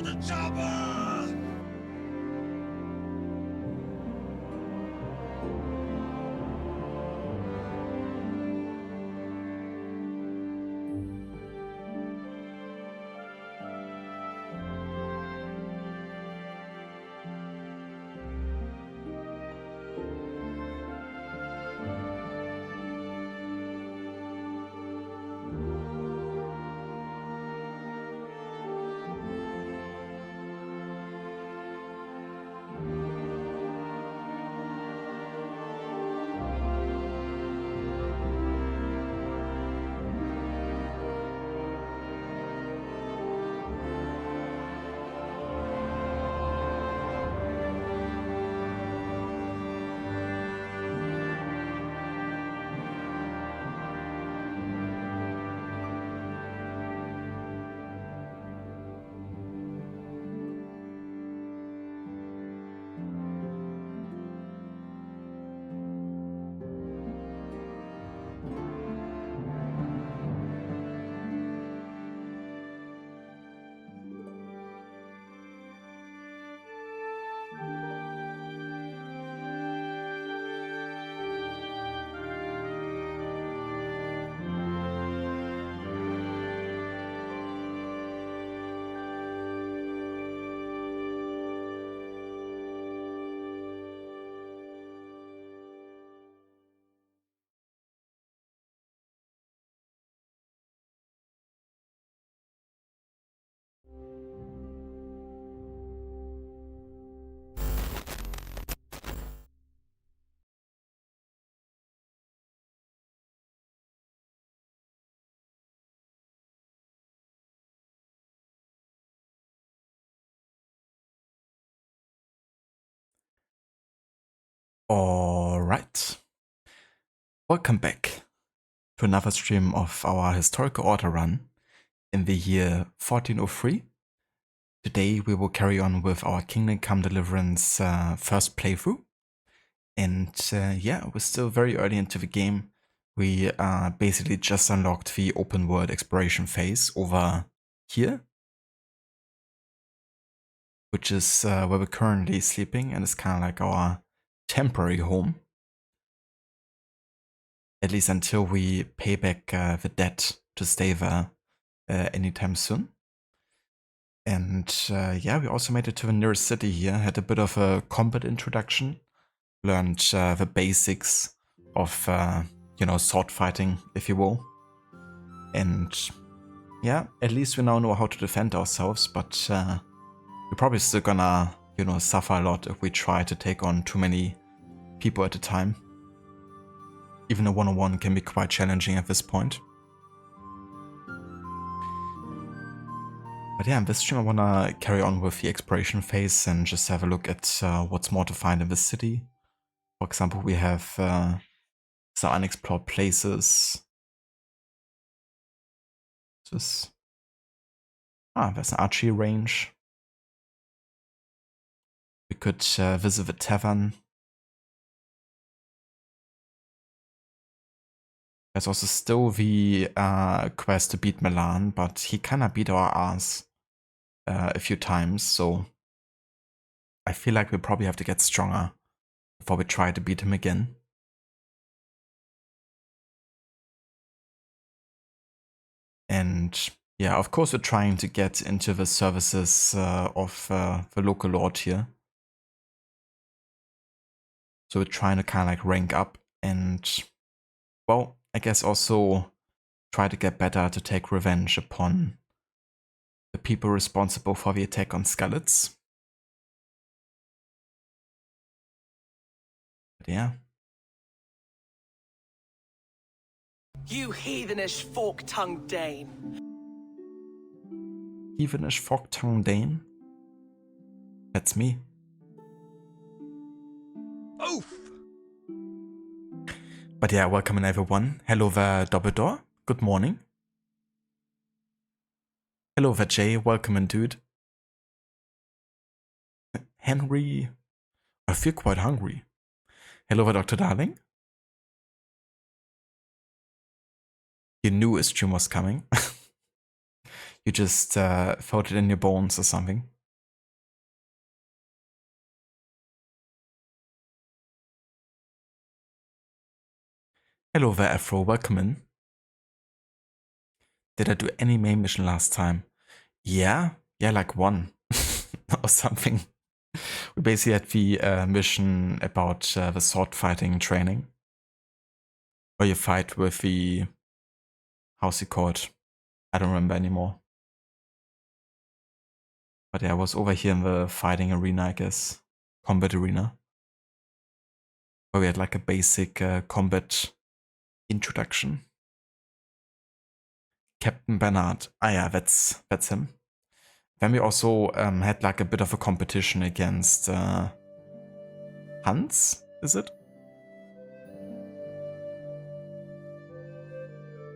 to the chopper! Alright, welcome back to another stream of our historical order run in the year 1403. Today we will carry on with our Kingdom Come Deliverance first playthrough. And yeah, we're still very early into the game. We basically just unlocked the open world exploration phase over here, which is where we're currently sleeping, and it's kind of like our temporary home. At least until we pay back the debt to stay there anytime soon. And yeah, we also made it to the nearest city here, had a bit of a combat introduction, learned the basics of, you know, sword fighting, if you will. And yeah, at least we now know how to defend ourselves, but we're probably still gonna, you know, suffer a lot if we try to take on too many people at a time. Even a one-on-one can be quite challenging at this point. But yeah, in this stream I want to carry on with the exploration phase and just have a look at what's more to find in the city. For example, we have some unexplored places. There's an archery range. We could visit the tavern. There's also still the quest to beat Milan, but he kinda beat our ass a few times, so I feel like we probably have to get stronger before we try to beat him again. And yeah, of course we're trying to get into the services of the local lord here. So we're trying to kind of like rank up and, well, I guess also try to get better to take revenge upon the people responsible for the attack on Skalitz. But yeah. You heathenish fork-tongued Dane. Heathenish fork-tongued Dane? That's me. Oof! But yeah, welcome in everyone. Hello there, Doppeldoor. Good morning. Hello there, Jay. Welcome in, dude. Henry. I feel quite hungry. Hello there, Dr. Darling. You knew a stream was coming. You just felt it in your bones or something. Hello there, Afro. Welcome in. Did I do any main mission last time? Yeah, like one or something. We basically had the mission about the sword fighting training, where you fight with the, how's he called? I don't remember anymore. But yeah, I was over here in the fighting arena, I guess, combat arena, where we had like a basic combat introduction. Captain Bernard. Ah yeah, that's him. Then we also had like a bit of a competition against Hans, is it?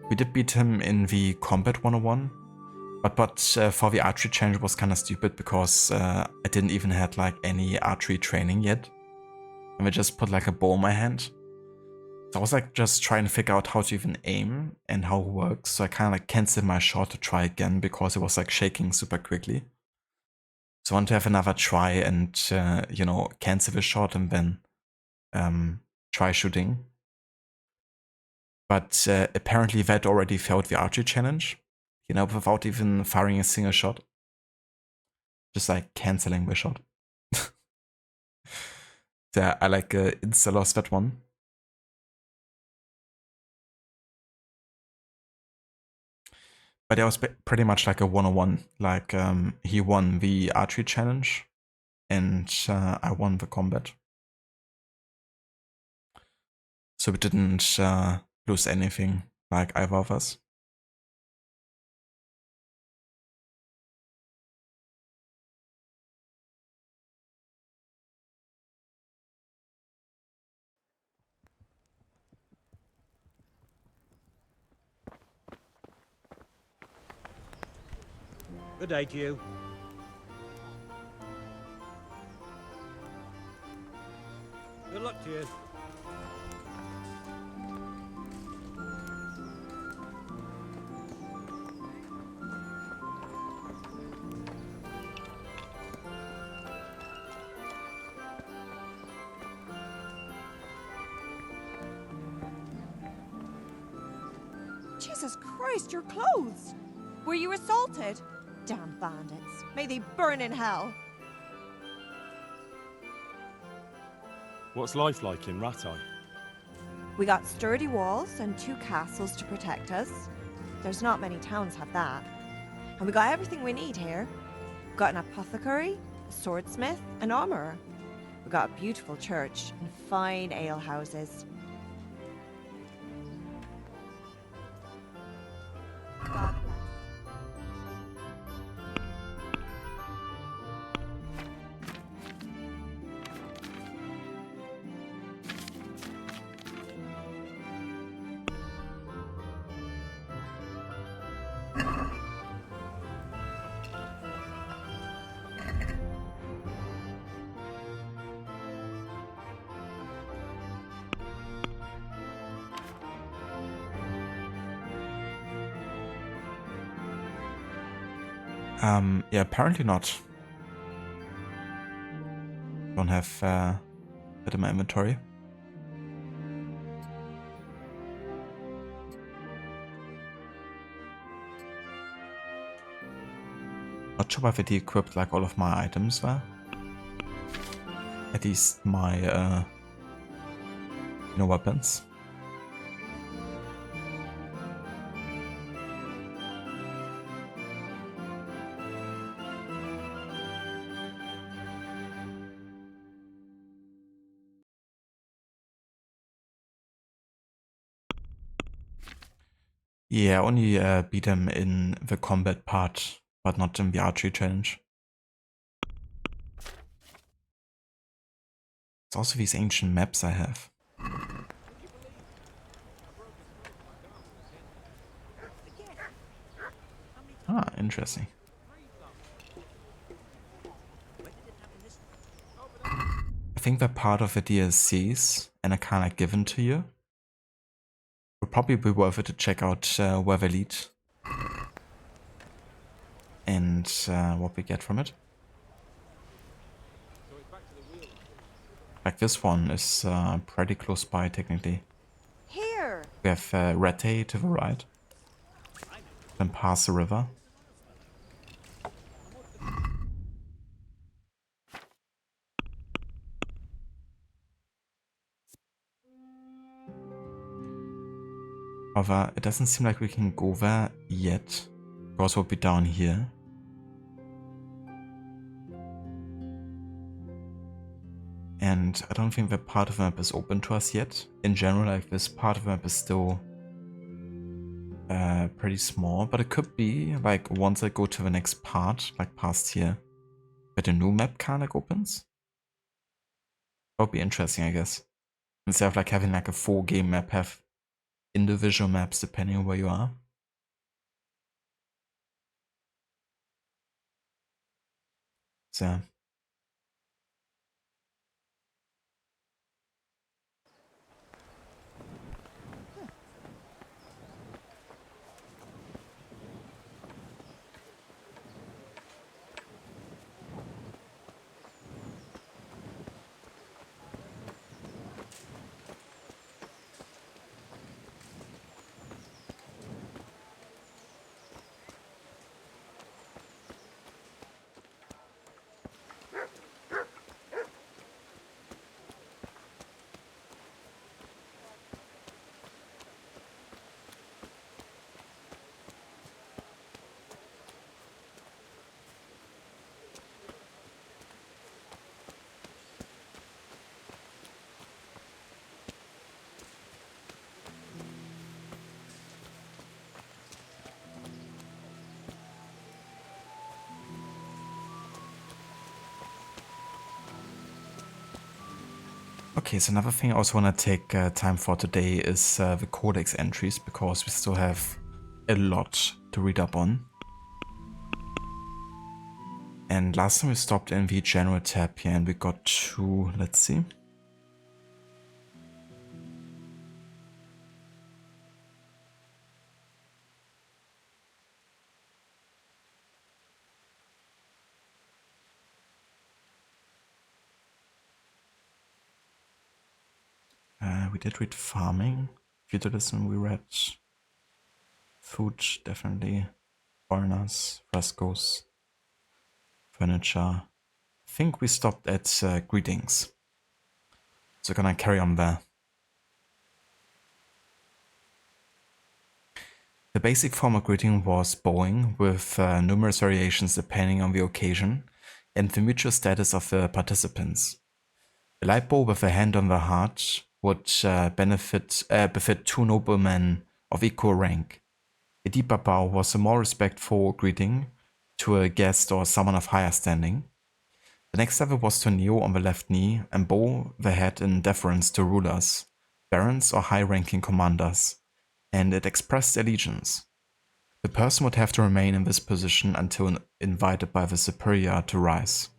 We did beat him in the Combat 101, but for the archery challenge was kind of stupid because I didn't even had like any archery training yet. And we just put like a bow in my hand. So I was like just trying to figure out how to even aim and how it works. So I kind of like canceled my shot to try again because it was like shaking super quickly. So I want to have another try and, you know, cancel the shot and then try shooting. But apparently that already failed the archery challenge, you know, without even firing a single shot. Just like canceling the shot. Yeah, I like insta lost that one. But it was pretty much like a 101. Like he won the archery challenge and I won the combat. So we didn't lose anything like either of us. Good day to you. Good luck to you. Jesus Christ, your clothes! Were you assaulted? Damn bandits. May they burn in hell. What's life like in Ratai? We got sturdy walls and 2 castles to protect us. There's not many towns have that. And we got everything we need here. We got an apothecary, a swordsmith, an armorer. We got a beautiful church and fine ale houses. Yeah, apparently not. Don't have that in my inventory. Not sure if it equipped like all of my items there. At least my you know, weapons. Yeah, only beat him in the combat part, but not in the archery challenge. It's also these ancient maps I have. Ah, interesting. I think they're part of the DLCs and are kind of given to you. Would probably be worth it to check out where they lead. and what we get from it. Like this one is pretty close by technically. Here! We have Rete to the right. Then pass the river. However, it doesn't seem like we can go there yet. Because we'll be down here. And I don't think that part of the map is open to us yet. In general, like this part of the map is still pretty small. But it could be, like, once I go to the next part, like past here, that a new map kind of opens. That would be interesting, I guess. Instead of like having like a full game map, have individual maps depending on where you are. So okay, so another thing I also want to take time for today is the codex entries, because we still have a lot to read up on. And last time we stopped in the general tab here and we got to, let's see. We did read farming, feudalism we read, food definitely, foreigners, frescoes, furniture. I think we stopped at greetings. So gonna carry on there. The basic form of greeting was bowing, with numerous variations depending on the occasion and the mutual status of the participants. A light bow with a hand on the heart would befit two noblemen of equal rank. A deeper bow was a more respectful greeting to a guest or someone of higher standing. The next level was to kneel on the left knee and bow the head in deference to rulers, barons or high-ranking commanders, and it expressed allegiance. The person would have to remain in this position until invited by the superior to rise.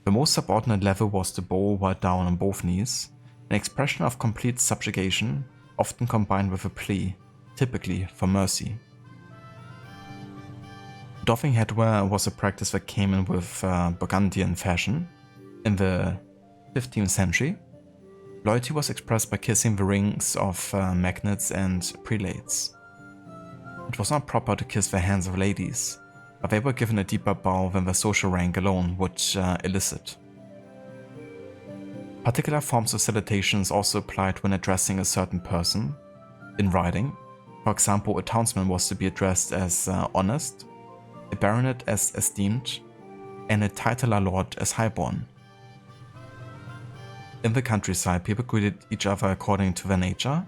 The most subordinate level was to bow while down on both knees, an expression of complete subjugation, often combined with a plea, typically for mercy. Doffing headwear was a practice that came in with Burgundian fashion. In the 15th century, loyalty was expressed by kissing the rings of magnates and prelates. It was not proper to kiss the hands of ladies, but they were given a deeper bow than their social rank alone would elicit. Particular forms of salutations also applied when addressing a certain person. In writing, for example, a townsman was to be addressed as honest, a baronet as esteemed, and a titular lord as highborn. In the countryside, people greeted each other according to their nature,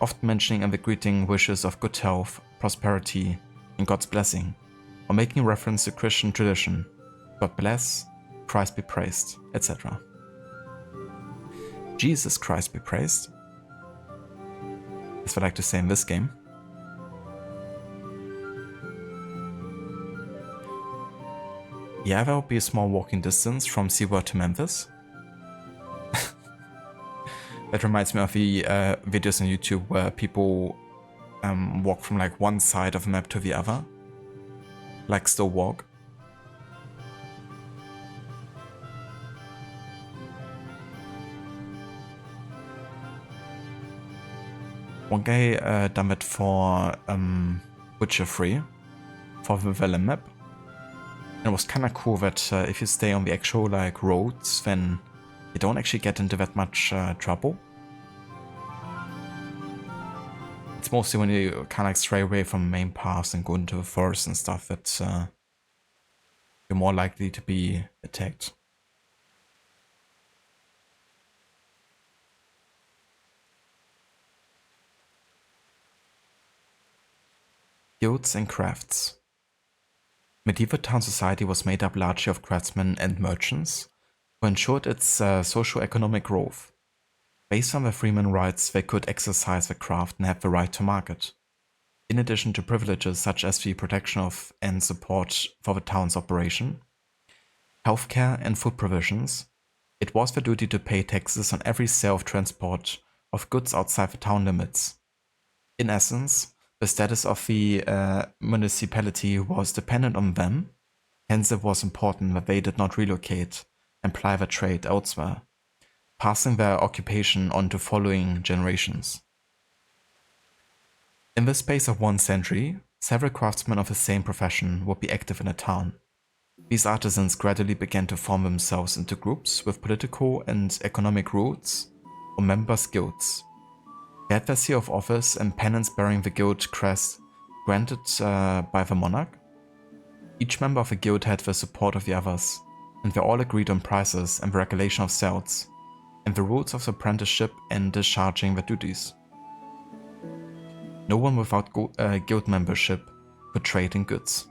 often mentioning in the greeting wishes of good health, prosperity, and God's blessing, or making reference to Christian tradition, God bless, Christ be praised, etc. Jesus Christ be praised, as we like to say in this game. Yeah, there will be a small walking distance from Seaward to Memphis. That reminds me of the videos on YouTube where people walk from like one side of the map to the other. likes to walk. One guy done it for Witcher 3 for the Velen map. And it was kind of cool that if you stay on the actual like roads, then you don't actually get into that much trouble. It's mostly when you kind of like stray away from main paths and go into the forest and stuff that you're more likely to be attacked. Guilds and crafts. Medieval town society was made up largely of craftsmen and merchants, who ensured its socio-economic growth. Based on their freeman rights, they could exercise their craft and have the right to market. In addition to privileges such as the protection of and support for the town's operation, healthcare and food provisions, it was their duty to pay taxes on every sale of transport of goods outside the town limits. In essence, the status of the municipality was dependent on them, hence it was important that they did not relocate and ply their trade elsewhere, passing their occupation on to following generations. In the space of 1 century, several craftsmen of the same profession would be active in a town. These artisans gradually began to form themselves into groups with political and economic roots or members' guilds. They had their seal of office and pennants bearing the guild crest granted by the monarch. Each member of the guild had the support of the others, and they all agreed on prices and the regulation of sales, and the rules of apprenticeship and discharging their duties. No one without guild membership could trade in goods.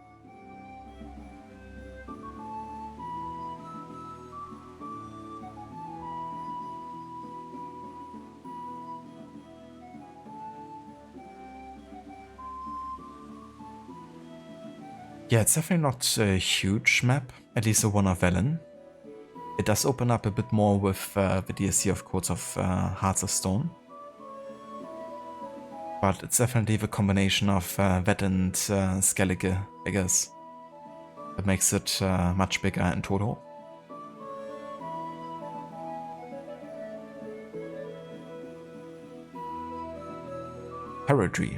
Yeah, it's definitely not a huge map, at least the one of Velen. It does open up a bit more with the DLC of Codes of Hearts of Stone. But it's definitely the combination of that and Skalitz, I guess, that makes it much bigger in total. Heraldry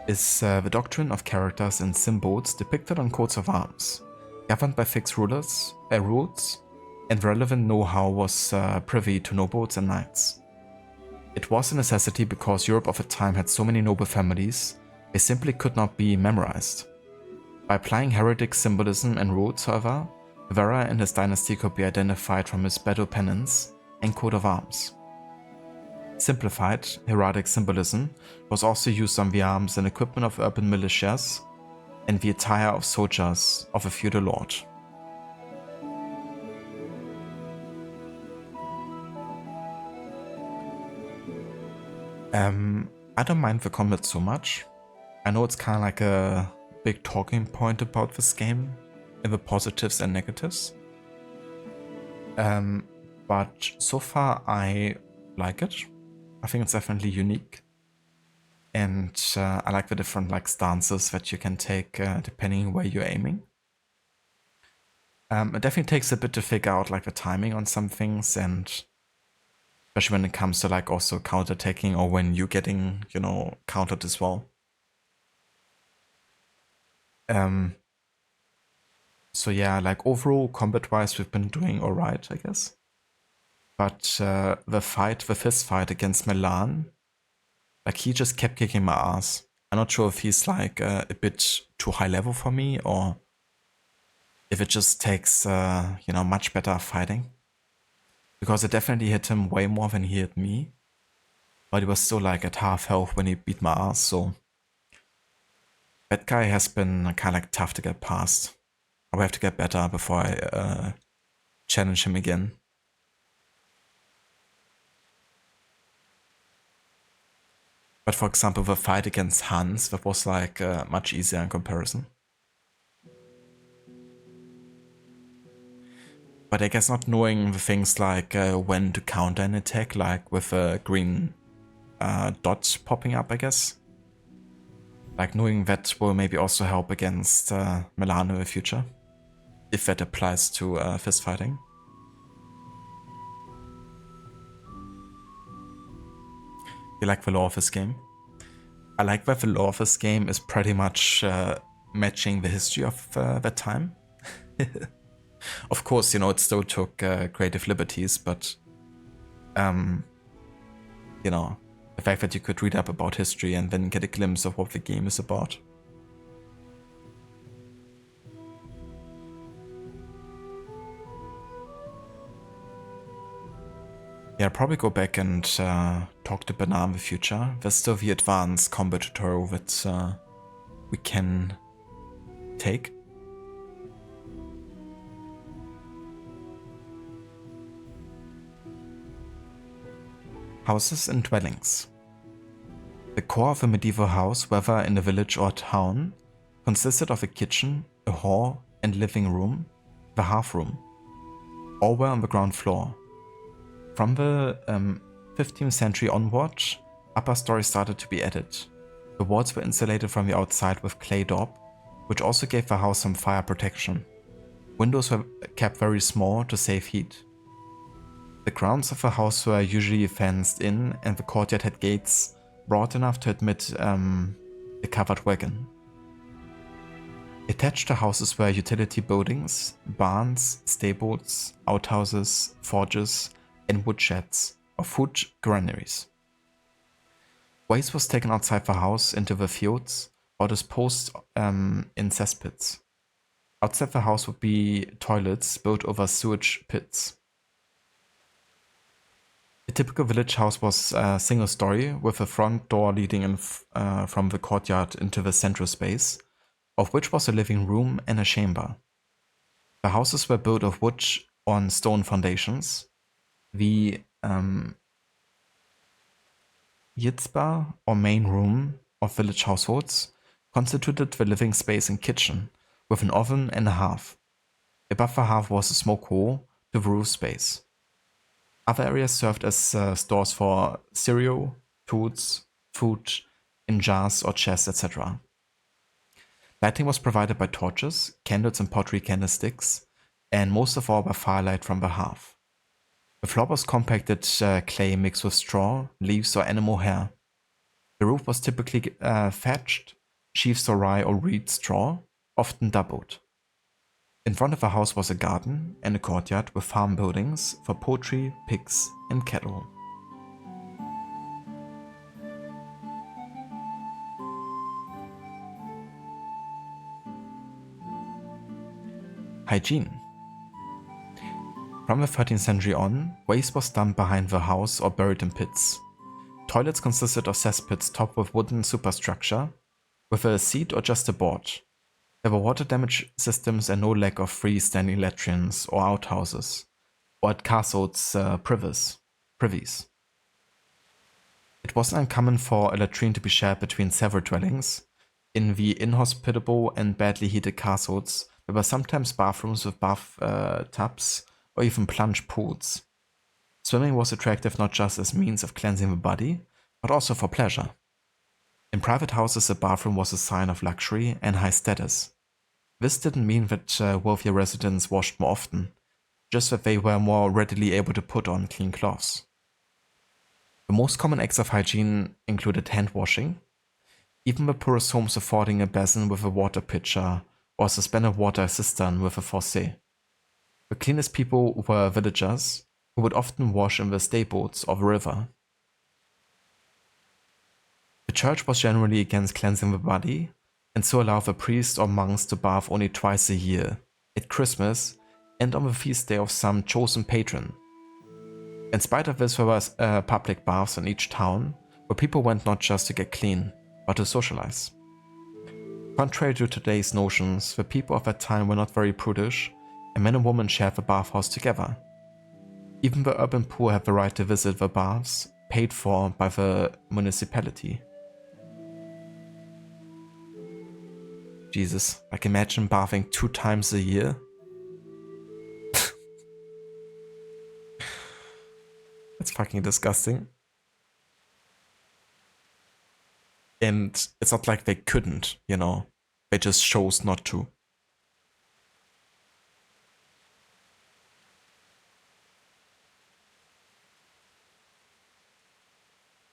is the doctrine of characters and symbols depicted on coats of arms, governed by fixed rules, and relevant know-how was privy to nobles and knights. It was a necessity because Europe of the time had so many noble families, they simply could not be memorized. By applying heraldic symbolism and rules, however, Vera and his dynasty could be identified from his battle pennants and coat of arms. Simplified, heraldic symbolism was also used on the arms and equipment of urban militias and the attire of soldiers of a feudal lord. I don't mind the combat so much. I know it's kind of like a big talking point about this game, in the positives and negatives. But so far I like it. I think it's definitely unique. And I like the different like stances that you can take depending where you're aiming. It definitely takes a bit to figure out like the timing on some things, and especially when it comes to like also counterattacking or when you're getting, you know, countered as well. So yeah, like overall combat-wise, we've been doing alright, I guess. But the fist fight against Milan, like he just kept kicking my ass. I'm not sure if he's like a bit too high level for me, or if it just takes, you know, much better fighting. Because I definitely hit him way more than he hit me. But he was still like at half health when he beat my ass, so that guy has been kind of like tough to get past. I will have to get better before I challenge him again. But for example, the fight against Hans, that was like much easier in comparison. But I guess not knowing the things like when to counter an attack, like with a green dot popping up, I guess. Like, knowing that will maybe also help against Milano in the future, if that applies to fist fighting. You like the lore of this game? I like that the lore of this game is pretty much matching the history of that time. Of course, you know, it still took creative liberties, but you know, the fact that you could read up about history and then get a glimpse of what the game is about. Yeah, I'll probably go back and talk to Bernard in the future. There's still the advanced combat tutorial that we can take. Houses and dwellings. The core of a medieval house, whether in a village or town, consisted of a kitchen, a hall and living room, the hearth room. All were on the ground floor. From the 15th century onward, upper stories started to be added. The walls were insulated from the outside with clay daub, which also gave the house some fire protection. Windows were kept very small to save heat. The grounds of the house were usually fenced in, and the courtyard had gates broad enough to admit a covered wagon. Attached to houses were utility buildings, barns, stables, outhouses, forges, and woodsheds, or food granaries. Waste was taken outside the house into the fields or disposed in cesspits. Outside the house would be toilets built over sewage pits. A typical village house was a single story with a front door leading in from the courtyard into the central space, of which was a living room and a chamber. The houses were built of wood on stone foundations. The yitzba, or main room of village households, constituted the living space and kitchen, with an oven and a hearth. Above the hearth was a smoke hole to the roof space. Other areas served as stores for cereal, tools, food, in jars or chests, etc. Lighting was provided by torches, candles and pottery candlesticks, and most of all by firelight from the hearth. The floor was compacted clay mixed with straw, leaves or animal hair. The roof was typically thatched, sheaves or rye or reed straw, often doubled. In front of the house was a garden and a courtyard with farm buildings for poultry, pigs and cattle. Hygiene. From the 13th century on, waste was dumped behind the house or buried in pits. Toilets consisted of cesspits topped with wooden superstructure, with a seat or just a board. There were water damage systems and no lack of freestanding latrines or outhouses, or at castles privies. It wasn't uncommon for a latrine to be shared between several dwellings. In the inhospitable and badly heated castles, there were sometimes bathrooms with bath tubs or even plunge pools. Swimming was attractive not just as means of cleansing the body, but also for pleasure. In private houses, a bathroom was a sign of luxury and high status. This didn't mean that wealthier residents washed more often, just that they were more readily able to put on clean clothes. The most common acts of hygiene included hand washing, even the poorest homes affording a basin with a water pitcher or a suspended water cistern with a fosse. The cleanest people were villagers, who would often wash in the stables of a river. The church was generally against cleansing the body, and so allowed the priests or monks to bath only twice a year, at Christmas and on the feast day of some chosen patron. In spite of this, there were public baths in each town, where people went not just to get clean, but to socialize. Contrary to today's notions, the people of that time were not very prudish, and men and women shared the bathhouse together. Even the urban poor had the right to visit the baths, paid for by the municipality. Jesus, like imagine bathing 2 times a year. That's fucking disgusting. And it's not like they couldn't, you know, they just chose not to.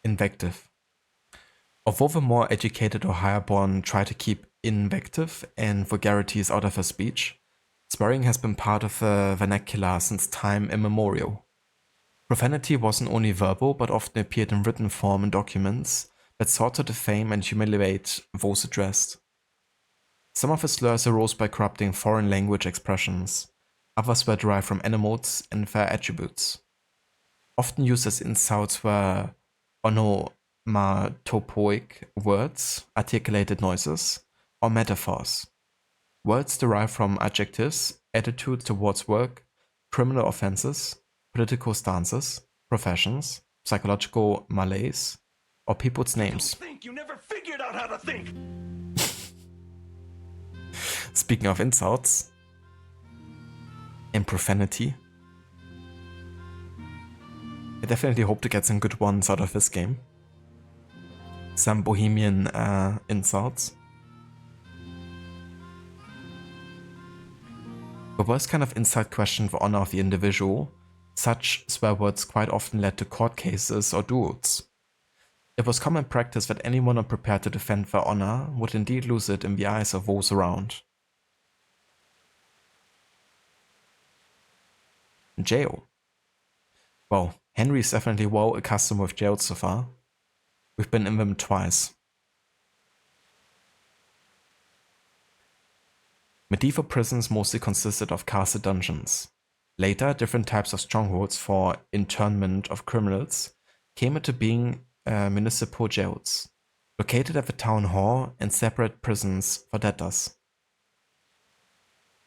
Invective. Although the more educated or higher born try to keep invective and vulgarities out of her speech, swearing has been part of the vernacular since time immemorial. Profanity wasn't only verbal, but often appeared in written form in documents that sought to defame and humiliate those addressed. Some of the slurs arose by corrupting foreign language expressions, others were derived from animals and their attributes. Often used as insults were onomatopoeic words, articulated noises, or metaphors. Words derived from adjectives, attitudes towards work, criminal offenses, political stances, professions, psychological malaise, or people's names. Think you never figured out how to think. Speaking of insults and profanity, I definitely hope to get some good ones out of this game. Some bohemian insults. The worst kind of insult questioned the honor of the individual. Such swear words quite often led to court cases or duels. It was common practice that anyone unprepared to defend their honor would indeed lose it in the eyes of those around. Jail. Well, Henry's definitely well accustomed with jails so far. We've been in them twice. Medieval prisons mostly consisted of castle dungeons. Later, different types of strongholds for internment of criminals came into being municipal jails, located at the town hall and separate prisons for debtors.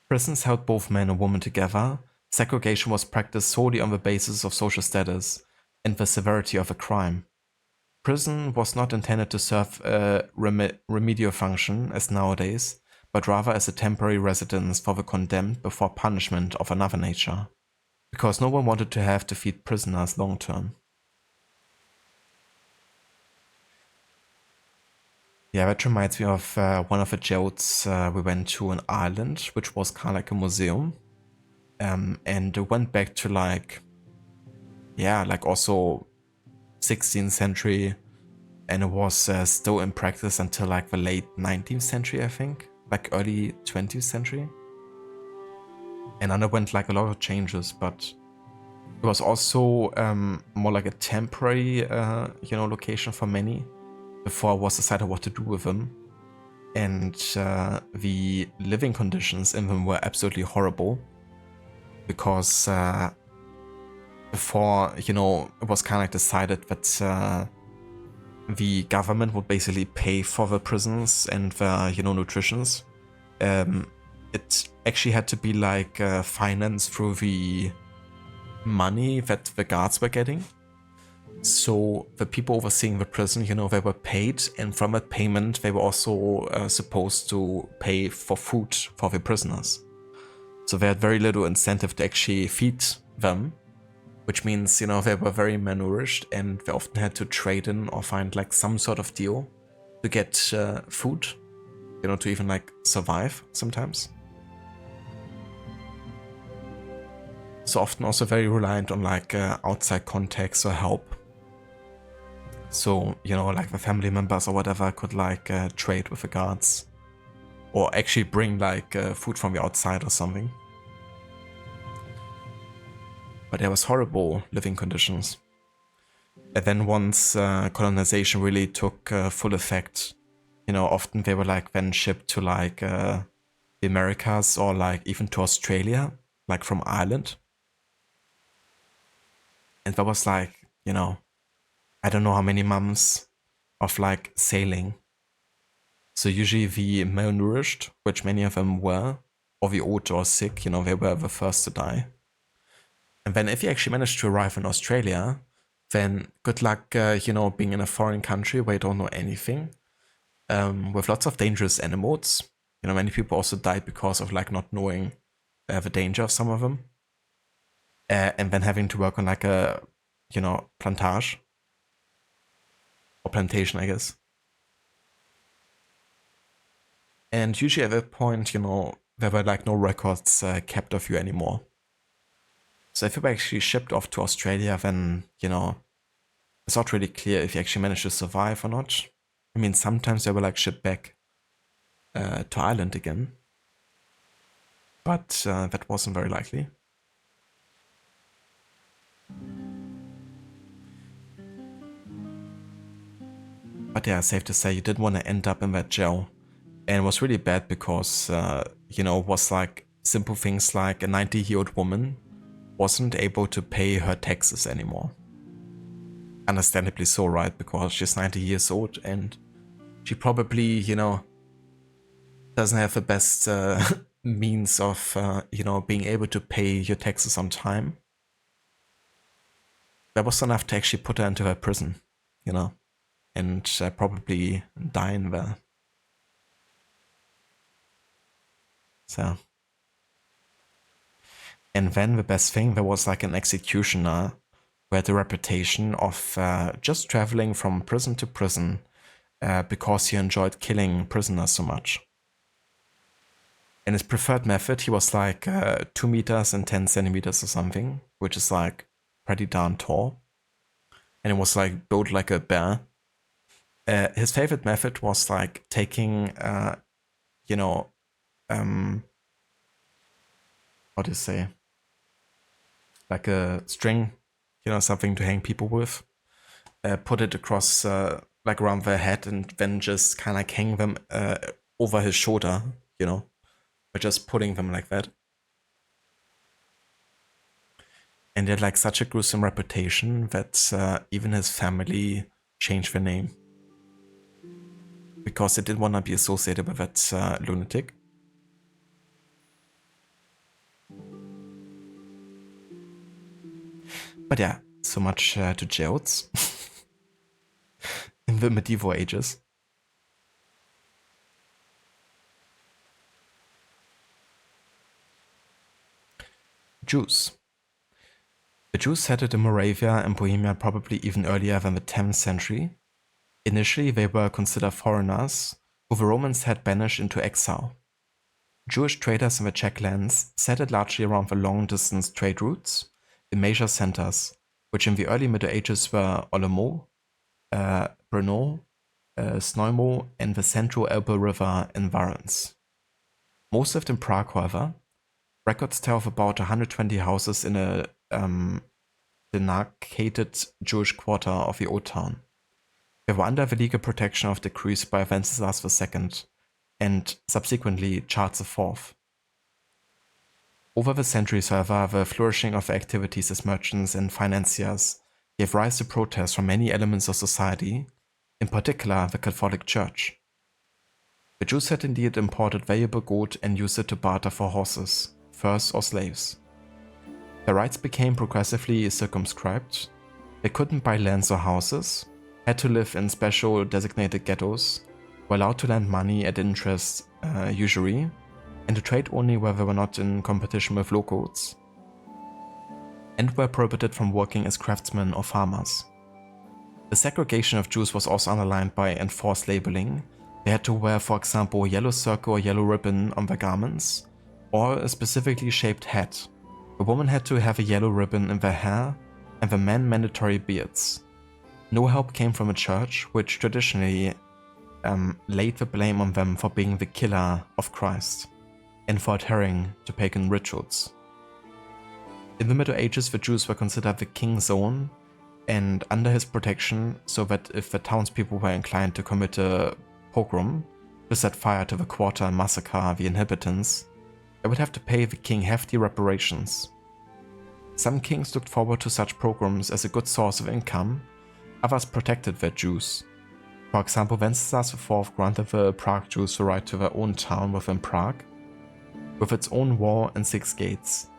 Prisons held both men and women together. Segregation was practiced solely on the basis of social status and the severity of a crime. Prison was not intended to serve a remedial function as nowadays, but rather as a temporary residence for the condemned before punishment of another nature, because no one wanted to have to feed prisoners long term. Yeah, that reminds me of one of the jails we went to in Ireland, which was kind of like a museum. And it went back to like also 16th century, and it was still in practice until like the late 19th century, I think, like early 20th century, and underwent like a lot of changes, but it was also more like a temporary location for many before it was decided what to do with them. And the living conditions in them were absolutely horrible, because before, it was kind of like decided that the government would basically pay for the prisons and the, nutritions. It actually had to be like financed through the money that the guards were getting. So the people overseeing the prison, they were paid, and from that payment they were also supposed to pay for food for the prisoners. So they had very little incentive to actually feed them, which means, they were very malnourished, and they often had to trade in or find like some sort of deal to get food, to even like survive sometimes. So often also very reliant on like outside contacts or help. So, like the family members or whatever could like trade with the guards, or actually bring like food from the outside or something. But there was horrible living conditions. And then once colonization really took full effect, often they were like then shipped to like the Americas, or like even to Australia, like from Ireland. And that was like, I don't know how many months of like sailing. So usually the malnourished, which many of them were, or the old or sick, they were the first to die. And then if you actually manage to arrive in Australia, then good luck, being in a foreign country where you don't know anything, with lots of dangerous animals. Many people also died because of like not knowing the danger of some of them. And then having to work on like a, plantage. Or plantation, I guess. And usually at that point, you know, there were like no records kept of you anymore. So if you were actually shipped off to Australia, then, you know, it's not really clear if you actually managed to survive or not. I mean, sometimes they were like shipped back to Ireland again. But that wasn't very likely. But yeah, safe to say you didn't want to end up in that jail. And it was really bad because, you know, it was like simple things like a 90-year-old woman wasn't able to pay her taxes anymore. Understandably so, right? Because she's 90 years old and she probably, you know, doesn't have the best means of, you know, being able to pay your taxes on time. That was enough to actually put her into her prison, you know, and probably die in there. So. And then the best thing, there was like an executioner who had the reputation of just traveling from prison to prison because he enjoyed killing prisoners so much. And his preferred method, he was like 2 meters and 10 centimeters or something, which is like pretty darn tall. And it was like built like a bear. His favorite method was like taking, you know, what do you say? Like a string, you know, something to hang people with. Put it across, like around their head, and then just kind of like hang them over his shoulder, you know, by just putting them like that. And they had like such a gruesome reputation that even his family changed their name because they didn't want to be associated with that lunatic. But yeah, so much to jails in the medieval ages. Jews. The Jews settled in Moravia and Bohemia probably even earlier than the 10th century. Initially, they were considered foreigners who the Romans had banished into exile. Jewish traders in the Czech lands settled largely around the long-distance trade routes in major centers, which in the early Middle Ages were Olomouc, Brno, Znojmo, and the central Elbe River in Varans. Most lived in Prague, however. Records tell of about 120 houses in a demarcated Jewish quarter of the old town. They were under the legal protection of decrees by Wenceslas II and subsequently Charles IV. Over the centuries, however, the flourishing of their activities as merchants and financiers gave rise to protests from many elements of society, in particular the Catholic Church. The Jews had indeed imported valuable gold and used it to barter for horses, furs, or slaves. Their rights became progressively circumscribed. They couldn't buy lands or houses, had to live in special designated ghettos, were allowed to lend money at interest usury, and to trade only where they were not in competition with locals, and were prohibited from working as craftsmen or farmers. The segregation of Jews was also underlined by enforced labeling. They had to wear, for example, a yellow circle or yellow ribbon on their garments, or a specifically shaped hat. The woman had to have a yellow ribbon in their hair, and the men mandatory beards. No help came from the church, which traditionally laid the blame on them for being the killer of Christ and for adhering to pagan rituals. In the Middle Ages, the Jews were considered the king's own and under his protection, so that if the townspeople were inclined to commit a pogrom, to set fire to the quarter and massacre the inhabitants, they would have to pay the king hefty reparations. Some kings looked forward to such pogroms as a good source of income, others protected their Jews. For example, Wenceslas IV granted the Prague Jews the right to their own town within Prague, with its own wall and 6 gates,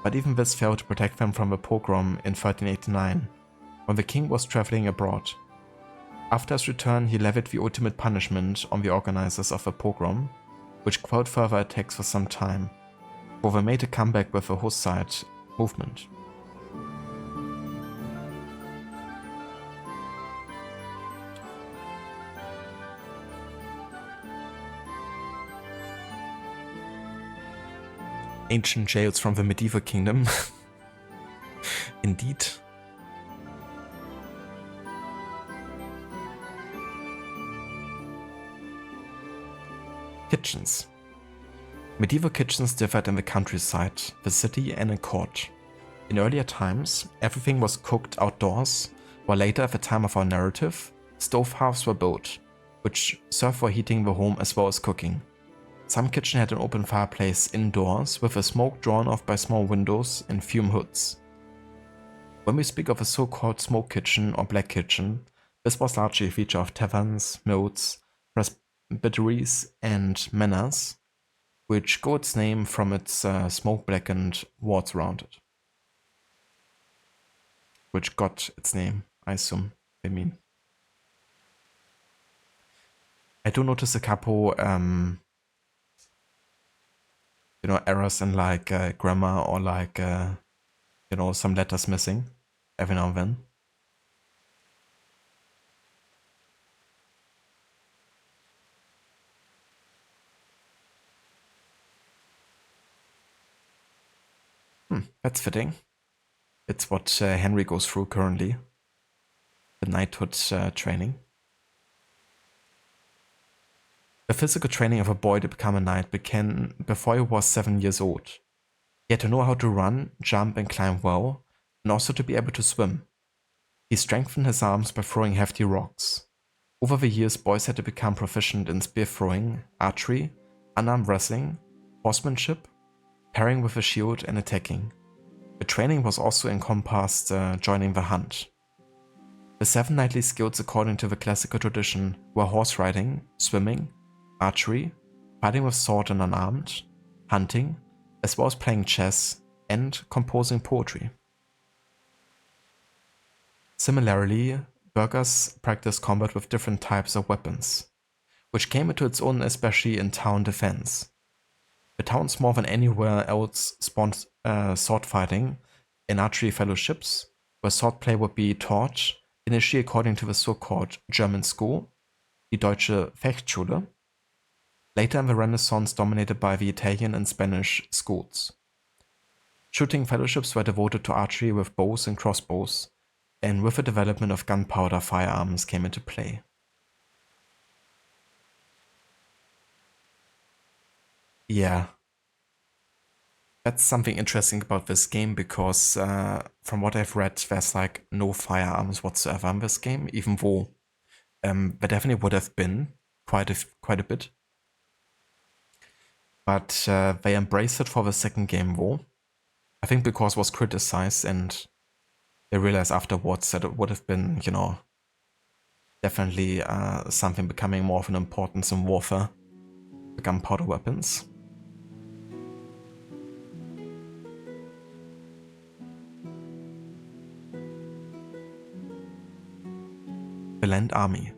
but even this failed to protect them from the pogrom in 1389, when the king was traveling abroad. After his return, he levied the ultimate punishment on the organizers of the pogrom, which quelled further attacks for some time, for they made a comeback with the Hussite movement. ancient jails from the medieval kingdom. Indeed. Kitchens. Medieval kitchens differed in the countryside, the city, and in court. In earlier times, everything was cooked outdoors, while later, at the time of our narrative, stove hearths were built, which served for heating the home as well as cooking. Some kitchen had an open fireplace indoors, with the smoke drawn off by small windows and fume hoods. When we speak of a so-called smoke kitchen or black kitchen, this was largely a feature of taverns, moats, presbyteries, and manors, which got its name from its smoke-blackened walls around it. Which got its name, I assume they mean. I do notice a couple, errors in like grammar or like, some letters missing every now and then. That's fitting. It's what Henry goes through currently. The knighthood training. The physical training of a boy to become a knight began before he was 7 years old. He had to know how to run, jump, and climb well, and also to be able to swim. He strengthened his arms by throwing hefty rocks. Over the years, boys had to become proficient in spear throwing, archery, unarmed wrestling, horsemanship, parrying with a shield, and attacking. The training was also encompassed joining the hunt. The 7 knightly skills according to the classical tradition were horse riding, swimming, archery, fighting with sword and unarmed, hunting, as well as playing chess and composing poetry. Similarly, burghers practiced combat with different types of weapons, which came into its own especially in town defense. The towns more than anywhere else spawned sword fighting in archery fellowships, where swordplay would be taught, initially according to the so-called German school, die Deutsche Fechtschule, later in the Renaissance dominated by the Italian and Spanish schools. Shooting fellowships were devoted to archery with bows and crossbows, and with the development of gunpowder firearms came into play. Yeah. That's something interesting about this game because from what I've read, there's like no firearms whatsoever in this game, even though there definitely would have been quite a bit. But they embraced it for the second game though. I think because it was criticized and they realized afterwards that it would have been, definitely something becoming more of an importance in warfare, the gunpowder weapons. The Land Army.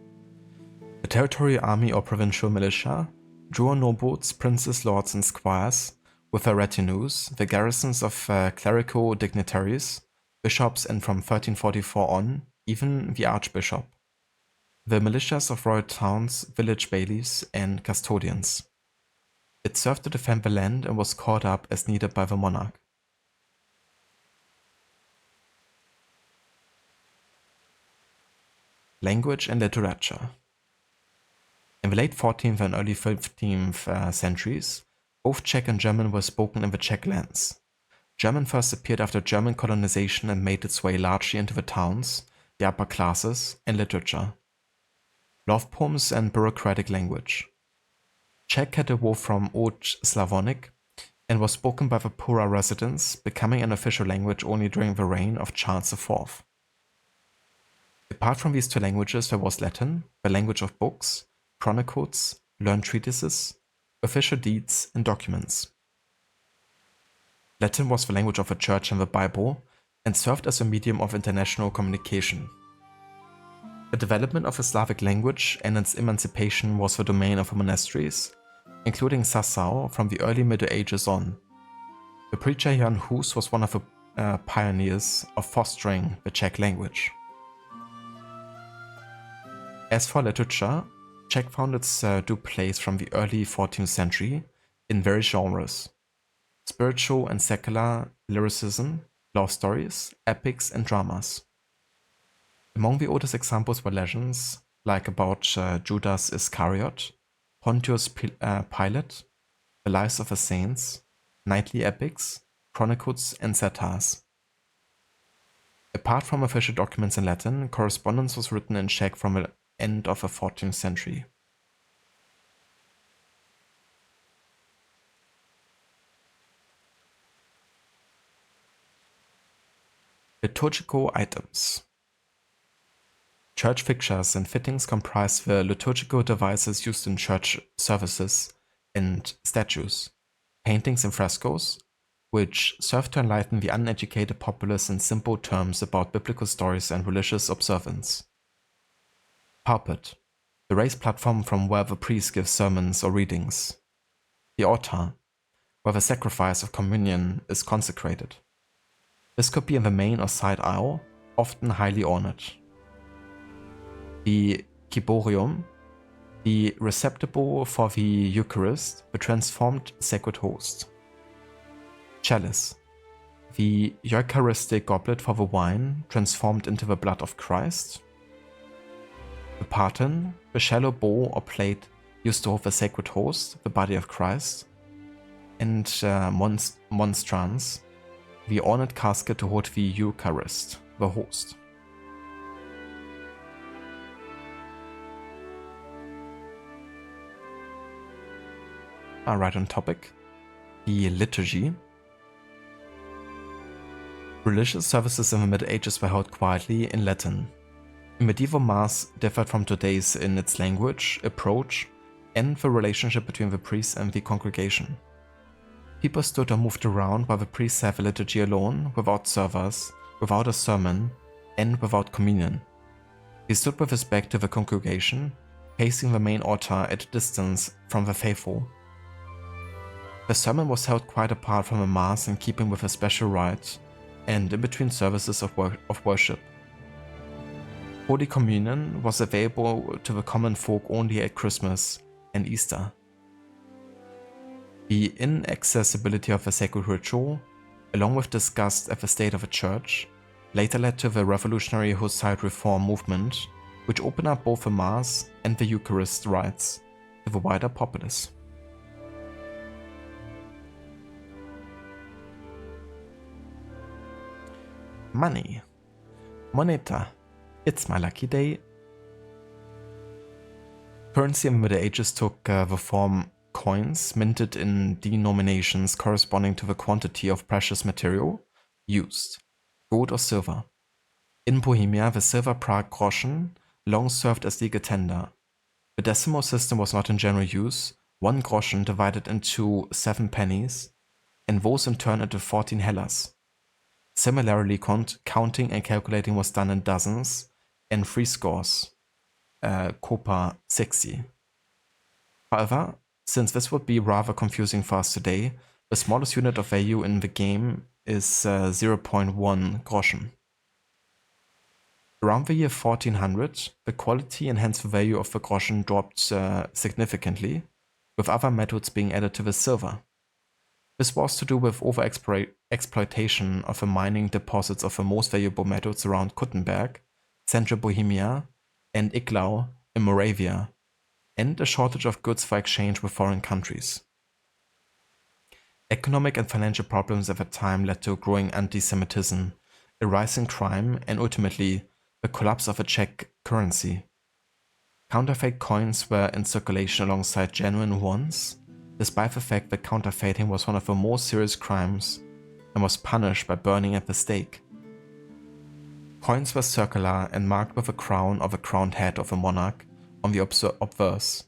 The territorial army or provincial militia drew on nobles, princes, lords, and squires, with their retinues, the garrisons of clerical dignitaries, bishops, and from 1344 on, even the archbishop. The militias of royal towns, village bailies, and custodians. It served to defend the land and was caught up as needed by the monarch. Language and literature. In the late 14th and early 15th centuries, both Czech and German were spoken in the Czech lands. German first appeared after German colonization and made its way largely into the towns, the upper classes, and literature. Love poems and bureaucratic language. Czech had evolved from Old Slavonic and was spoken by the poorer residents, becoming an official language only during the reign of Charles IV. Apart from these two languages, there was Latin, the language of books, chronicles, learned treatises, official deeds, and documents. Latin was the language of the Church and the Bible, and served as a medium of international communication. The development of the Slavic language and its emancipation was the domain of the monasteries, including Sassau from the early Middle Ages on. The preacher Jan Hus was one of the pioneers of fostering the Czech language. As for literature, Czech found its due place from the early 14th century in various genres. spiritual and secular lyricism, love stories, epics, and dramas. Among the oldest examples were legends like about Judas Iscariot, Pontius Pilate, the lives of the saints, knightly epics, chronicles, and satires. Apart from official documents in Latin, correspondence was written in Czech from the end of the 14th century. Liturgical items. Church fixtures and fittings comprise the liturgical devices used in church services and statues, paintings and frescoes, which serve to enlighten the uneducated populace in simple terms about biblical stories and religious observance. Pulpit, the raised platform from where the priest gives sermons or readings. The altar, where the sacrifice of communion is consecrated. This could be in the main or side aisle, often highly ornate. The ciborium, the receptacle for the Eucharist, the transformed sacred host. Chalice, the Eucharistic goblet for the wine transformed into the blood of Christ. The paten, the shallow bowl or plate used to hold the sacred host, the body of Christ. And monstrance, the ornate casket to hold the Eucharist, the host. Right on topic, the liturgy. Religious services in the Middle Ages were held quietly in Latin. Medieval Mass differed from today's in its language, approach, and the relationship between the priest and the congregation. People stood or moved around while the priest said the liturgy alone, without servers, without a sermon, and without communion. He stood with his back to the congregation, facing the main altar at a distance from the faithful. The sermon was held quite apart from the Mass in keeping with a special rite, and in between services of worship. Holy Communion was available to the common folk only at Christmas and Easter. The inaccessibility of the sacred ritual, along with disgust at the state of the church, later led to the revolutionary Hussite reform movement, which opened up both the Mass and the Eucharist rites to the wider populace. Money. Moneta. It's my lucky day. Currency in the Middle Ages took the form coins minted in denominations corresponding to the quantity of precious material used, gold or silver. In Bohemia, the silver Prague groschen long served as legal tender. The decimal system was not in general use, 1 groschen divided into 7 pennies, and those in turn into 14 hellas. Similarly, counting and calculating was done in dozens and 3 scores, copa 60. However, since this would be rather confusing for us today, the smallest unit of value in the game is 0.1 groschen. Around the year 1400, the quality and hence the value of the groschen dropped significantly, with other metals being added to the silver. This was to do with over-exploitation of the mining deposits of the most valuable metals around Kuttenberg, Central Bohemia, and Iglau in Moravia, and a shortage of goods for exchange with foreign countries. Economic and financial problems at the time led to growing anti-Semitism, a rise in crime, and ultimately the collapse of the Czech currency. Counterfeit coins were in circulation alongside genuine ones, despite the fact that counterfeiting was one of the most serious crimes and was punished by burning at the stake. Coins were circular and marked with a crown or the crowned head of a monarch on the obverse,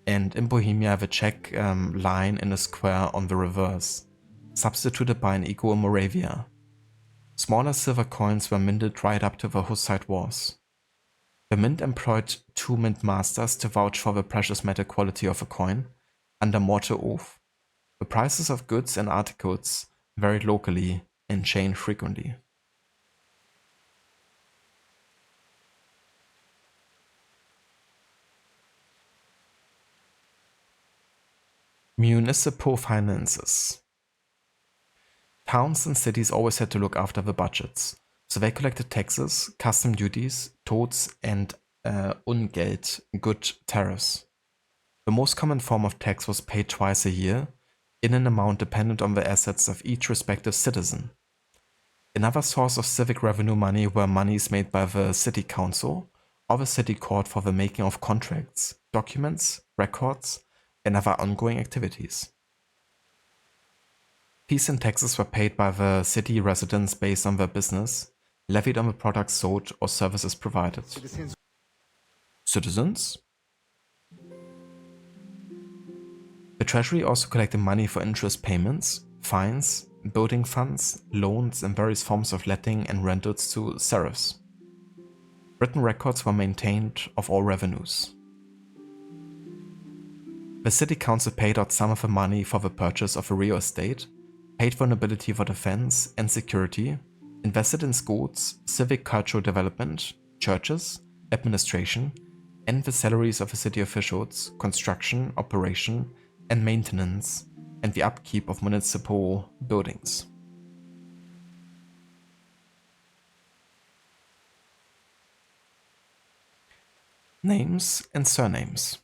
and in Bohemia the Czech line in a square on the reverse, substituted by an eagle in Moravia. Smaller silver coins were minted right up to the Hussite Wars. The mint employed 2 mint masters to vouch for the precious metal quality of a coin, under mortal oath. The prices of goods and articles varied locally and changed frequently. Municipal finances. Towns and cities always had to look after the budgets, so they collected taxes, custom duties, tolls, and Ungeld, good tariffs. The most common form of tax was paid twice a year, in an amount dependent on the assets of each respective citizen. Another source of civic revenue money were monies made by the city council or the city court for the making of contracts, documents, records, and other ongoing activities. Fees and taxes were paid by the city residents based on their business, levied on the products sold or services provided. Citizens? The treasury also collected money for interest payments, fines, building funds, loans, and various forms of letting and rentals to serfs. Written records were maintained of all revenues. The city council paid out some of the money for the purchase of a real estate, paid for nobility for defense and security, invested in schools, civic cultural development, churches, administration, and the salaries of the city officials, construction, operation, and maintenance, and the upkeep of municipal buildings. Names and surnames.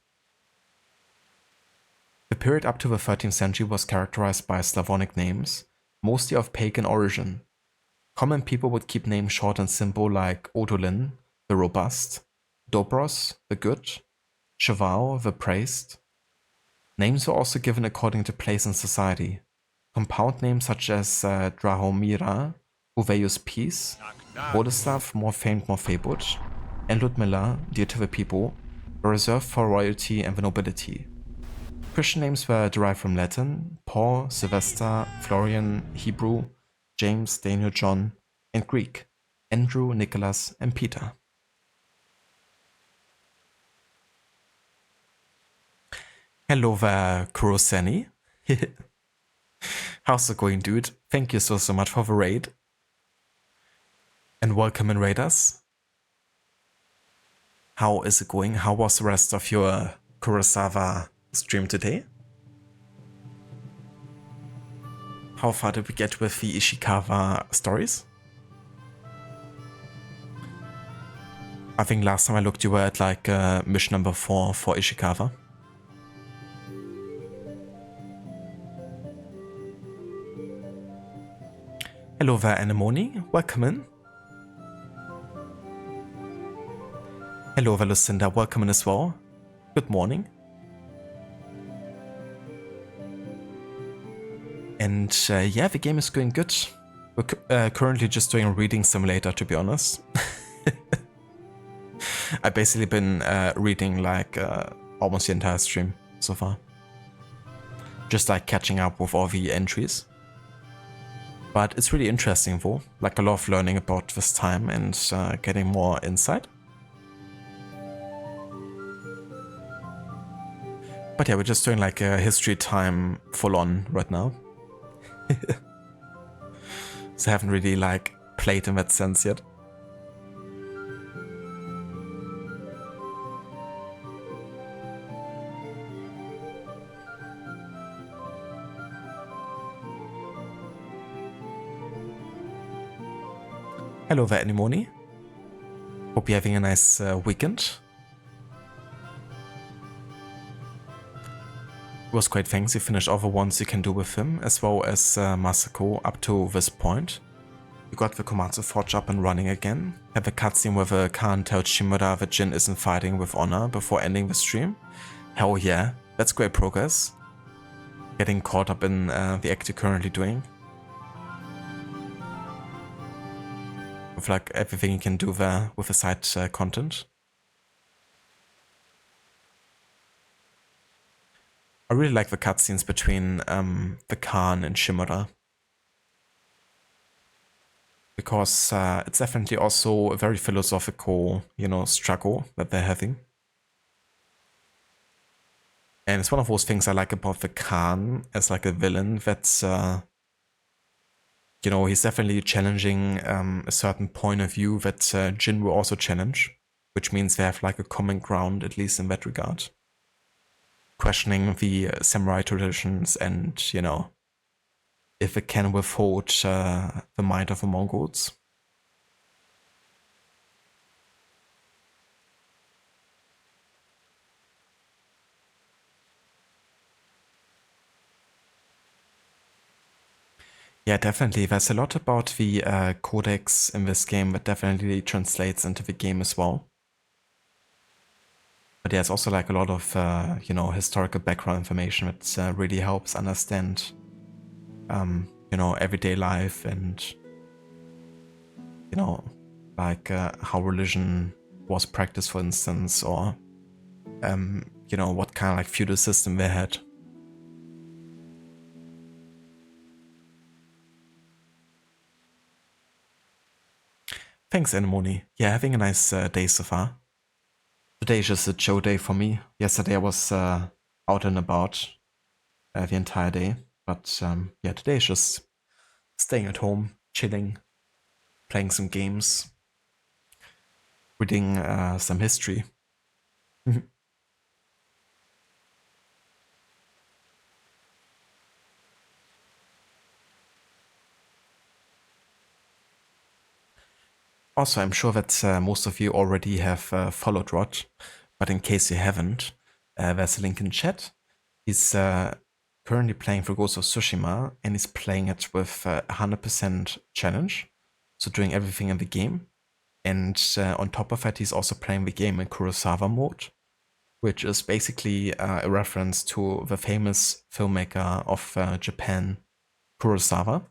The period up to the 13th century was characterized by Slavonic names, mostly of pagan origin. Common people would keep names short and simple like Odolin, the robust, Dobros, the good, Cheval, the praised. Names were also given according to place in society. Compound names such as Drahomira, Uveus peace, Boleslav, more famed, more fabled, and Ludmilla, dear to the people, were reserved for royalty and the nobility. Christian names were derived from Latin: Paul, Sylvester, Florian, Hebrew, James, Daniel, John, and Greek: Andrew, Nicholas, and Peter. Hello there, Kurosani. How's it going, dude? Thank you so much for the raid. And welcome in, raiders. How is it going? How was the rest of your Kurosawa stream today? How far did we get with the Ishikawa stories? I think last time I looked you were at like mission number 4 for Ishikawa. Hello there, Anemone. Welcome in. Hello there, Lucinda. Welcome in as well. Good morning. And yeah, the game is going good. We're currently just doing a reading simulator, to be honest. I've basically been reading like almost the entire stream so far. Just like catching up with all the entries. But it's really interesting though, like I love learning about this time and getting more insight. But yeah, we're just doing like a history time full on right now. So I haven't really like played in that sense yet. Hello there, Anemone. Hope you're having a nice weekend. It was great, thanks. You finished all the ones you can do with him, as well as Masako up to this point. You got the Komatsu Forge up and running again. Have a cutscene where the Khan tells Shimura that Jin isn't fighting with honor before ending the stream. Hell yeah, that's great progress. Getting caught up in the act you're currently doing. With like everything you can do there with the side content. I really like the cutscenes between the Khan and Shimura. Because it's definitely also a very philosophical, you know, struggle that they're having. And it's one of those things I like about the Khan as like a villain that's, you know, he's definitely challenging a certain point of view that Jin will also challenge. Which means they have like a common ground, at least in that regard. Questioning the samurai traditions and, you know, if it can withhold the might of the Mongols. Yeah, definitely. There's a lot about the codex in this game that definitely translates into the game as well. But there's also like a lot of, historical background information that really helps understand, everyday life and, how religion was practiced, for instance, or, what kind of like feudal system they had. Thanks, Anemone. Yeah, having a nice day so far. Today is just a chill day for me. Yesterday I was out and about the entire day. But yeah, today is just staying at home, chilling, playing some games, reading some history. Also, I'm sure that most of you already have followed Rod, but in case you haven't, there's a link in chat. He's currently playing for Ghost of Tsushima, and he's playing it with 100% challenge, so doing everything in the game. And on top of that, he's also playing the game in Kurosawa mode, which is basically a reference to the famous filmmaker of Japan, Kurosawa,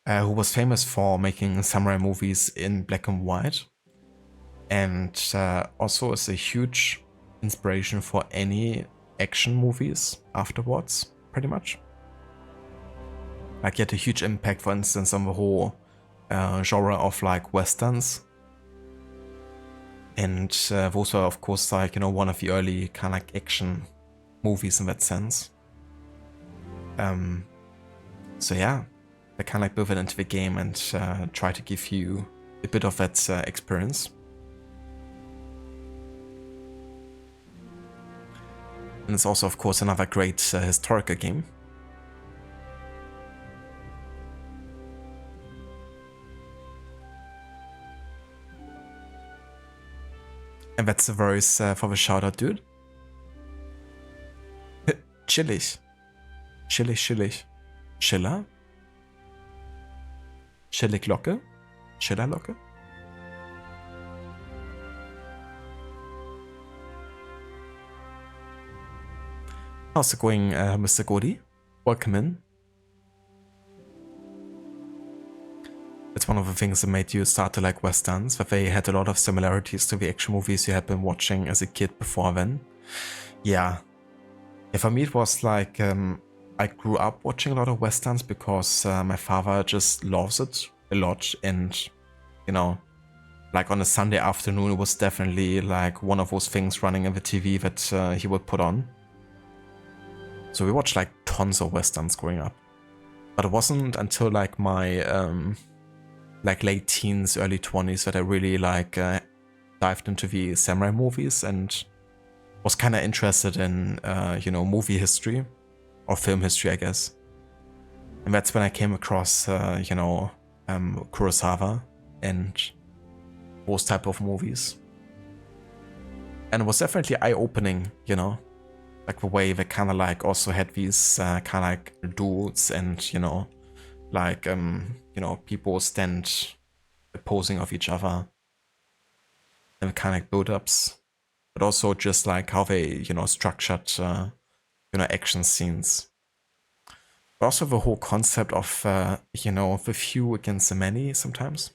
who was famous for making samurai movies in black and white, and also is a huge inspiration for any action movies afterwards, pretty much. Like, he had a huge impact, for instance, on the whole genre of like westerns. And those were, of course, like, one of the early kind of like action movies in that sense. So yeah, they kind of like build it into the game and try to give you a bit of that experience. And it's also, of course, another great historical game. And that's the verse for the shoutout, dude. Chillig. Chillig, chillig. Schiller? Schillig-Locke? Schillerlocke? How's it going, Mr. Godi? Welcome in. It's one of the things that made you start to like westerns, that they had a lot of similarities to the action movies you had been watching as a kid before then. Yeah. For me it was like, I grew up watching a lot of westerns because my father just loves it a lot, and, like on a Sunday afternoon it was definitely like one of those things running in the TV that he would put on. So we watched like tons of westerns growing up. But it wasn't until like my like late teens, early 20s that I really like dived into the samurai movies and was kind of interested in movie history or film history, I guess. And that's when I came across Kurosawa and those type of movies. And it was definitely eye-opening, like the way they kind of like also had these kind of like duels and like people stand opposing of each other and kind of like build-ups, but also just like how they structured action scenes. But also the whole concept of the few against the many sometimes,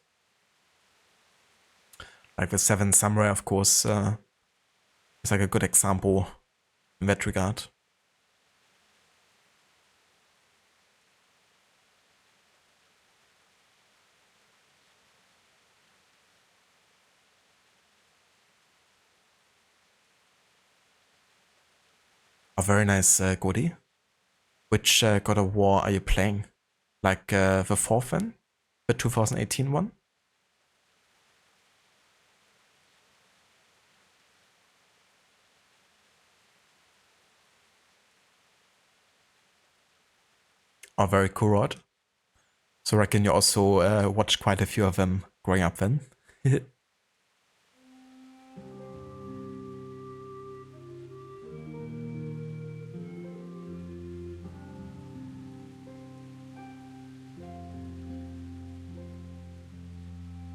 like the Seven Samurai, of course, is like a good example in that regard. A very nice, Godi. Which God of War are you playing? Like the fourth one? The 2018 one? Oh, very cool, Rod. So I reckon you also watched quite a few of them growing up then.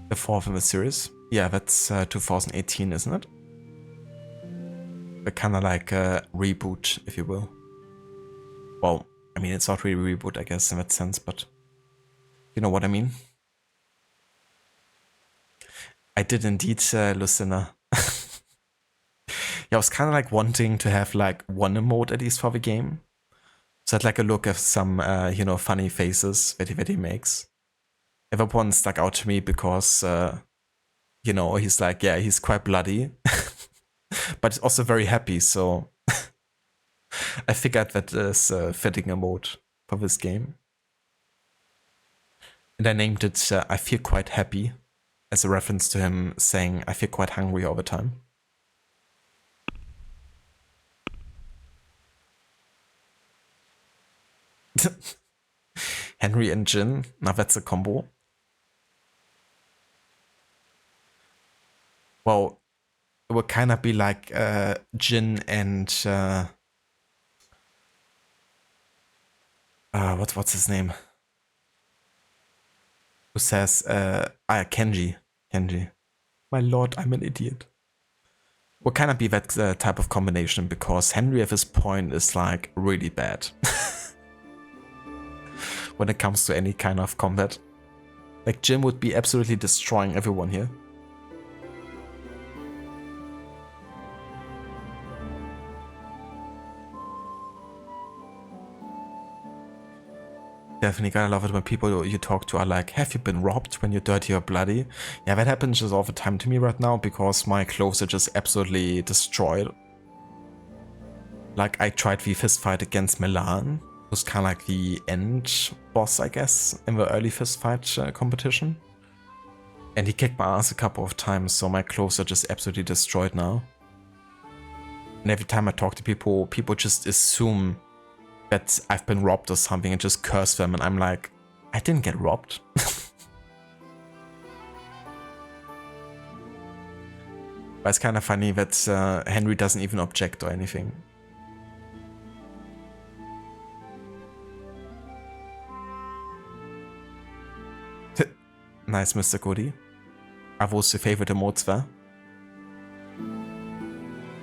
The fourth in the series. Yeah, that's 2018, isn't it? But kind of like a reboot, if you will. Well, I mean, it's not really a reboot, I guess, in that sense, but you know what I mean? I did indeed, listener. Yeah, I was kind of like wanting to have like one emote at least for the game. So I'd like a look at some, you know, funny faces that he makes. That one stuck out to me because, you know, he's like, yeah, he's quite bloody, but he's also very happy. So I figured that is a fitting emote for this game. And I named it I Feel Quite Happy as a reference to him saying, I feel quite hungry all the time. Henry and Jin, now that's a combo. Well, it would kind of be like Jin and what's his name? Who says Kenji. My lord, I'm an idiot. Would kind of be that type of combination because Henry at this point is like really bad when it comes to any kind of combat. Like Jin would be absolutely destroying everyone here. Definitely gotta love it when people you talk to are like, have you been robbed when you're dirty or bloody? Yeah, that happens just all the time to me right now because my clothes are just absolutely destroyed. Like I tried the fist fight against Milan, who's kind of like the end boss, I guess, in the early fist fight competition. And he kicked my ass a couple of times, so my clothes are just absolutely destroyed now. And every time I talk to people, people just assume that I've been robbed or something and just curse them, and I'm like, I didn't get robbed. But it's kind of funny that Henry doesn't even object or anything. Nice, Mr. Cody. Are those your favorite emotes there?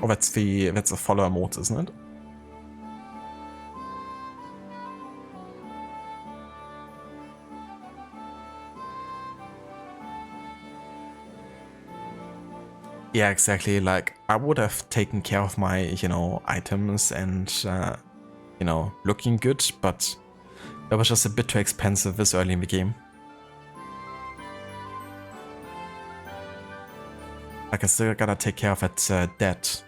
Oh, that's a follow emote, isn't it? Yeah, exactly. Like, I would have taken care of my, you know, items and, you know, looking good, but that was just a bit too expensive this early in the game. Like, I still gotta take care of that debt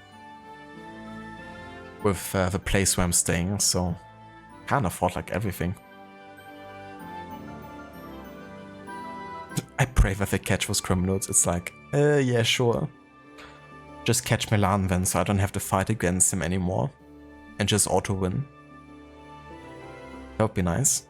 with the place where I'm staying, so can't afford, like, everything. I pray that they catch those criminals. It's like, yeah, sure. Just catch Milan then, so I don't have to fight against him anymore. And just auto-win. That would be nice.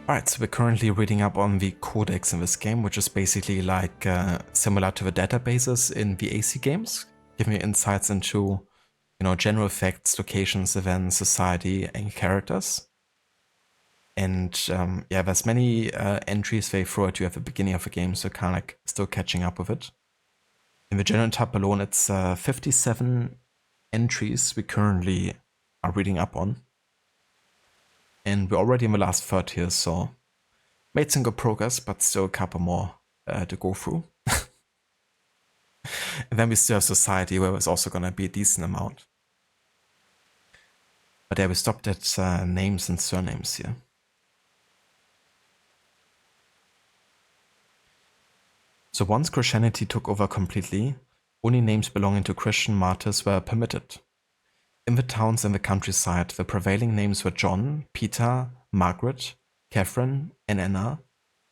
Alright, so we're currently reading up on the codex in this game, which is basically like similar to the databases in the AC games, giving you insights into, you know, general facts, locations, events, society, and characters. And yeah, there's many entries they throw at you at the beginning of the game, so kind of like still catching up with it. In the general tab alone, it's 57 entries we currently are reading up on. And we're already in the last third here, so made some good progress, but still a couple more to go through. And then we still have society, where there's also going to be a decent amount. But yeah, we stopped at names and surnames here. So once Christianity took over completely, only names belonging to Christian martyrs were permitted. In the towns and the countryside, the prevailing names were John, Peter, Margaret, Catherine, and Anna,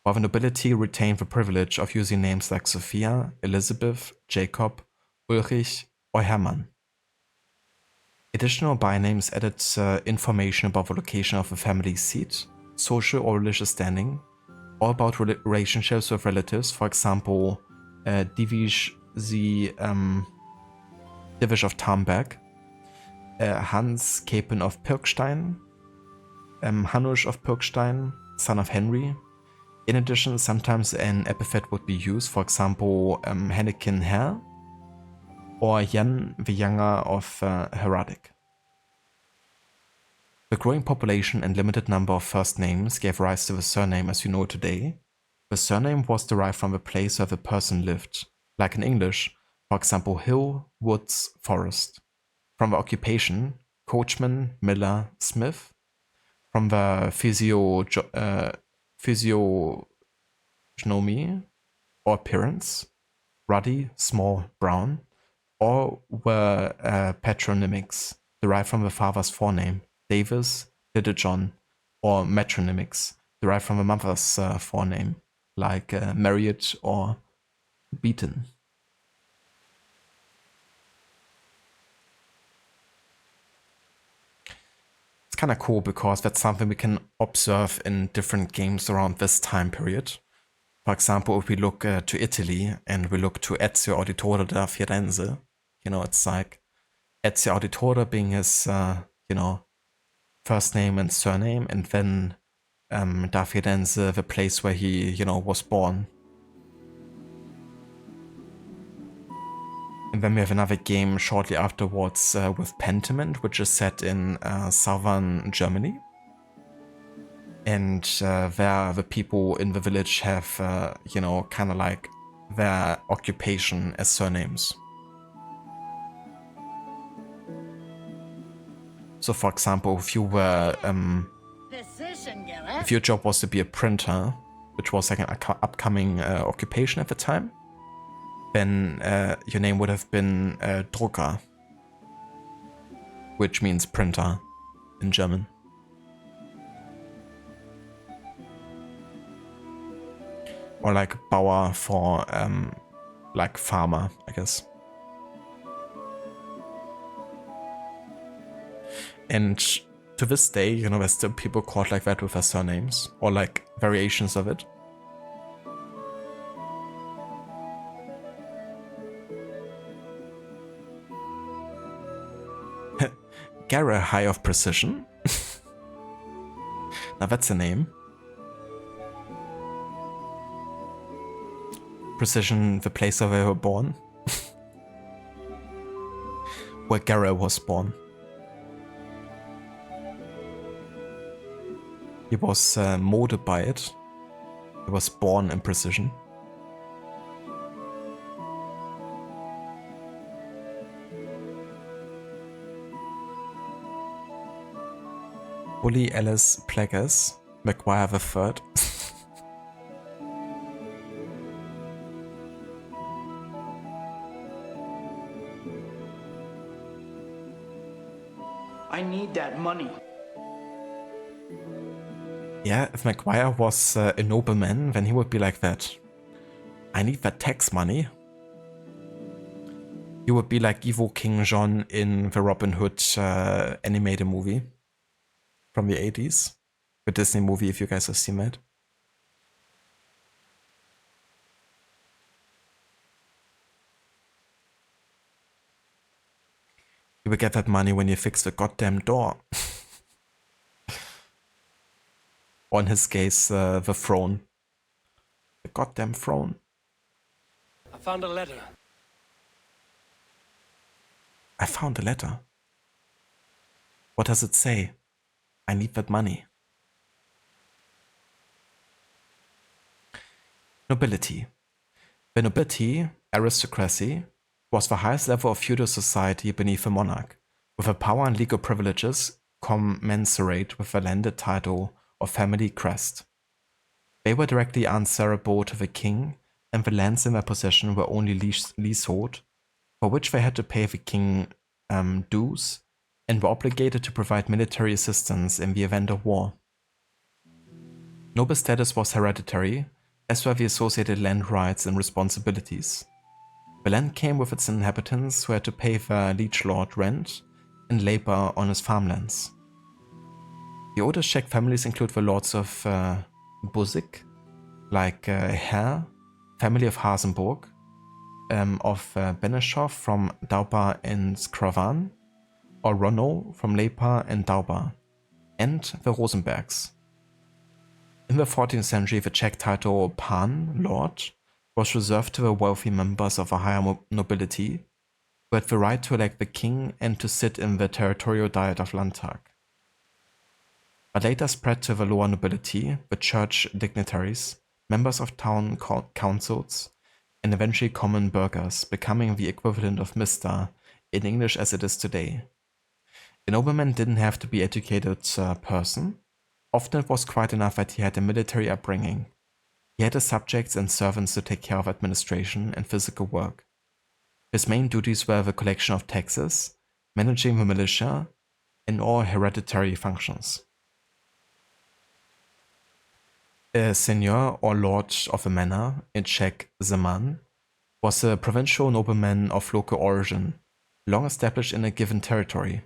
while the nobility retained the privilege of using names like Sophia, Elizabeth, Jacob, Ulrich, or Hermann. Additional bynames added information about the location of a family seat, social or religious standing, or about relationships with relatives. For example, Divish of Tarnberg, Hans Capen of Pirkstein, Hanush of Pirkstein, son of Henry. In addition, sometimes an epithet would be used, for example, Hennekin Herr, or Jan the Younger of Heradic. The growing population and limited number of first names gave rise to the surname as you know it today. The surname was derived from the place where the person lived, like in English, for example, hill, woods, forest. From the occupation, coachman, miller, smith. From the physiognomy or appearance, ruddy, small, brown, or were patronymics derived from the father's forename, Davis, Little John, or metronymics derived from the mother's forename, like Marriott or Beaton. It's kind of cool because that's something we can observe in different games around this time period. For example, if we look to Italy and we look to Ezio Auditore da Firenze, it's like Ezio Auditore being his, first name and surname, and then da Firenze, the place where he, was born. And then we have another game shortly afterwards with Pentiment, which is set in southern Germany. And there the people in the village have, kind of like their occupation as surnames. So for example, if you were, if your job was to be a printer, which was like an upcoming occupation at the time, then your name would have been Drucker, which means printer in German. Or like Bauer for like farmer, I guess. And to this day, there's still people called like that with their surnames, or like variations of it. Gara High of Precision. Now that's a name. Precision, the place where they were born. Where Gara was born. He was molded by it. He was born in Precision. Bully Ellis Plagueis, Maguire III. I need that money. Yeah, if Maguire was a nobleman, then he would be like that. I need that tax money. He would be like Evil King John in the Robin Hood animated movie from the 80s. The Disney movie, if you guys have seen that. You will get that money when you fix the goddamn door. Or in his case, the throne. The goddamn throne. I found a letter. I found a letter. What does it say? I need that money. Nobility. The nobility, aristocracy, was the highest level of feudal society beneath a monarch, with a power and legal privileges commensurate with the landed title or family crest. They were directly answerable to the king, and the lands in their possession were only leasehold, for which they had to pay the king dues, and were obligated to provide military assistance in the event of war. Noble status was hereditary, as were the associated land rights and responsibilities. The land came with its inhabitants who had to pay the liege lord rent, and labor on his farmlands. The oldest Czech families include the lords of Buzik, like Herr, family of Hasenburg, of Benešov from Dauba and Skrovan, or Ronno from Lepa and Dauba, and the Rosenbergs. In the 14th century, the Czech title Pan, Lord, was reserved to the wealthy members of a higher nobility, who had the right to elect the king and to sit in the territorial diet of Landtag. But later spread to the lower nobility, the church dignitaries, members of town councils, and eventually common burghers, becoming the equivalent of Mr. in English as it is today. A nobleman didn't have to be an educated person. Often it was quite enough that he had a military upbringing. He had his subjects and servants to take care of administration and physical work. His main duties were the collection of taxes, managing the militia, and all hereditary functions. A seigneur or lord of a manor, in Czech zeman, was a provincial nobleman of local origin, long established in a given territory.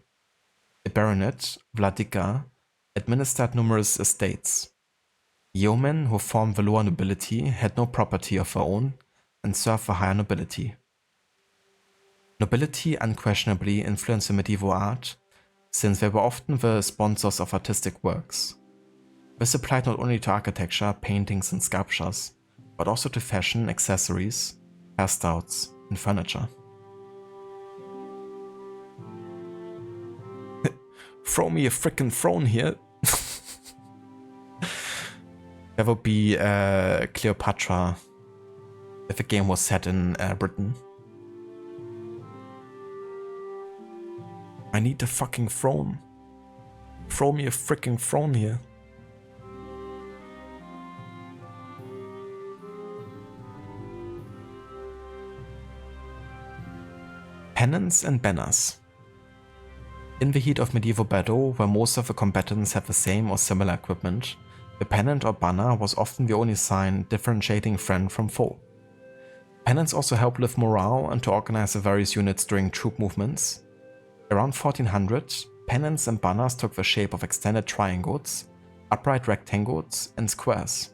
A baronet, vladyka, administered numerous estates. Yeomen who formed the lower nobility had no property of their own and served the higher nobility. Nobility unquestionably influenced the medieval art, since they were often the sponsors of artistic works. This applied not only to architecture, paintings and sculptures, but also to fashion, accessories, hairstyles and furniture. Throw me a frickin' throne here. That would be Cleopatra if the game was set in Britain. I need a fucking throne. Throw me a frickin' throne here. Pennants and banners. In the heat of medieval battle, where most of the combatants had the same or similar equipment, the pennant or banner was often the only sign differentiating friend from foe. Pennants also helped lift morale and to organize the various units during troop movements. Around 1400, pennants and banners took the shape of extended triangles, upright rectangles, and squares.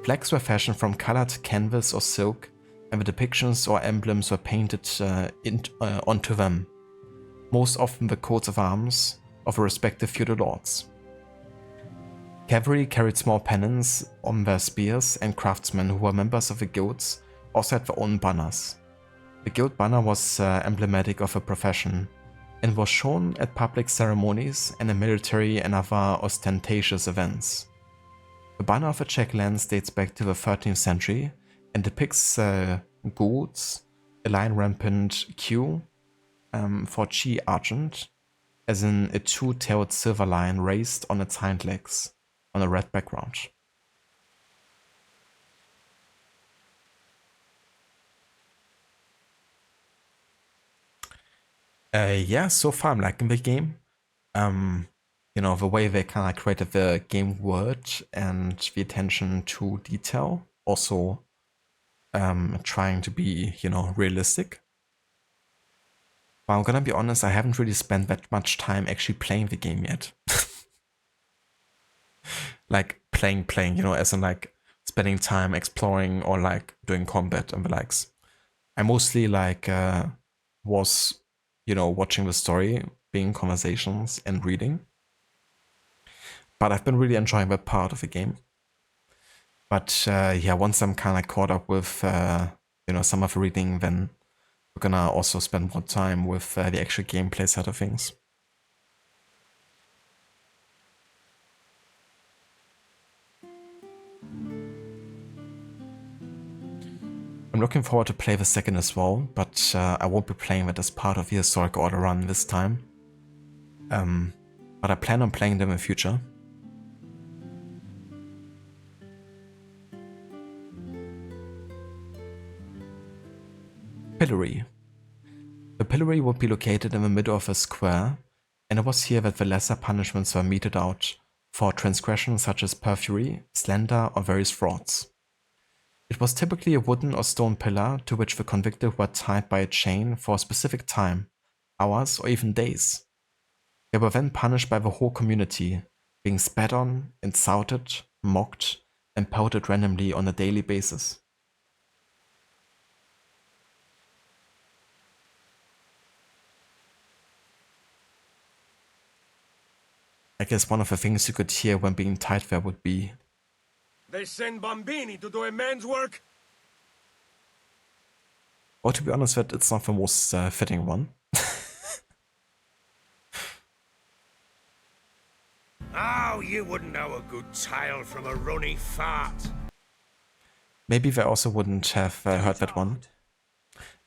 Flags were fashioned from colored canvas or silk, and the depictions or emblems were painted onto them, most often the coats of arms of the respective feudal lords. Cavalry carried small pennants on their spears, and craftsmen who were members of the guilds also had their own banners. The guild banner was emblematic of a profession, and was shown at public ceremonies and in military and other ostentatious events. The banner of the Czech lands dates back to the 13th century and depicts gules, a lion rampant Q for Chi Argent, as in a two-tailed silver lion raised on its hind legs on a red background. Yeah, so far I'm liking the game. You know, the way they kind of created the game world and the attention to detail. Also, trying to be, you know, realistic. But I'm gonna be honest, I haven't really spent that much time actually playing the game yet. Like playing, you know, as in like spending time exploring or like doing combat and the likes. I mostly like was, you know, watching the story, being in conversations and reading. But I've been really enjoying that part of the game. But yeah, once I'm kind of caught up with, you know, some of the reading, then we're gonna also spend more time with the actual gameplay side of things. I'm looking forward to play the second as well, but I won't be playing it as part of the historical order run this time. But I plan on playing them in the future. Pillory. The pillory would be located in the middle of a square, and it was here that the lesser punishments were meted out for transgressions such as perjury, slander, or various frauds. It was typically a wooden or stone pillar to which the convicted were tied by a chain for a specific time, hours, or even days. They were then punished by the whole community, being spat on, insulted, mocked, and pelted randomly on a daily basis. I guess one of the things you could hear when being tied there would be, They send bambini to do a man's work? or to be honest, that it's not the most fitting one. Oh, you wouldn't know a good tale from a runny fart. Maybe they also wouldn't have heard that one.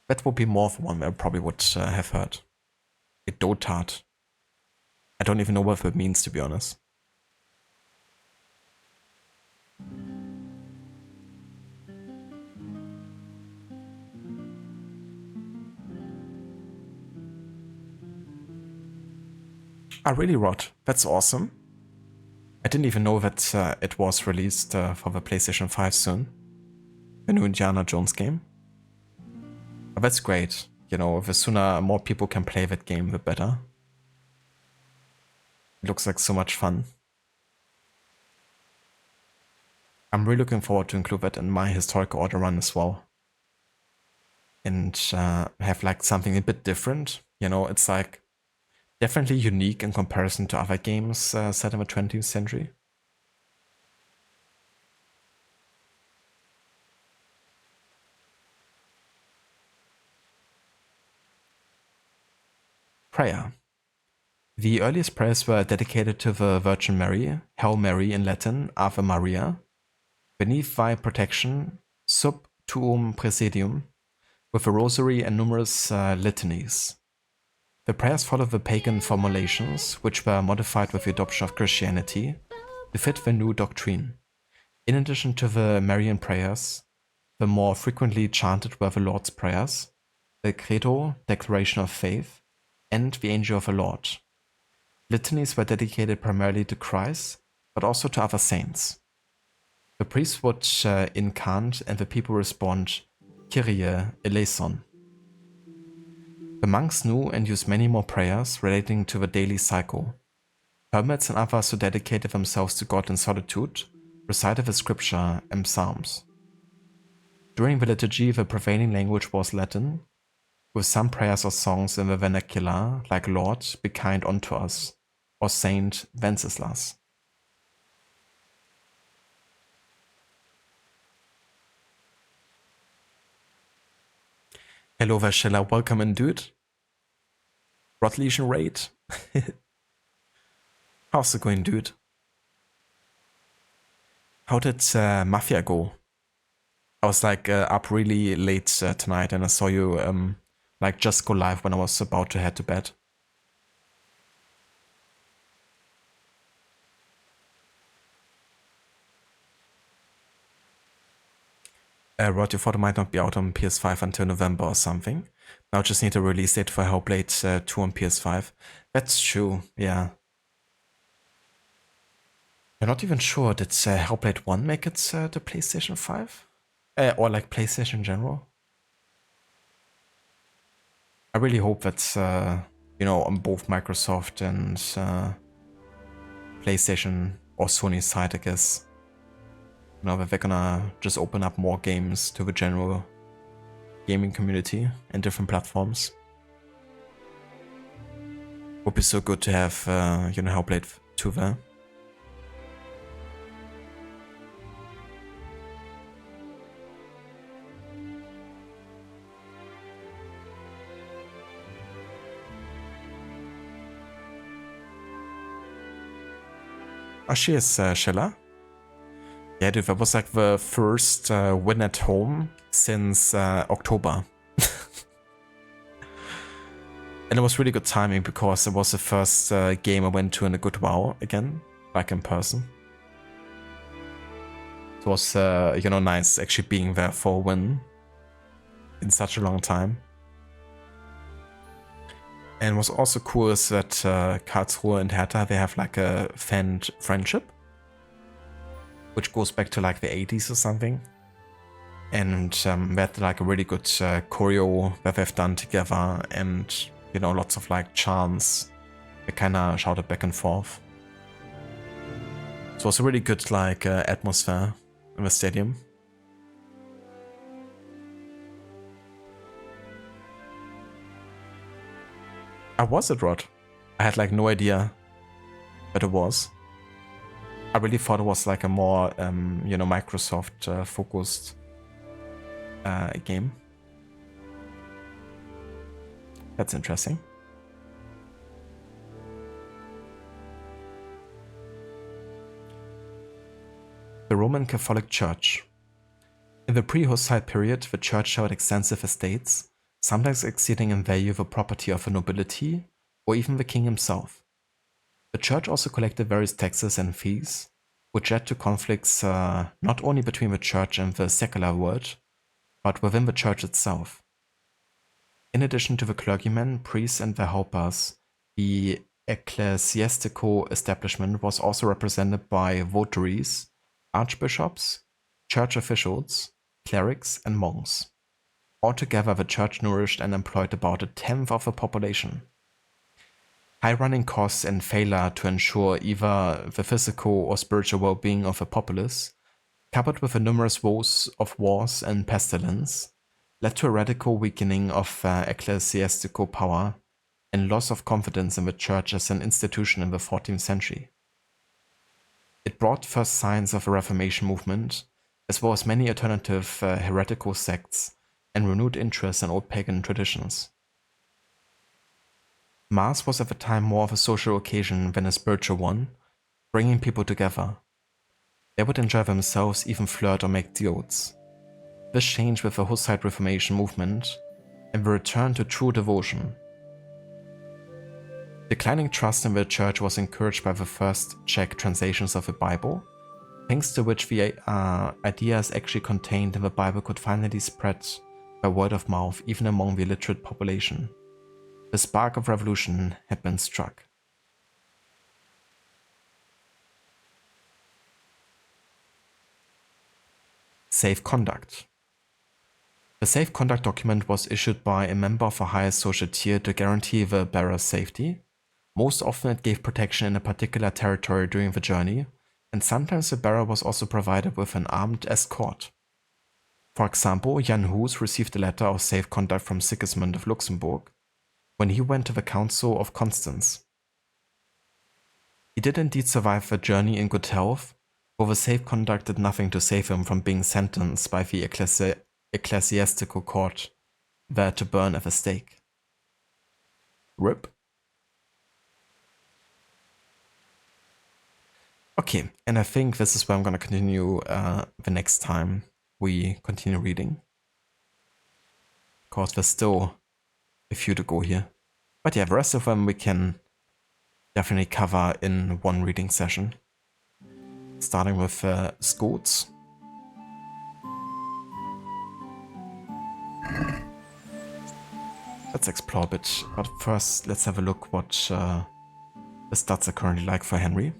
That would be more of one I probably would have heard. A dotard. I don't even know what that means, to be honest. Ah, really, Rod? That's awesome. I didn't even know that it was released for the PlayStation 5 soon. The new Indiana Jones game. But that's great. You know, the sooner more people can play that game, the better. It looks like so much fun. I'm really looking forward to include that in my historical order run as well. And have like something a bit different. You know, it's like definitely unique in comparison to other games set in the 20th century. Prayer. The earliest prayers were dedicated to the Virgin Mary, Hail Mary in Latin, Ave Maria, beneath thy protection, sub tuum praesidium, with a rosary and numerous litanies. The prayers follow the pagan formulations, which were modified with the adoption of Christianity to fit the new doctrine. In addition to the Marian prayers, the more frequently chanted were the Lord's prayers, the Credo, Declaration of Faith, and the Angel of the Lord. Litanies were dedicated primarily to Christ, but also to other saints. The priest would incant and the people respond, Kyrie eleison. The monks knew and used many more prayers relating to the daily cycle. Hermits and others who dedicated themselves to God in solitude recited the scripture and psalms. During the liturgy, the prevailing language was Latin, with some prayers or songs in the vernacular, like Lord, be kind unto us, or Saint Wenceslas. Hello Vashella, welcome in, dude. Rod Legion raid. How's it going, dude? How did Mafia go? I was like up really late tonight and I saw you like just go live when I was about to head to bed. Rod, you thought it might not be out on PS5 until November or something. Now just need a release date for Hellblade 2 on PS5. That's true, yeah. I'm not even sure, did Hellblade 1 make it to PlayStation 5? Or like PlayStation in general? I really hope that, you know, on both Microsoft and PlayStation or Sony's side, I guess, you know, that they're gonna just open up more games to the general gaming community and different platforms. Would be so good to have, you know, Hellblade 2 there. Oh, she is Shella. Yeah, dude, that was like the first win at home since October. And it was really good timing because it was the first game I went to in a good while again, like in person. It was, you know, nice actually being there for a win in such a long time. And what's also cool is that Karlsruhe and Hertha, they have like a fan friendship, which goes back to like the 80s or something. And they had like a really good choreo that they've done together. And you know, lots of like chants. They kind of shouted back and forth. So it was a really good like atmosphere in the stadium. Was it Rod? I had like no idea that it was. I really thought it was like a more, you know, Microsoft focused game. That's interesting. The Roman Catholic Church. In the pre-Hussite period, the church showed extensive estates, sometimes exceeding in value the property of the nobility or even the king himself. The church also collected various taxes and fees, which led to conflicts not only between the church and the secular world, but within the church itself. In addition to the clergymen, priests, and their helpers, the ecclesiastical establishment was also represented by votaries, archbishops, church officials, clerics, and monks. Altogether, the church nourished and employed about a tenth of the population. High running costs and failure to ensure either the physical or spiritual well-being of the populace, coupled with the numerous woes of wars and pestilence, led to a radical weakening of ecclesiastical power and loss of confidence in the church as an institution in the 14th century. It brought first signs of a Reformation movement, as well as many alternative heretical sects and renewed interest in old pagan traditions. Mass was at the time more of a social occasion than a spiritual one, bringing people together. They would enjoy themselves, even flirt or make deals. This changed with the Hussite Reformation movement and the return to true devotion. Declining trust in the church was encouraged by the first Czech translations of the Bible, thanks to which the ideas actually contained in the Bible could finally spread by word of mouth even among the illiterate population. The spark of revolution had been struck. Safe conduct. The safe conduct document was issued by a member of the highest social tier to guarantee the bearer's safety. Most often it gave protection in a particular territory during the journey, and sometimes the bearer was also provided with an armed escort. For example, Jan Hus received a letter of safe conduct from Sigismund of Luxembourg when he went to the Council of Constance. He did indeed survive the journey in good health, though the safe conduct did nothing to save him from being sentenced by the ecclesiastical court there to burn at the stake. RIP. Okay, and I think this is where I'm going to continue the next time we continue reading. Because there's still a few to go here. But yeah, the rest of them we can definitely cover in one reading session. Starting with Skalitz. Let's explore a bit, but first let's have a look what the stats are currently like for Henry.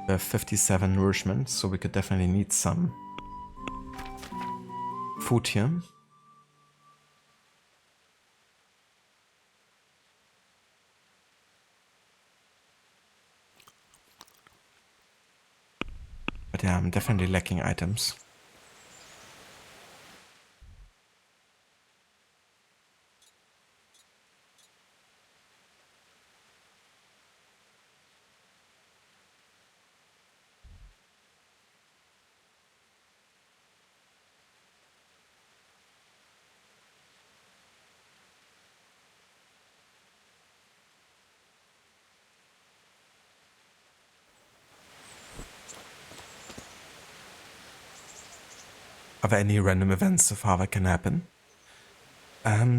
We have 57 nourishment, so we could definitely need some food here. But yeah, I'm definitely lacking items. Are there any random events so far that can happen?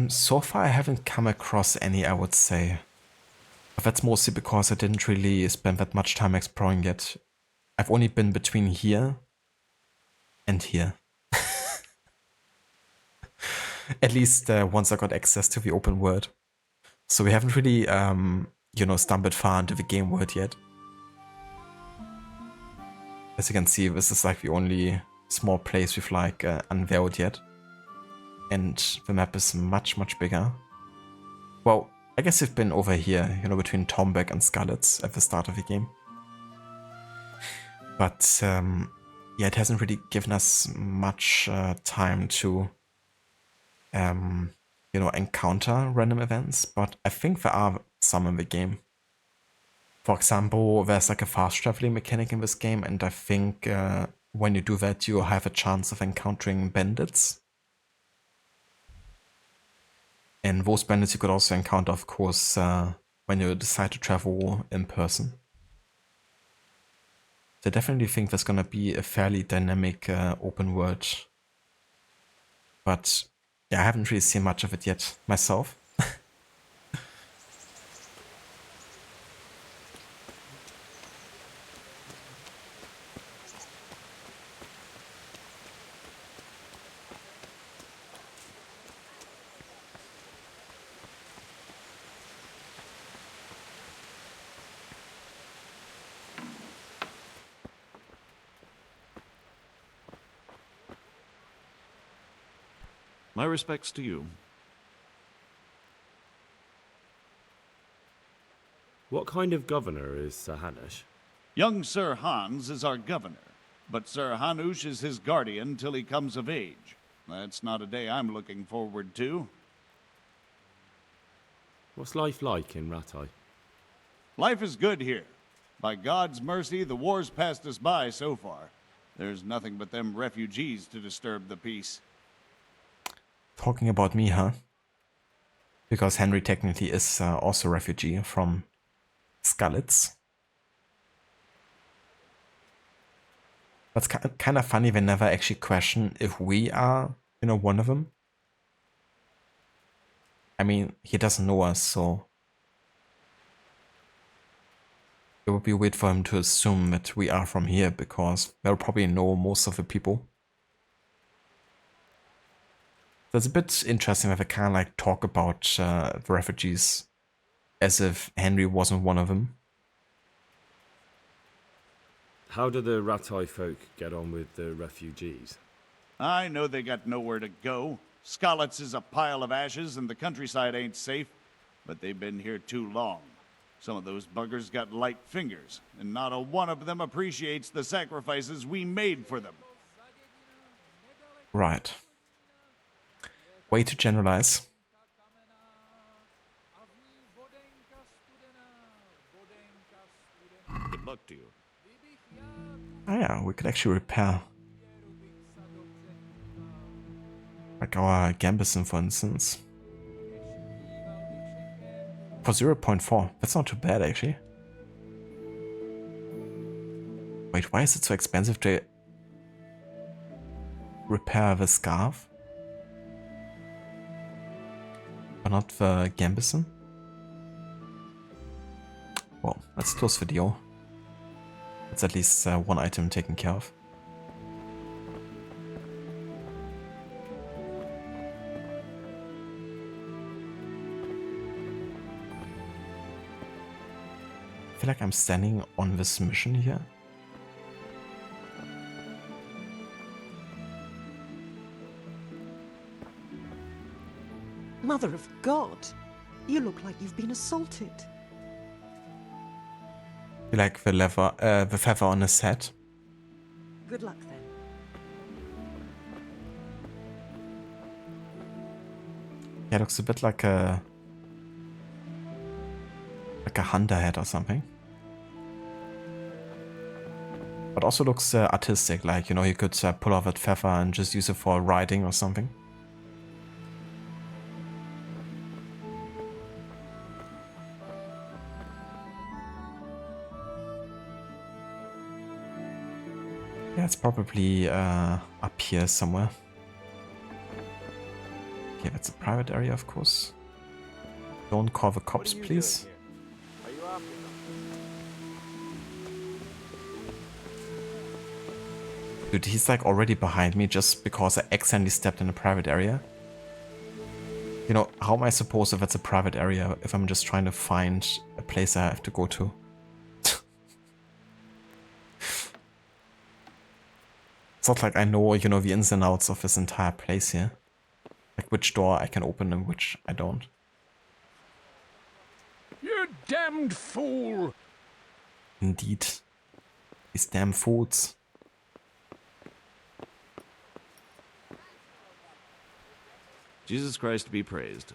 So far I haven't come across any, I would say. But that's mostly because I didn't really spend that much time exploring yet. I've only been between here and here. At least once I got access to the open world. So we haven't really, stumbled far into the game world yet. As you can see, this is like the only small place we've like unveiled yet. and the map is much, much bigger. Well, I guess you've been over here, you know, between Tombeck and Skalitz at the start of the game. But yeah, it hasn't really given us much time to, you know, encounter random events, but I think there are some in the game. For example, there's like a fast traveling mechanic in this game, and I think when you do that, you have a chance of encountering bandits. And those bandits you could also encounter, of course, when you decide to travel in person. So I definitely think there's gonna be a fairly dynamic open world. But yeah, I haven't really seen much of it yet myself. My respects to you. What kind of governor is Sir Hanush? Young Sir Hans is our governor, but Sir Hanush is his guardian till he comes of age. That's not a day I'm looking forward to. What's life like in Rattay? Life is good here. By God's mercy, the war's passed us by so far. There's nothing but them refugees to disturb the peace. Talking about me, huh? Because Henry technically is also a refugee from Skalitz. That's kind of funny, they never actually question if we are, you know, one of them. I mean, he doesn't know us, so it would be weird for him to assume that we are from here, because they'll probably know most of the people. So it's a bit interesting that they kind of like talk about the refugees as if Henry wasn't one of them. How do the Rattay folk get on with the refugees? I know they got nowhere to go. Skalitz is a pile of ashes and the countryside ain't safe, but they've been here too long. Some of those buggers got light fingers, and not a one of them appreciates the sacrifices we made for them. Right. Way to generalize. Good luck to you. Oh yeah, we could actually repair. Like our Gambison, for instance. For 0.4. That's not too bad, actually. Wait, why is it so expensive to repair the scarf? But not the Gambison? Well, let's close the deal. It's at least one item taken care of. I feel like I'm standing on this mission here. Mother of God, you look like you've been assaulted. You like the feather on his head? Good luck then. Yeah, it looks a bit like a hunter head or something. But also looks artistic, like, you know, you could pull off that feather and just use it for riding or something. Yeah, it's probably up here somewhere. Okay, that's a private area, of course. Don't call the cops, please. Are you after them? Dude, he's like already behind me just because I accidentally stepped in a private area. You know, how am I supposed if it's a private area if I'm just trying to find a place I have to go to? It's not like I know, you know, the ins and outs of this entire place here. Like which door I can open and which I don't. You damned fool! Indeed. These damn fools. Jesus Christ be praised.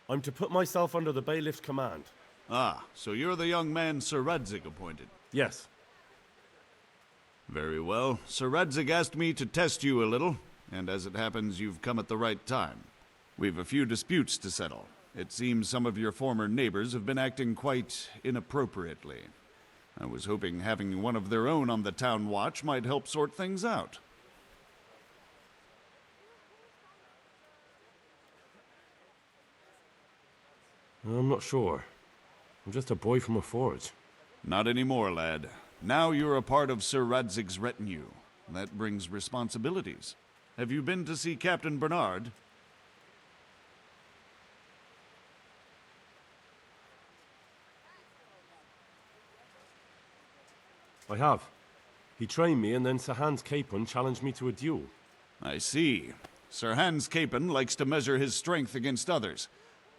I'm to put myself under the bailiff's command. Ah, so you're the young man Sir Radzig appointed. Yes. Very well. Sir Radzig asked me to test you a little, and as it happens, you've come at the right time. We've a few disputes to settle. It seems some of your former neighbors have been acting quite inappropriately. I was hoping having one of their own on the town watch might help sort things out. I'm not sure. I'm just a boy from a forge. Not anymore, lad. Now you're a part of Sir Radzig's retinue. That brings responsibilities. Have you been to see Captain Bernard? I have. He trained me and then Sir Hans Capon challenged me to a duel. I see. Sir Hans Capon likes to measure his strength against others.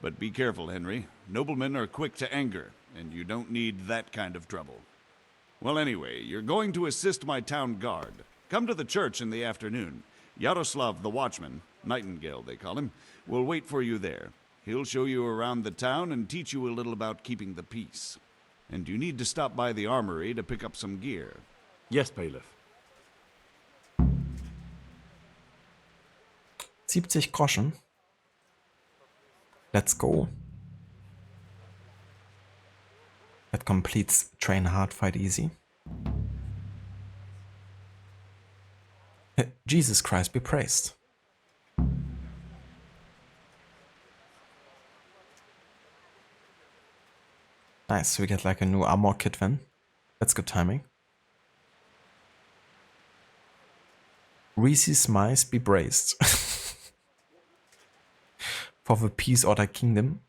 But be careful, Henry. Noblemen are quick to anger, and you don't need that kind of trouble. Well, anyway, you're going to assist my town guard. Come to the church in the afternoon. Yaroslav the watchman, Nightingale they call him, will wait for you there. He'll show you around the town and teach you a little about keeping the peace. And you need to stop by the armory to pick up some gear. Yes, bailiff. 70 Groschen. Let's go. That completes train hard, fight easy. Jesus Christ be praised. Nice, we get like a new armor kit then. That's good timing. Reese's mice be braced. For the Peace Order Kingdom.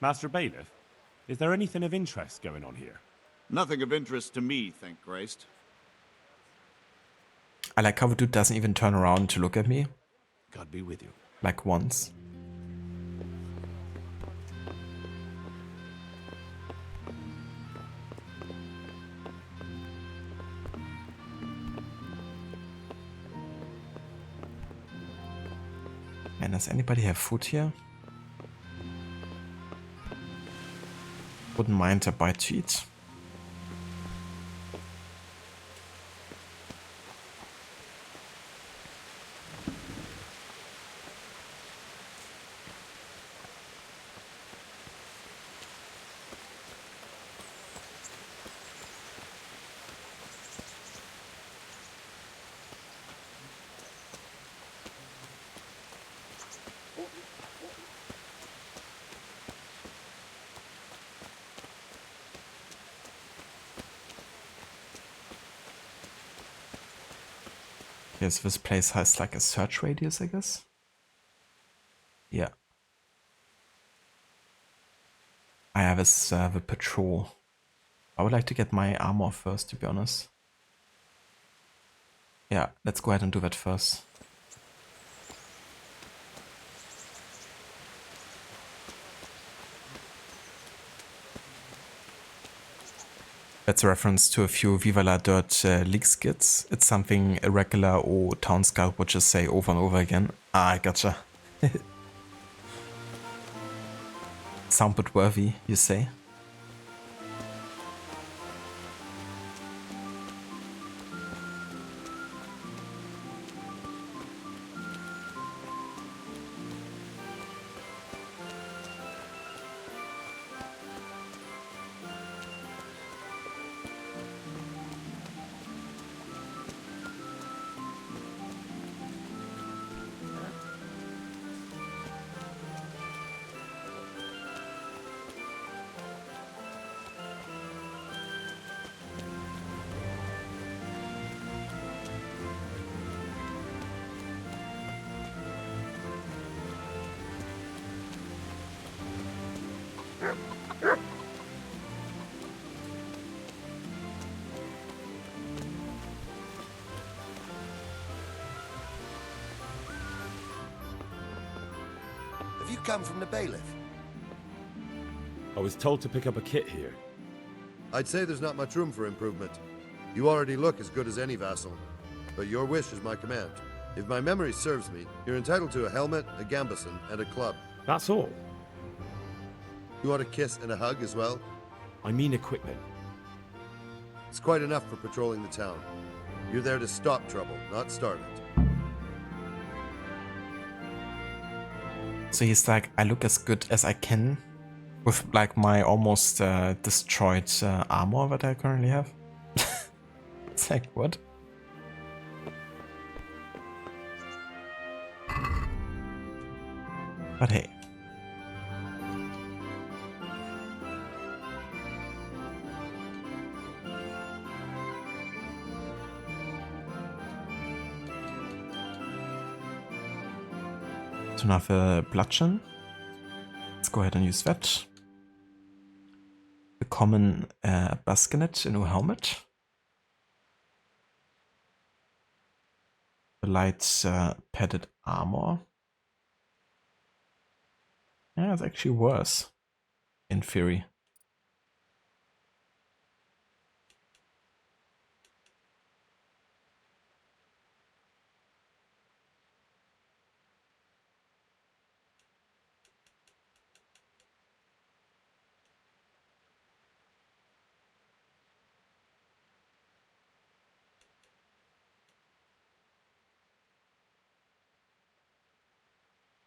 Master Bailiff, is there anything of interest going on here? Nothing of interest to me, thank Christ. I like how the dude doesn't even turn around to look at me. God be with you. Like once. And does anybody have food here? Wouldn't mind a bite to eat. Yes, this place has like a search radius, I guess. Yeah. I have the patrol. I would like to get my armor first, to be honest. Yeah, let's go ahead and do that first. That's a reference to a few Viva La Dirt leak skits. It's something a regular or town scout would just say over and over again. Ah, I gotcha. Soundbit worthy, you say? come from the bailiff? I was told to pick up a kit here. I'd say there's not much room for improvement. You already look as good as any vassal. But your wish is my command. If my memory serves me, you're entitled to a helmet, a gambeson, and a club. That's all. You want a kiss and a hug as well? I mean equipment. It's quite enough for patrolling the town. You're there to stop trouble, not start it. So he's like, I look as good as I can with like my almost destroyed armor that I currently have. It's like, what? But hey. So now for bludgeon. Let's go ahead and use that. The common basket, a new helmet. The light padded armor. Yeah, it's actually worse, in theory.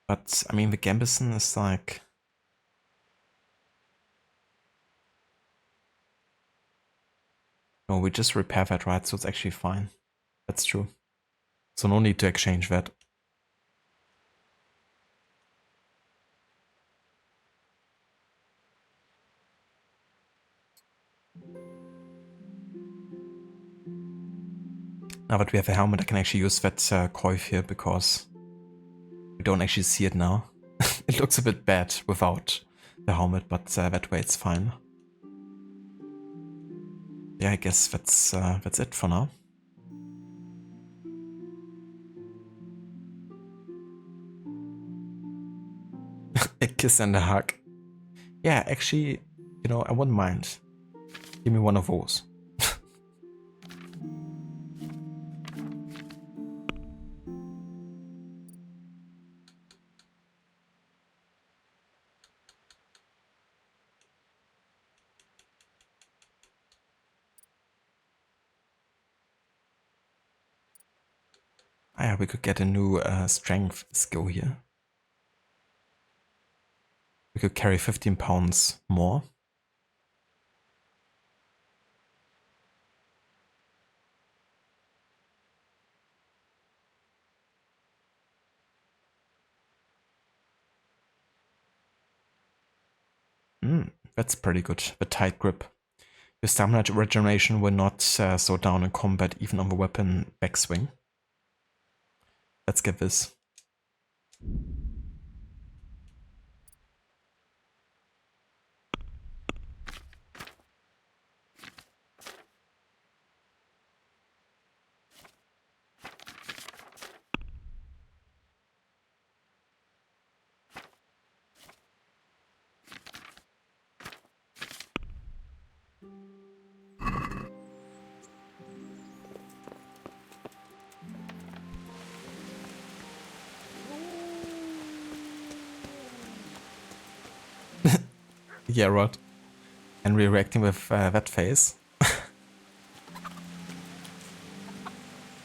But, I mean, the gambeson is like... No, we just repair that, right? So it's actually fine. That's true. So no need to exchange that. Now that we have a helmet, I can actually use that coif here because we don't actually see it now. It looks a bit bad without the helmet, but that way it's fine. Yeah, I guess that's it for now. A kiss and a hug. Yeah, actually, you know, I wouldn't mind. Give me one of those. Ah, yeah, we could get a new strength skill here. We could carry 15 pounds more. That's pretty good. The tight grip. Your stamina regeneration will not slow down in combat, even on the weapon backswing. Let's get this. Yeah, right. And we're reacting with that face.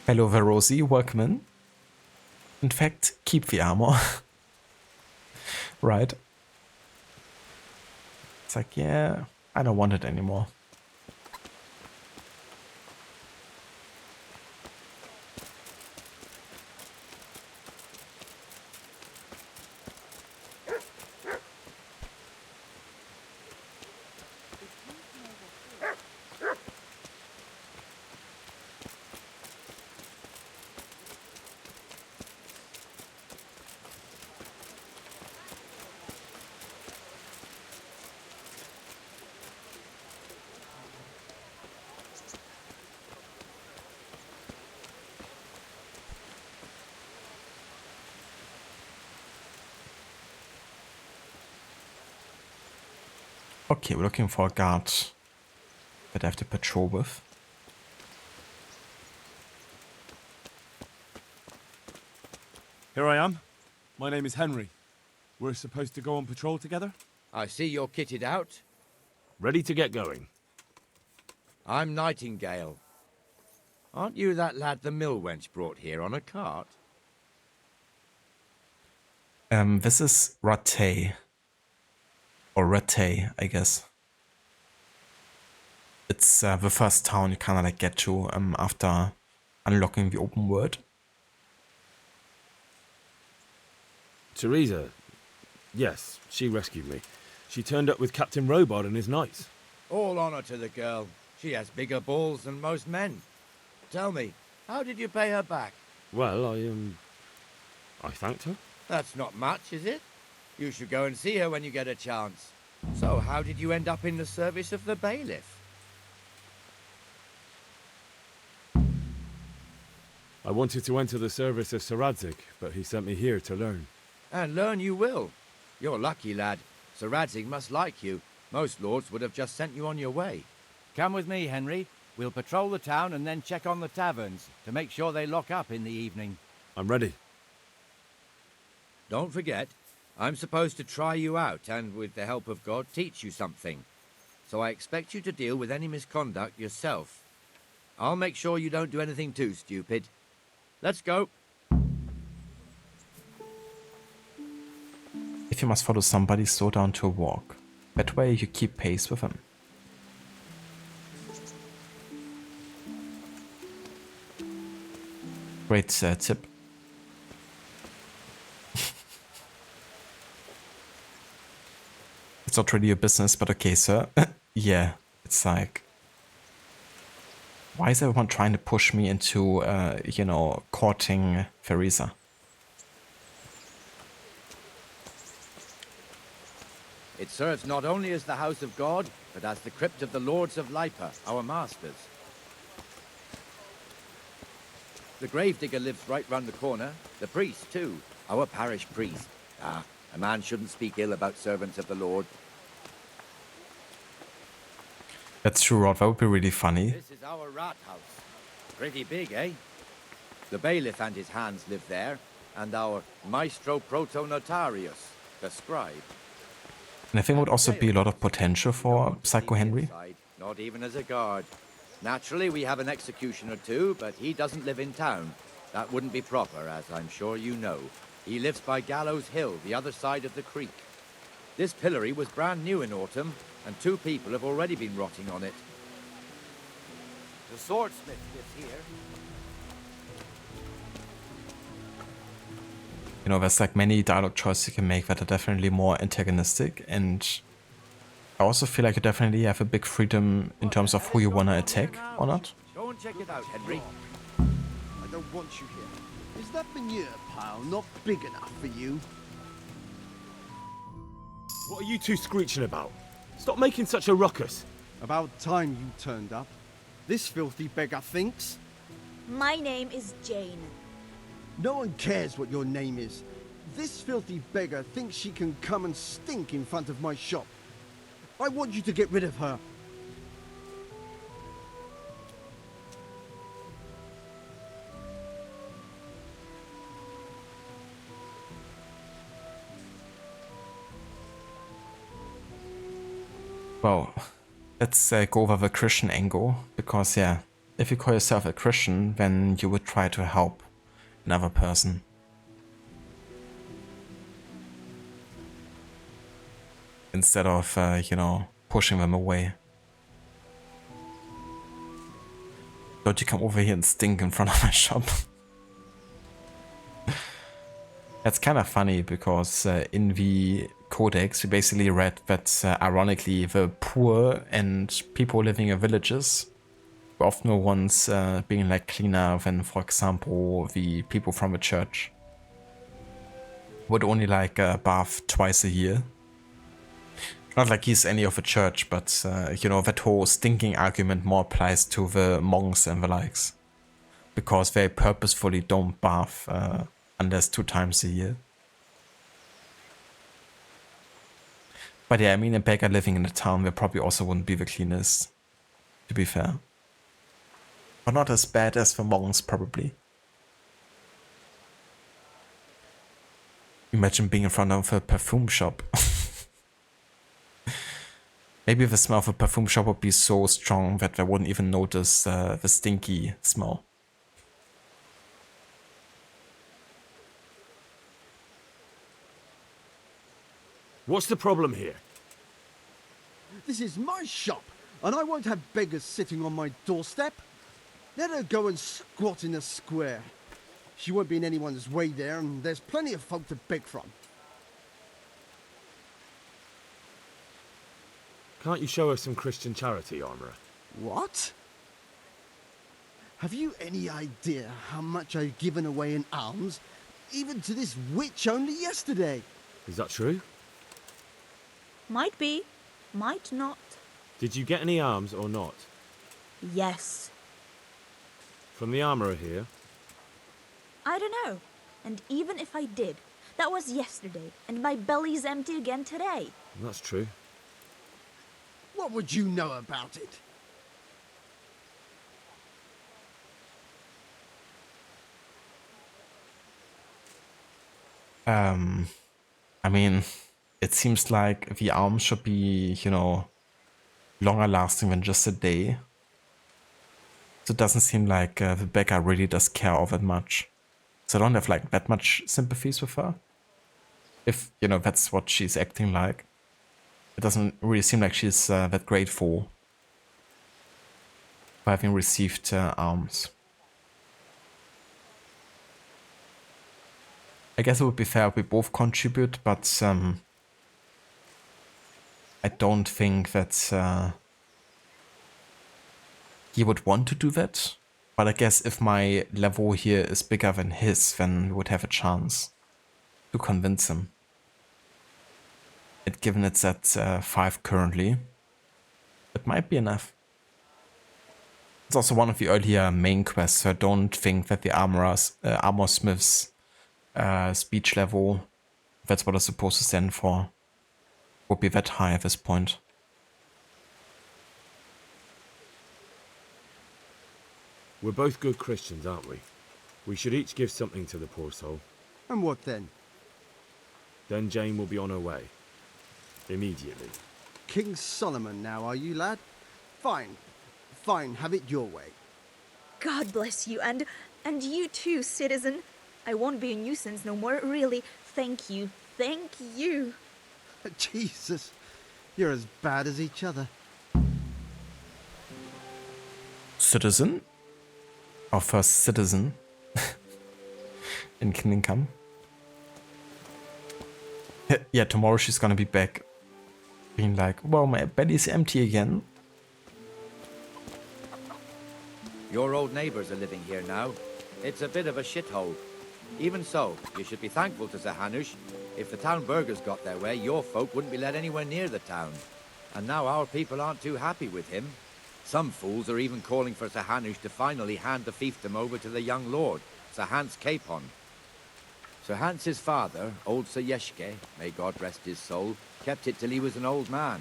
Hello, Verosi, welcome in. In fact, keep the armor. Right. It's like, yeah, I don't want it anymore. Okay, we're looking for a guard that I have to patrol with. Here I am. My name is Henry. We're supposed to go on patrol together? I see you're kitted out. Ready to get going. I'm Nightingale. Aren't you that lad the mill wench brought here on a cart? This is Rattay. Or Rattay, I guess. It's the first town you kind of like get to after unlocking the open world. Teresa. Yes, she rescued me. She turned up with Captain Robot and his knights. All honor to the girl. She has bigger balls than most men. Tell me, how did you pay her back? Well, I thanked her. That's not much, is it? You should go and see her when you get a chance. So, how did you end up in the service of the bailiff? I wanted to enter the service of Sir Radzig, but he sent me here to learn. And learn you will. You're lucky, lad. Sir Radzig must like you. Most lords would have just sent you on your way. Come with me, Henry. We'll patrol the town and then check on the taverns to make sure they lock up in the evening. I'm ready. Don't forget, I'm supposed to try you out and, with the help of God, teach you something. So I expect you to deal with any misconduct yourself. I'll make sure you don't do anything too stupid. Let's go. If you must follow somebody, slow down to a walk. That way you keep pace with him. Great tip. It's not really your business, but okay, sir. Yeah, it's like... Why is everyone trying to push me into, you know, courting Theresa? It serves not only as the house of God, but as the crypt of the lords of Lipa, our masters. The gravedigger lives right round the corner. The priest, too. Our parish priest. Ah, a man shouldn't speak ill about servants of the Lord. That's true, Rod. That would be really funny. This is our rat house. Pretty big, eh? The bailiff and his hands live there, and our maestro proto-notarius, the scribe. And I think there would also be a lot of potential for Psycho Henry. Not even as a guard. Naturally, we have an executioner too, but he doesn't live in town. That wouldn't be proper, as I'm sure you know. He lives by Gallows Hill, the other side of the creek. This pillory was brand new in autumn, and 2 people have already been rotting on it. The swordsmith lives here. You know, there's like many dialogue choices you can make that are definitely more antagonistic, and I also feel like you definitely have a big freedom in terms of who you want to attack or not. Go and check it out, Henry. I don't want you here. Is that manure pile not big enough for you? What are you two screeching about? Stop making such a ruckus. About time you turned up. This filthy beggar thinks. My name is Jane. No one cares what your name is. This filthy beggar thinks she can come and stink in front of my shop. I want you to get rid of her. Well, let's go over the Christian angle, because yeah, if you call yourself a Christian, then you would try to help another person. Instead of, you know, pushing them away. Don't you come over here and stink in front of my shop? That's kind of funny, because in the codex we basically read that ironically the poor and people living in villages were often the ones being like cleaner than, for example, the people from the church. Would only like bath twice a year. Not like he's any of the church, but you know, that whole stinking argument more applies to the monks and the likes. Because they purposefully don't bath unless 2 times a year. But yeah, I mean, a beggar living in a town where probably also wouldn't be the cleanest, to be fair. But not as bad as the monks, probably. Imagine being in front of a perfume shop. Maybe the smell of a perfume shop would be so strong that they wouldn't even notice the stinky smell. What's the problem here? This is my shop, and I won't have beggars sitting on my doorstep. Let her go and squat in the square. She won't be in anyone's way there, and there's plenty of folk to beg from. Can't you show us some Christian charity, Armourer? What? Have you any idea how much I've given away in alms, even to this witch only yesterday? Is that true? Might be, might not. Did you get any alms or not? Yes. From the Armourer here? I don't know. And even if I did, that was yesterday, and my belly's empty again today. That's true. What would you know about it? I mean, it seems like the alms should be, you know, longer lasting than just a day. So it doesn't seem like the beggar really does care all that much. So I don't have like that much sympathies with her. If, you know, that's what she's acting like. It doesn't really seem like she's that grateful for having received alms. I guess it would be fair if we both contribute, but I don't think that he would want to do that. But I guess if my level here is bigger than his, then we would have a chance to convince him. And given it's at 5 currently, it might be enough. It's also one of the earlier main quests, so I don't think that the armor smith's speech level, if that's what it's supposed to stand for, would be that high at this point. We're both good Christians, aren't we? We should each give something to the poor soul. And what then? Then Jane will be on her way. Immediately. King Solomon now, are you, lad? Fine. Fine, have it your way. God bless you, and you too, citizen. I won't be a nuisance no more, really. Thank you. Thank you. Jesus, you're as bad as each other. Citizen? Our first citizen in Kingdom Come. Yeah, tomorrow she's gonna be back being like, well, my belly's empty again. Your old neighbors are living here now. It's a bit of a shithole. Even so, you should be thankful to Sir Hanush. If the town burghers got their way, your folk wouldn't be let anywhere near the town. And now our people aren't too happy with him. Some fools are even calling for Sir Hanush to finally hand the fiefdom over to the young lord, Sir Hans Capon. Sir Hans's father, old Sir Yeshke, may God rest his soul, kept it till he was an old man.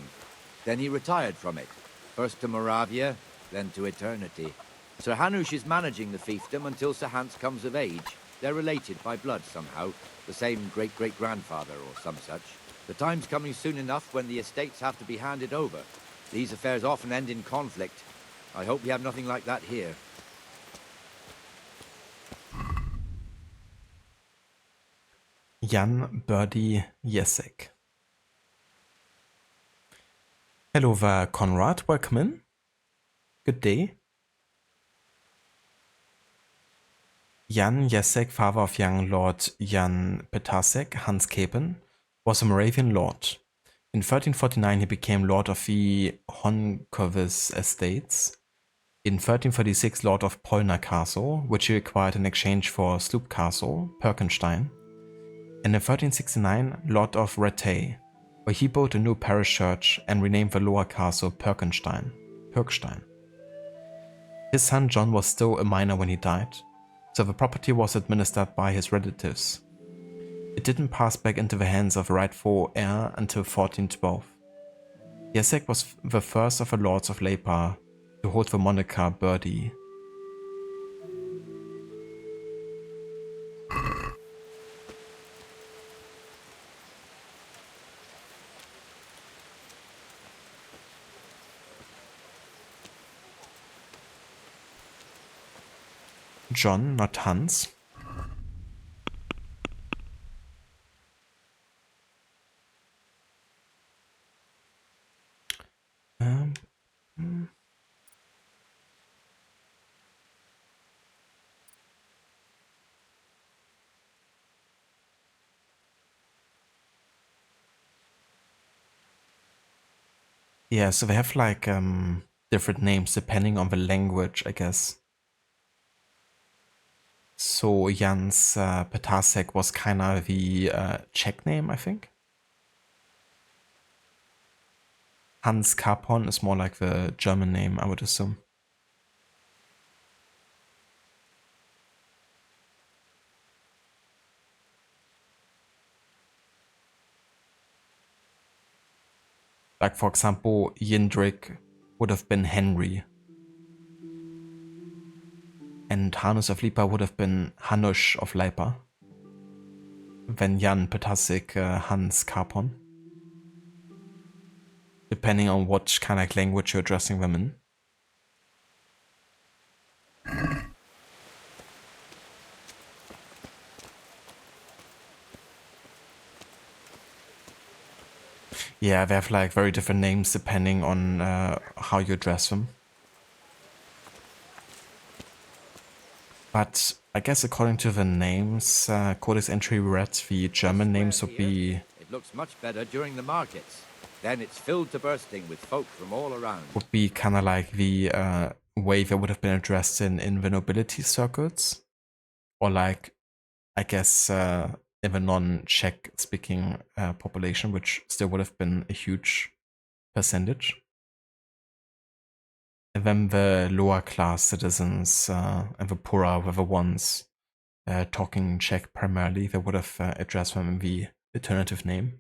Then he retired from it, first to Moravia, then to eternity. Sir Hanush is managing the fiefdom until Sir Hans comes of age. They're related by blood somehow, the same great-great-grandfather or some such. The time's coming soon enough when the estates have to be handed over. These affairs often end in conflict. I hope we have nothing like that here. Jan Birdie Jesek. Hello there, Conrad. Welcome in. Good day. Jan Jesek, father of young Lord Jan Petasek, Hans Capon, was a Moravian lord. In 1349 he became lord of the Honkovis estates. In 1346 lord of Polna Castle, which he acquired in exchange for Sloop Castle, Perkenstein. And in 1369 lord of Ratay, where he built a new parish church and renamed the lower castle Perkenstein. His son John was still a minor when he died, so the property was administered by his relatives. It didn't pass back into the hands of the rightful heir until 1412. Jacek was the first of the lords of Lepa to hold the moniker Birdie. John, not Hans. Yeah, so they have like different names depending on the language, I guess. So Jans Petasek was kind of the Czech name, I think. Hans Kapon is more like the German name, I would assume. Like, for example, Jindrik would have been Henry. And Hanus of Lipa would have been Hanush of Leipa. Then Jan Petasik, Hans Kapon. Depending on what kind of language you're addressing them in. Yeah, they have like very different names depending on how you address them. But I guess according to the names, Codex entry read, the German names would be... It looks much better during the markets. Then it's filled to bursting with folk from all around. Would be kind of like the way they would have been addressed in the nobility circles. Or like, I guess, in the non-Czech speaking population, which still would have been a huge percentage. And then the lower class citizens and the poorer were the ones talking Czech primarily. They would have addressed them in the alternative name.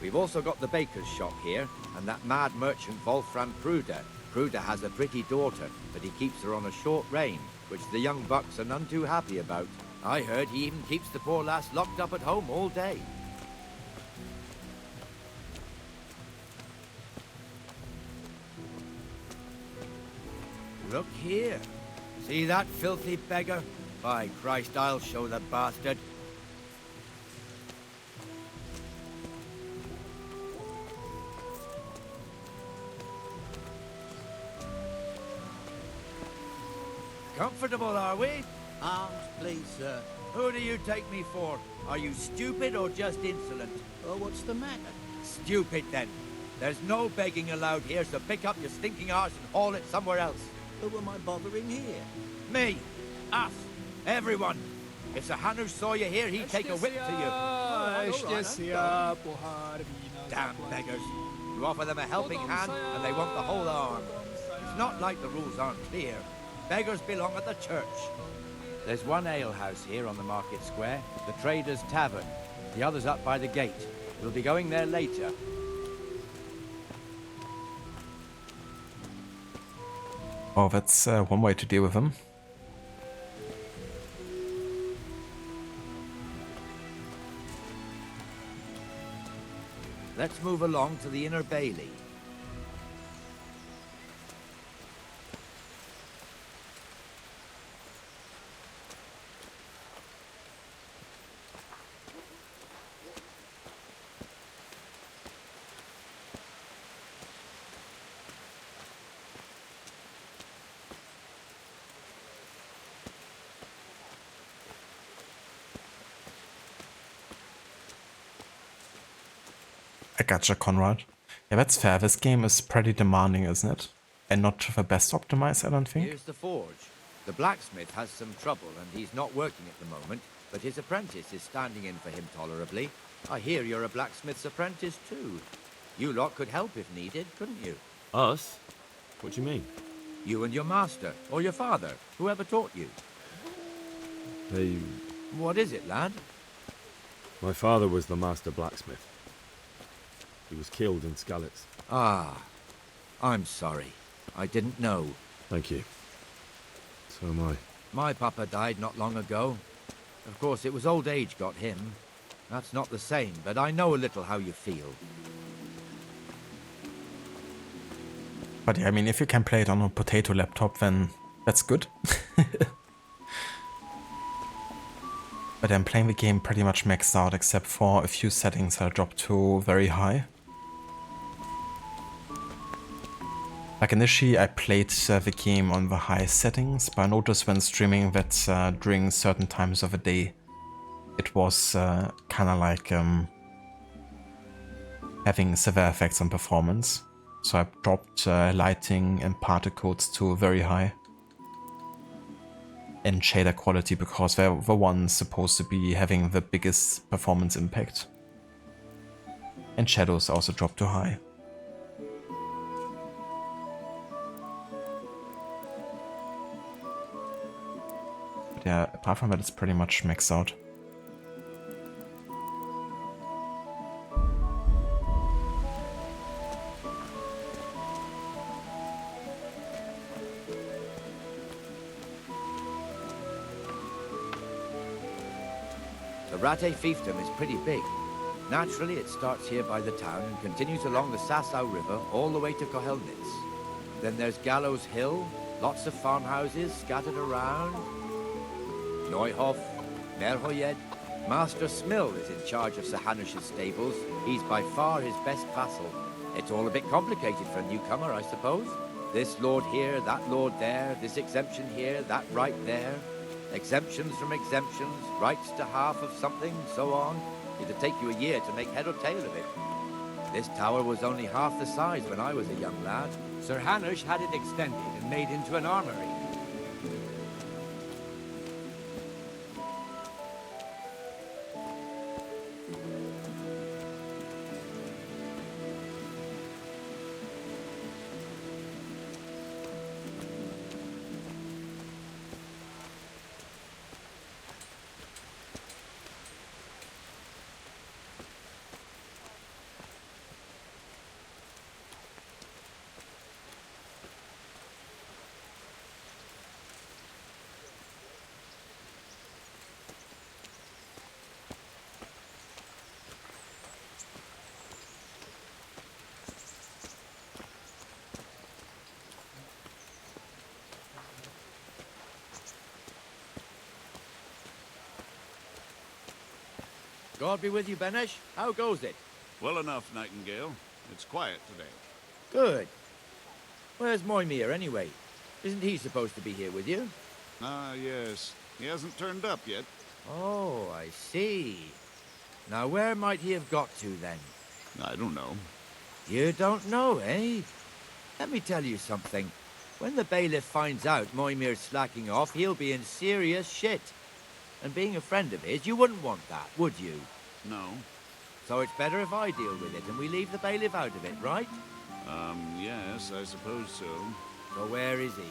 We've also got the baker's shop here, and that mad merchant Wolfram Pruder. Pruder has a pretty daughter, but he keeps her on a short rein, which the young bucks are none too happy about. I heard he even keeps the poor lass locked up at home all day. Look here. See that filthy beggar? By Christ, I'll show the bastard. Comfortable, are we? Arms, please, sir. Who do you take me for? Are you stupid or just insolent? Oh, what's the matter? Stupid, then. There's no begging allowed here, so pick up your stinking arse and haul it somewhere else. Who am I bothering here? Me. Us. Everyone. If Sir Hanush saw you here, he'd take a whip to you. Damn beggars. You offer them a helping hand, and they want the whole arm. It's not like the rules aren't clear. Beggars belong at the church. There's one alehouse here on the market square, the Trader's Tavern. The other's up by the gate. We'll be going there later. Oh, that's one way to deal with them. Let's move along to the Inner Bailey. I gotcha, Conrad. Yeah, that's fair. This game is pretty demanding, isn't it? And not the best optimized, I don't think. Here's the forge. The blacksmith has some trouble and he's not working at the moment, but his apprentice is standing in for him tolerably. I hear you're a blacksmith's apprentice too. You lot could help if needed, couldn't you? Us? What do you mean? You and your master, or your father, whoever taught you. They... What is it, lad? My father was the master blacksmith. He was killed in Skalitz. Ah, I'm sorry. I didn't know. Thank you. So am I. My papa died not long ago. Of course, it was old age got him. That's not the same, but I know a little how you feel. But yeah, I mean, if you can play it on a potato laptop, then that's good. But I'm playing the game pretty much maxed out, except for a few settings that I dropped to very high. Like initially I played the game on the highest settings, but I noticed when streaming that during certain times of the day it was kinda like having severe effects on performance. So I dropped lighting and particles to very high. And shader quality, because they're the ones supposed to be having the biggest performance impact. And shadows also dropped to high. But yeah, apart from that, it's pretty much maxed out. The Rate fiefdom is pretty big. Naturally, it starts here by the town and continues along the Sasau River all the way to Kohelnitz. Then there's Gallows Hill, lots of farmhouses scattered around. Neuhof, Merhoyed. Master Smill is in charge of Sir Hanush's stables. He's by far his best vassal. It's all a bit complicated for a newcomer, I suppose. This lord here, that lord there, this exemption here, that right there. Exemptions from exemptions, rights to half of something, so on. It'd take you a year to make head or tail of it. This tower was only half the size when I was a young lad. Sir Hanush had it extended and made into an armory. God be with you, Benesh. How goes it? Well enough, Nightingale. It's quiet today. Good. Where's Moimir, anyway? Isn't he supposed to be here with you? Ah, yes. He hasn't turned up yet. Oh, I see. Now, where might he have got to, then? I don't know. You don't know, eh? Let me tell you something. When the bailiff finds out Moimir's slacking off, he'll be in serious shit. And being a friend of his, you wouldn't want that, would you? No. So it's better if I deal with it and we leave the bailiff out of it, right? Yes, I suppose so. So where is he?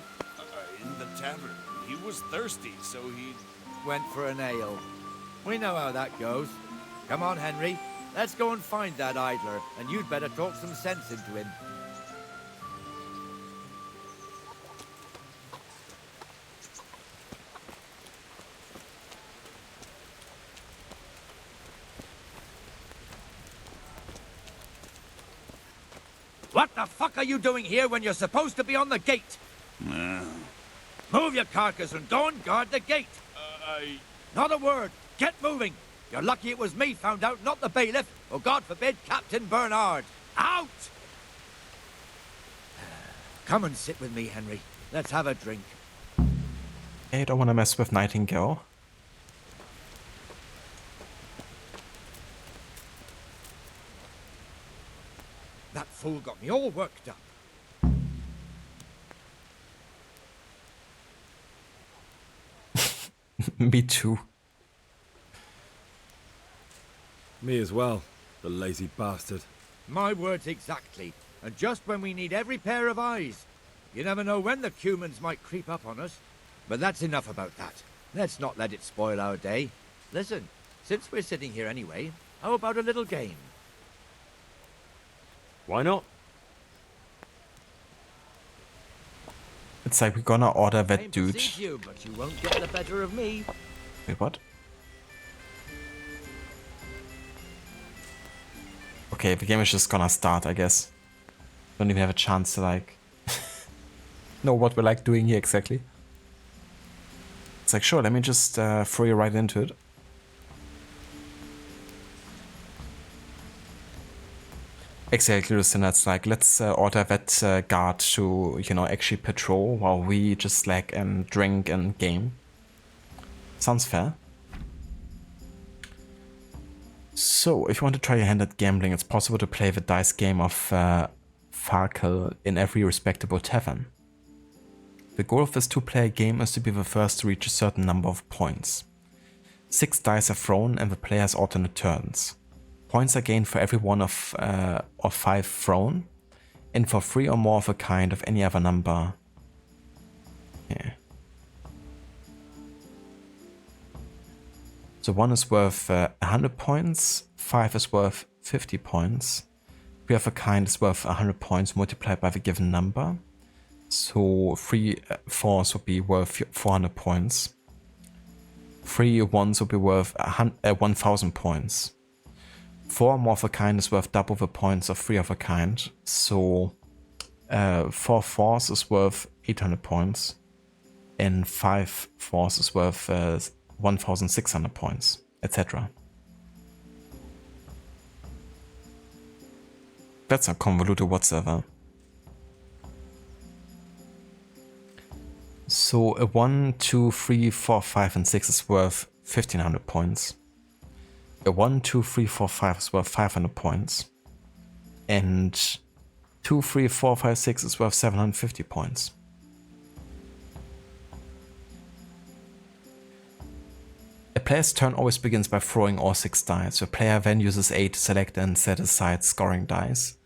In the tavern. He was thirsty, so he... Went for an ale. We know how that goes. Come on, Henry. Let's go and find that idler, and you'd better talk some sense into him. What the fuck are you doing here when you're supposed to be on the gate? Move your carcass and go and guard the gate. Not a word. Get moving. You're lucky it was me found out, not the bailiff, or God forbid, Captain Bernard. Out! Come and sit with me, Henry. Let's have a drink. I don't want to mess with Nightingale. That fool got me all worked up. Me too. Me as well, the lazy bastard. My words exactly. And just when we need every pair of eyes. You never know when the humans might creep up on us. But that's enough about that. Let's not let it spoil our day. Listen, since we're sitting here anyway, how about a little game? Why not? It's like we're gonna order Aim that to dude. seat you, but you won't get the better of me. Wait, what? Okay, the game is just gonna start, I guess. Don't even have a chance to like know what we're like doing here exactly. It's like, sure, let me just throw you right into it. Exactly, Lucinda, it's like, let's order that guard to, you know, actually patrol while we just slack and drink and game. Sounds fair. So, if you want to try your hand at gambling, it's possible to play the dice game of Farkel in every respectable tavern. The goal of this two-player game is to be the first to reach a certain number of points. 6 dice are thrown and the player has alternate turns. Points are gained for every one of 5 thrown, and for 3 or more of a kind of any other number. Yeah. So 1 is worth 100 points, 5 is worth 50 points, 3 of a kind is worth 100 points multiplied by the given number. So 3 4s would be worth 400 points. 3 1s would be worth 1000 points. 4 more of a kind is worth double the points of 3 of a kind. So 4 4s is worth 800 points. And 5 4s is worth 1600 points, etc. That's not convoluted whatsoever. So a 1, 2, 3, 4, 5 and 6 is worth 1500 points. A 1, 2, 3, 4, 5 is worth 500 points. And 2, 3, 4, 5, 6 is worth 750 points. A player's turn always begins by throwing all 6 dice. The player then uses 8 to select and set aside scoring dice.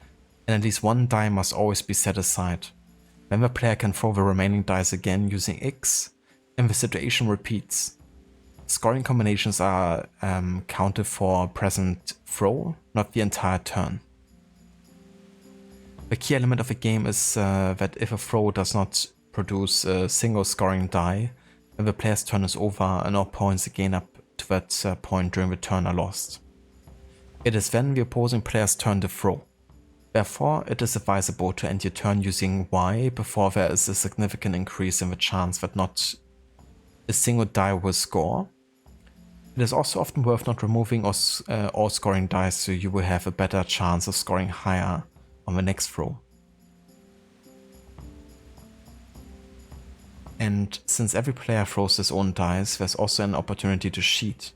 And at least 1 die must always be set aside. Then the player can throw the remaining dice again using X, and the situation repeats. Scoring combinations are counted for present throw, not the entire turn. The key element of the game is that if a throw does not produce a single scoring die, then the player's turn is over and all points gained up to that point during the turn are lost. It is then the opposing player's turn to throw. Therefore, it is advisable to end your turn using Y before there is a significant increase in the chance that not a single die will score. It is also often worth not removing all scoring dice, so you will have a better chance of scoring higher on the next throw. And since every player throws his own dice, there's also an opportunity to cheat,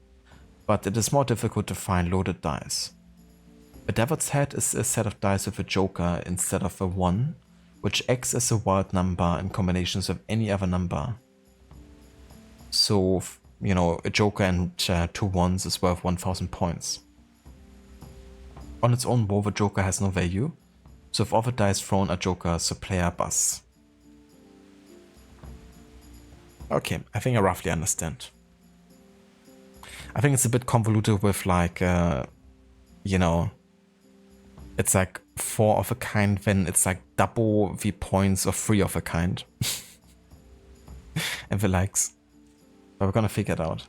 but it is more difficult to find loaded dice. A Devil's Head is a set of dice with a joker instead of a 1, which acts as a wild number in combinations with any other number. So, you know, a joker and 2 1s is worth 1000 points. On its own roll, the joker has no value, so if all the dice thrown are jokers, the player busts. Okay, I think I roughly understand. I think it's a bit convoluted with like, you know, it's like 4 of a kind, then it's like double the points of 3 of a kind. And the likes. But we're gonna figure it out.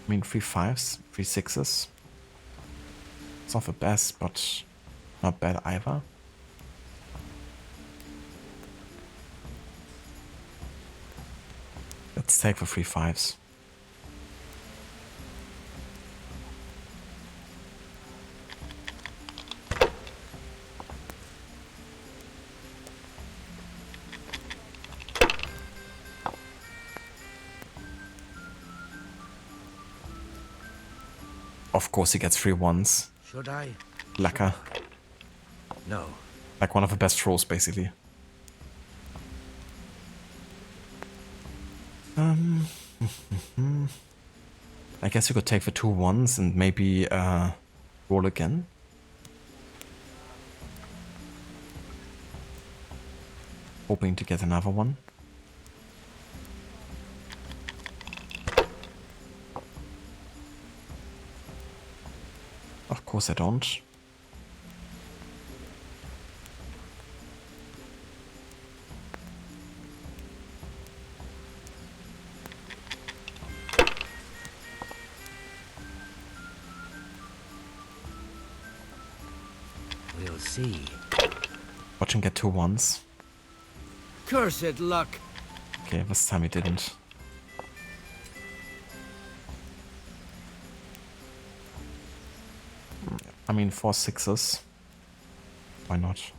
I mean, 3 5s, 3 6s. It's not the best, but not bad either. Let's take the 3 5s. Of course he gets 3 1s. Should I? Lecker. No. Like one of the best rolls, basically. I guess you could take the 2 1s and maybe roll again. Hoping to get another one. Of course I don't. We'll see. Watch him get 2 1s. Cursed luck. Okay, this time he didn't. I mean, 4 6s. Why not?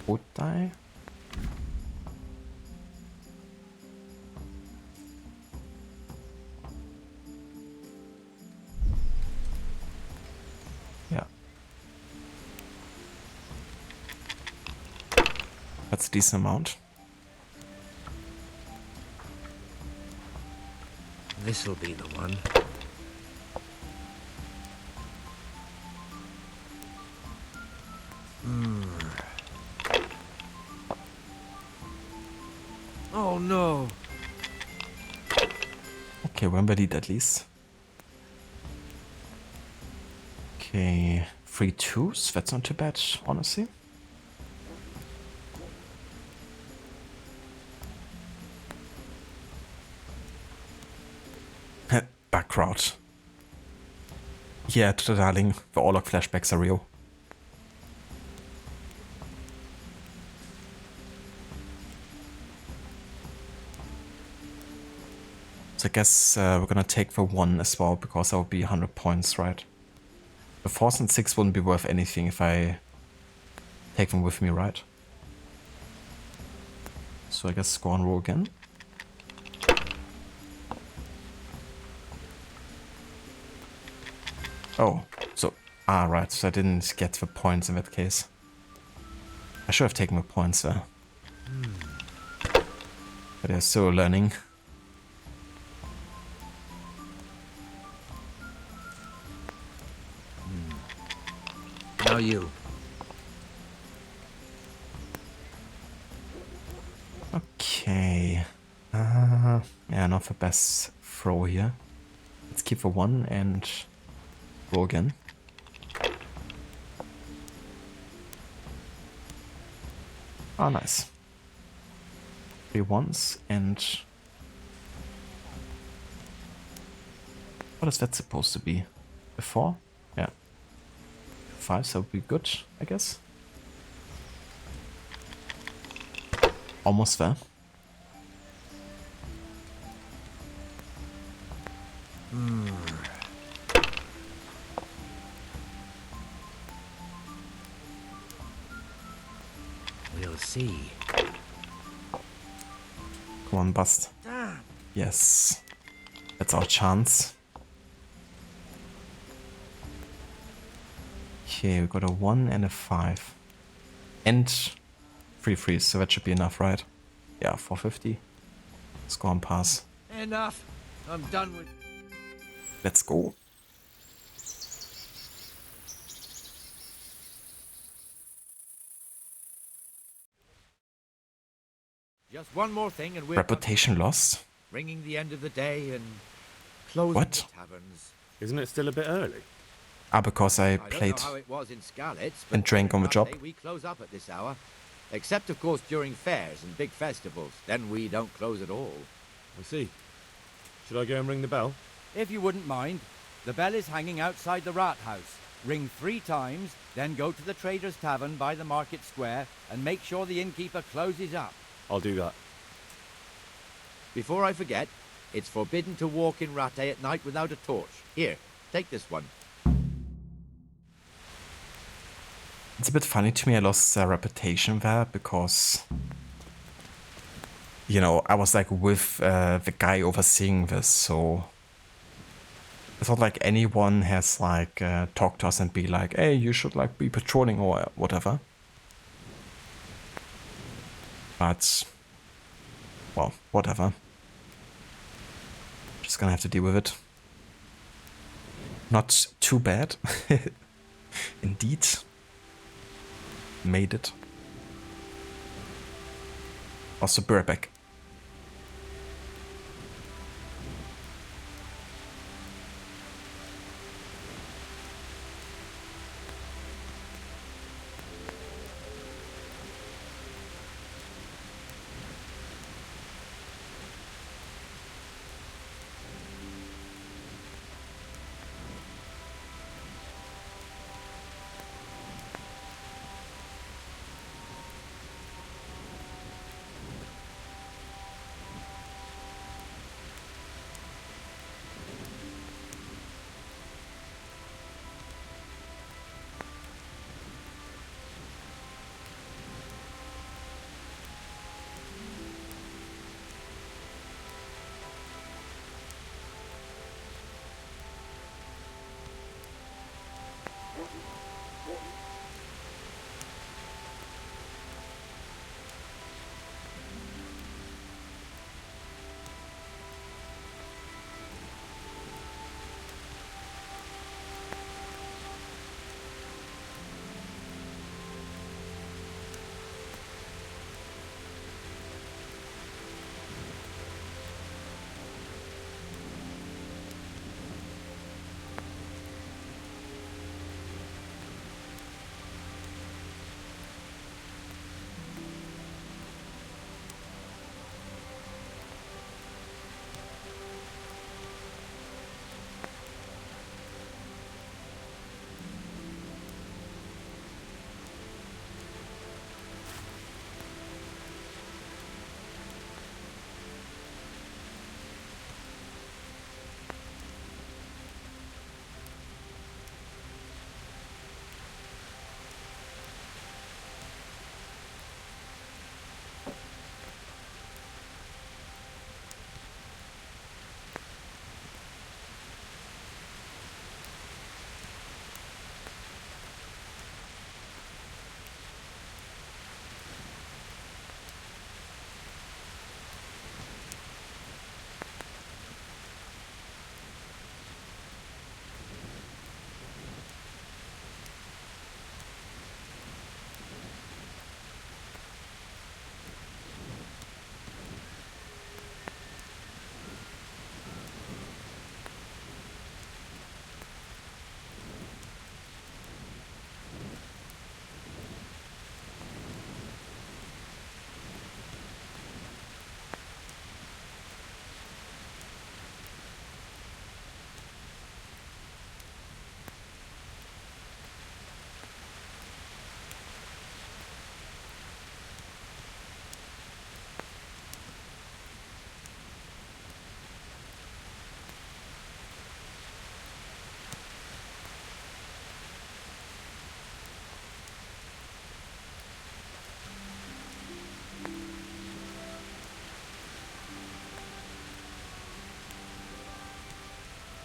Would die? Yeah. That's a decent amount. This'll be the one. Oh no. Okay, we're in the lead at least. Okay, 3 2s. That's not too bad, honestly. Back crowd. Yeah, to the darling. The Orlok flashbacks are real. So I guess we're gonna take the 1 as well, because that would be 100 points, right? The 4s and 6 wouldn't be worth anything if I take them with me, right? So I guess go and roll again. Oh, so, right, so I didn't get the points in that case. I should have taken the points there. But they're still learning. Now you. Okay. Yeah, not the best throw here. Let's keep the 1 and roll again. Ah, nice. 3 1s and... What is that supposed to be? A 4? Yeah. 5, so would be good, I guess. Almost there. We'll see. Come on, bust. Yes. That's our chance. Okay, we got a 1 and a 5. And 3 3s, so that should be enough, right? Yeah, 450. Let's go and pass. Enough. I'm done with... Let's go. Just one more thing and we're... Reputation lost? Ringing the end of the day and closing What? the taverns. Isn't it still a bit early? Because I don't played know how it was in Skalitz, and drank on the job. We close up at this hour. Except, of course, during fairs and big festivals. Then we don't close at all. I see. Should I go and ring the bell? If you wouldn't mind, the bell is hanging outside the rat house. Ring 3 times, then go to the Trader's Tavern by the market square and make sure the innkeeper closes up. I'll do that. Before I forget, it's forbidden to walk in Rattay at night without a torch. Here, take this one. It's a bit funny to me I lost reputation there because, you know, I was like with the guy overseeing this, so it's not like anyone has like talked to us and be like, hey, you should like be patrolling or whatever. But, well, whatever. Just gonna have to deal with it. Not too bad. Indeed. Made it. Also Burbeck.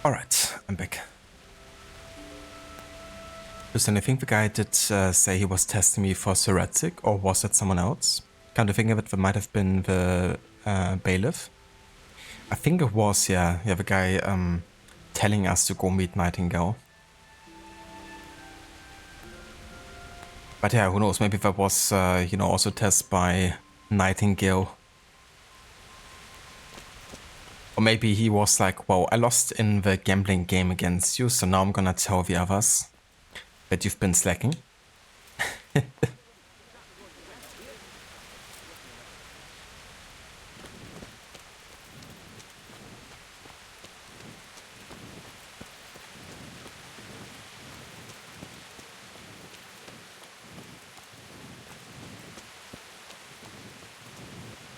Alright, I'm back. Listen, I think the guy did say he was testing me for Thoracic, or was that someone else? Kind of thinking of it, that might have been the bailiff. I think it was, yeah, the guy telling us to go meet Nightingale. But yeah, who knows, maybe that was, you know, also tested by Nightingale. Or maybe he was like, well, I lost in the gambling game against you, so now I'm gonna tell the others that you've been slacking.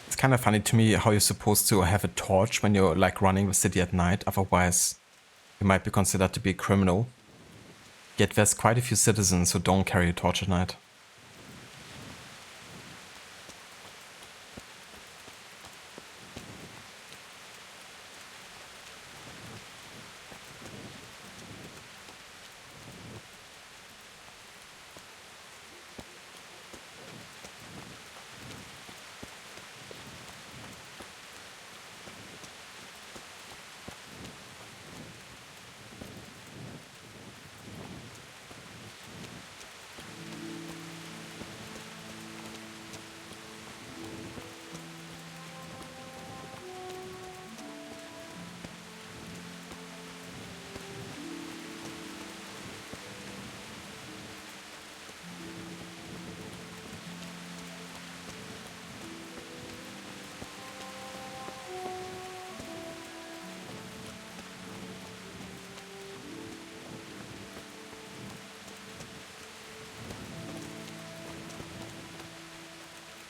It's kind of funny to me how you're supposed to have a torch when you're like running the city at night, otherwise you might be considered to be a criminal. Yet there's quite a few citizens who don't carry a torch at night.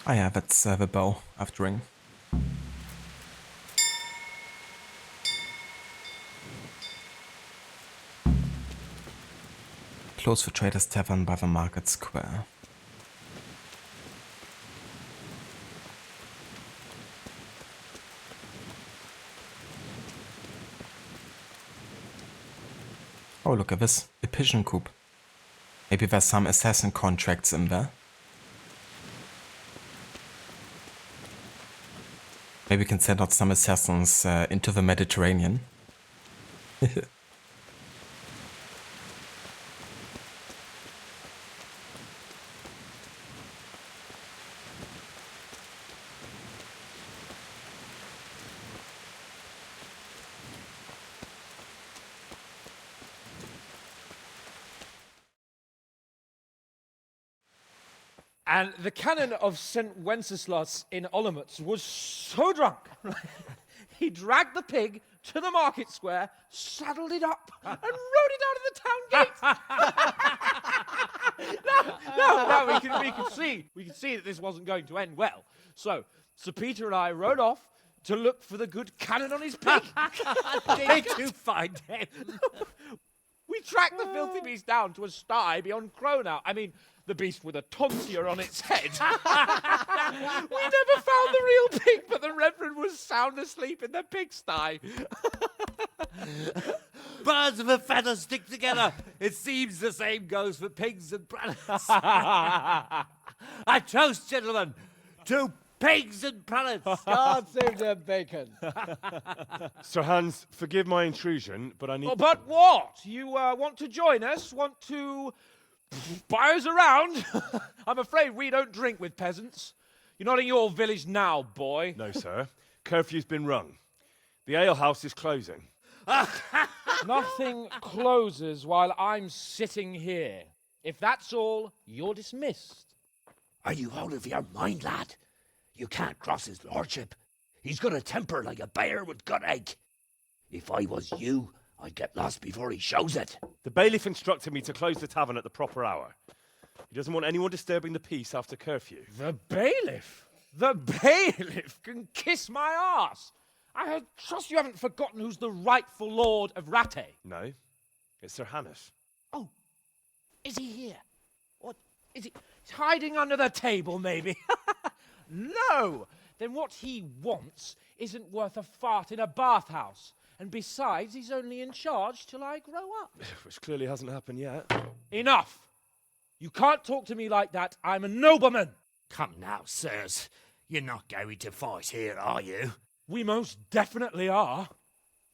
Ah yeah, that's the bow after ring. Close the Trader's Tavern by the Market Square. Oh, look at this. A pigeon coop. Maybe there's some assassin contracts in there. Maybe we can send out some assassins into the Mediterranean. And the canon of St. Wenceslas in Olomouc was so drunk, he dragged the pig to the market square, saddled it up, and rode it out of the town gate. No, we could see that this wasn't going to end well. So, Sir Peter and I rode off to look for the good canon on his pig. Did you find him? We tracked the filthy beast down to a sty beyond Cronau. I mean, the beast with a tonsure on its head. We never found the real pig, but the Reverend was sound asleep in the pigsty. Birds of a feather stick together. It seems the same goes for pigs and planets. I toast, gentlemen, to pigs and planets. God save the bacon. Sir Hans, forgive my intrusion, but I need... Oh, but what? You want to join us? Want to buy us around? I'm afraid we don't drink with peasants. You're not in your village now, boy. No, sir. Curfew's been rung. The alehouse is closing. Nothing closes while I'm sitting here. If that's all, you're dismissed. Are you out of your mind, lad? You can't cross his lordship. He's got a temper like a bear with gut ache. If I was you, I'd get lost before he shows it. The bailiff instructed me to close the tavern at the proper hour. He doesn't want anyone disturbing the peace after curfew. The bailiff? The bailiff can kiss my arse. I trust you haven't forgotten who's the rightful lord of Rattay. No, it's Sir Hannes. Oh, is he here? What, is he hiding under the table, maybe? No! Then what he wants isn't worth a fart in a bathhouse. And besides, he's only in charge till I grow up. Which clearly hasn't happened yet. Enough! You can't talk to me like that. I'm a nobleman. Come now, sirs. You're not going to fight here, are you? We most definitely are.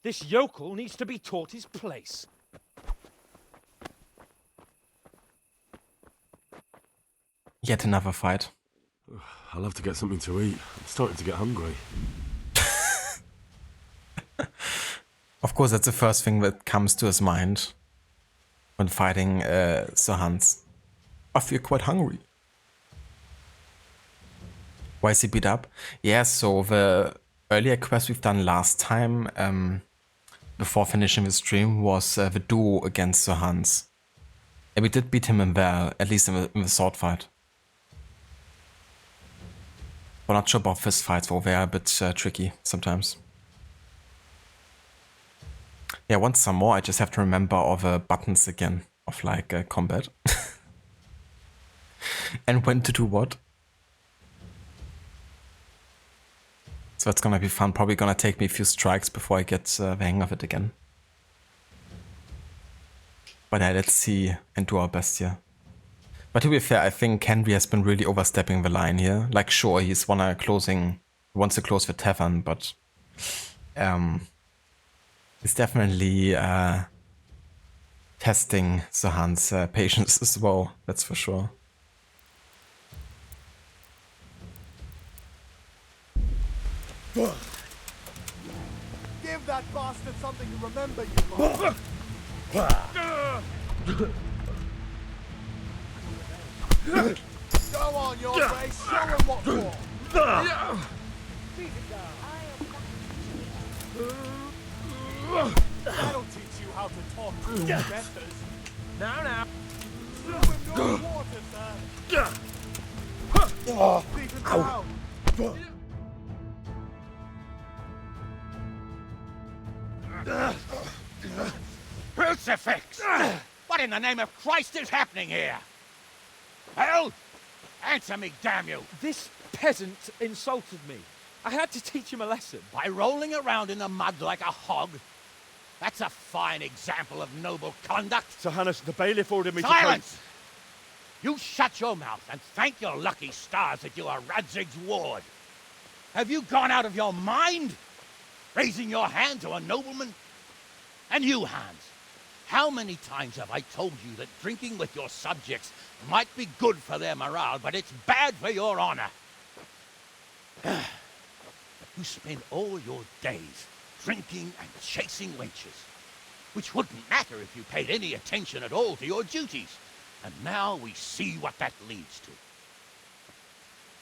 This yokel needs to be taught his place. Yet another fight. I'll have to get something to eat. I'm starting to get hungry. Of course, that's the first thing that comes to his mind when fighting Sir Hans. I feel quite hungry. Why is he beat up? Yeah, so the earlier quest we've done last time, before finishing the stream, was the duo against Sir Hans. And we did beat him in there, at least in the sword fight. We're not sure about fist fights, though they are a bit tricky sometimes. Yeah, I want some more. I just have to remember all the buttons again of like combat. And when to do what. So it's gonna be fun. Probably gonna take me a few strikes before I get the hang of it again. But yeah, let's see and do our best here. But to be fair, I think Henry has been really overstepping the line here. Like, sure, he wants to close the tavern, but he's definitely testing Zahan's patience as well. That's for sure. Give that bastard something to remember, you lot. Go on, your race, show him what for. That'll teach you how to talk to your betters. Now. Show him your water, sir. Leave him down. Crucifix! What in the name of Christ is happening here? Hell? Answer me, damn you! This peasant insulted me. I had to teach him a lesson. By rolling around in the mud like a hog? That's a fine example of noble conduct. Sir Hannes, the bailiff ordered me Silence! You shut your mouth and thank your lucky stars that you are Radzig's ward. Have you gone out of your mind? Raising your hand to a nobleman? And you, Hans, how many times have I told you that drinking with your subjects might be good for their morale, but it's bad for your honor? You spend all your days drinking and chasing wenches, which wouldn't matter if you paid any attention at all to your duties. And now we see what that leads to.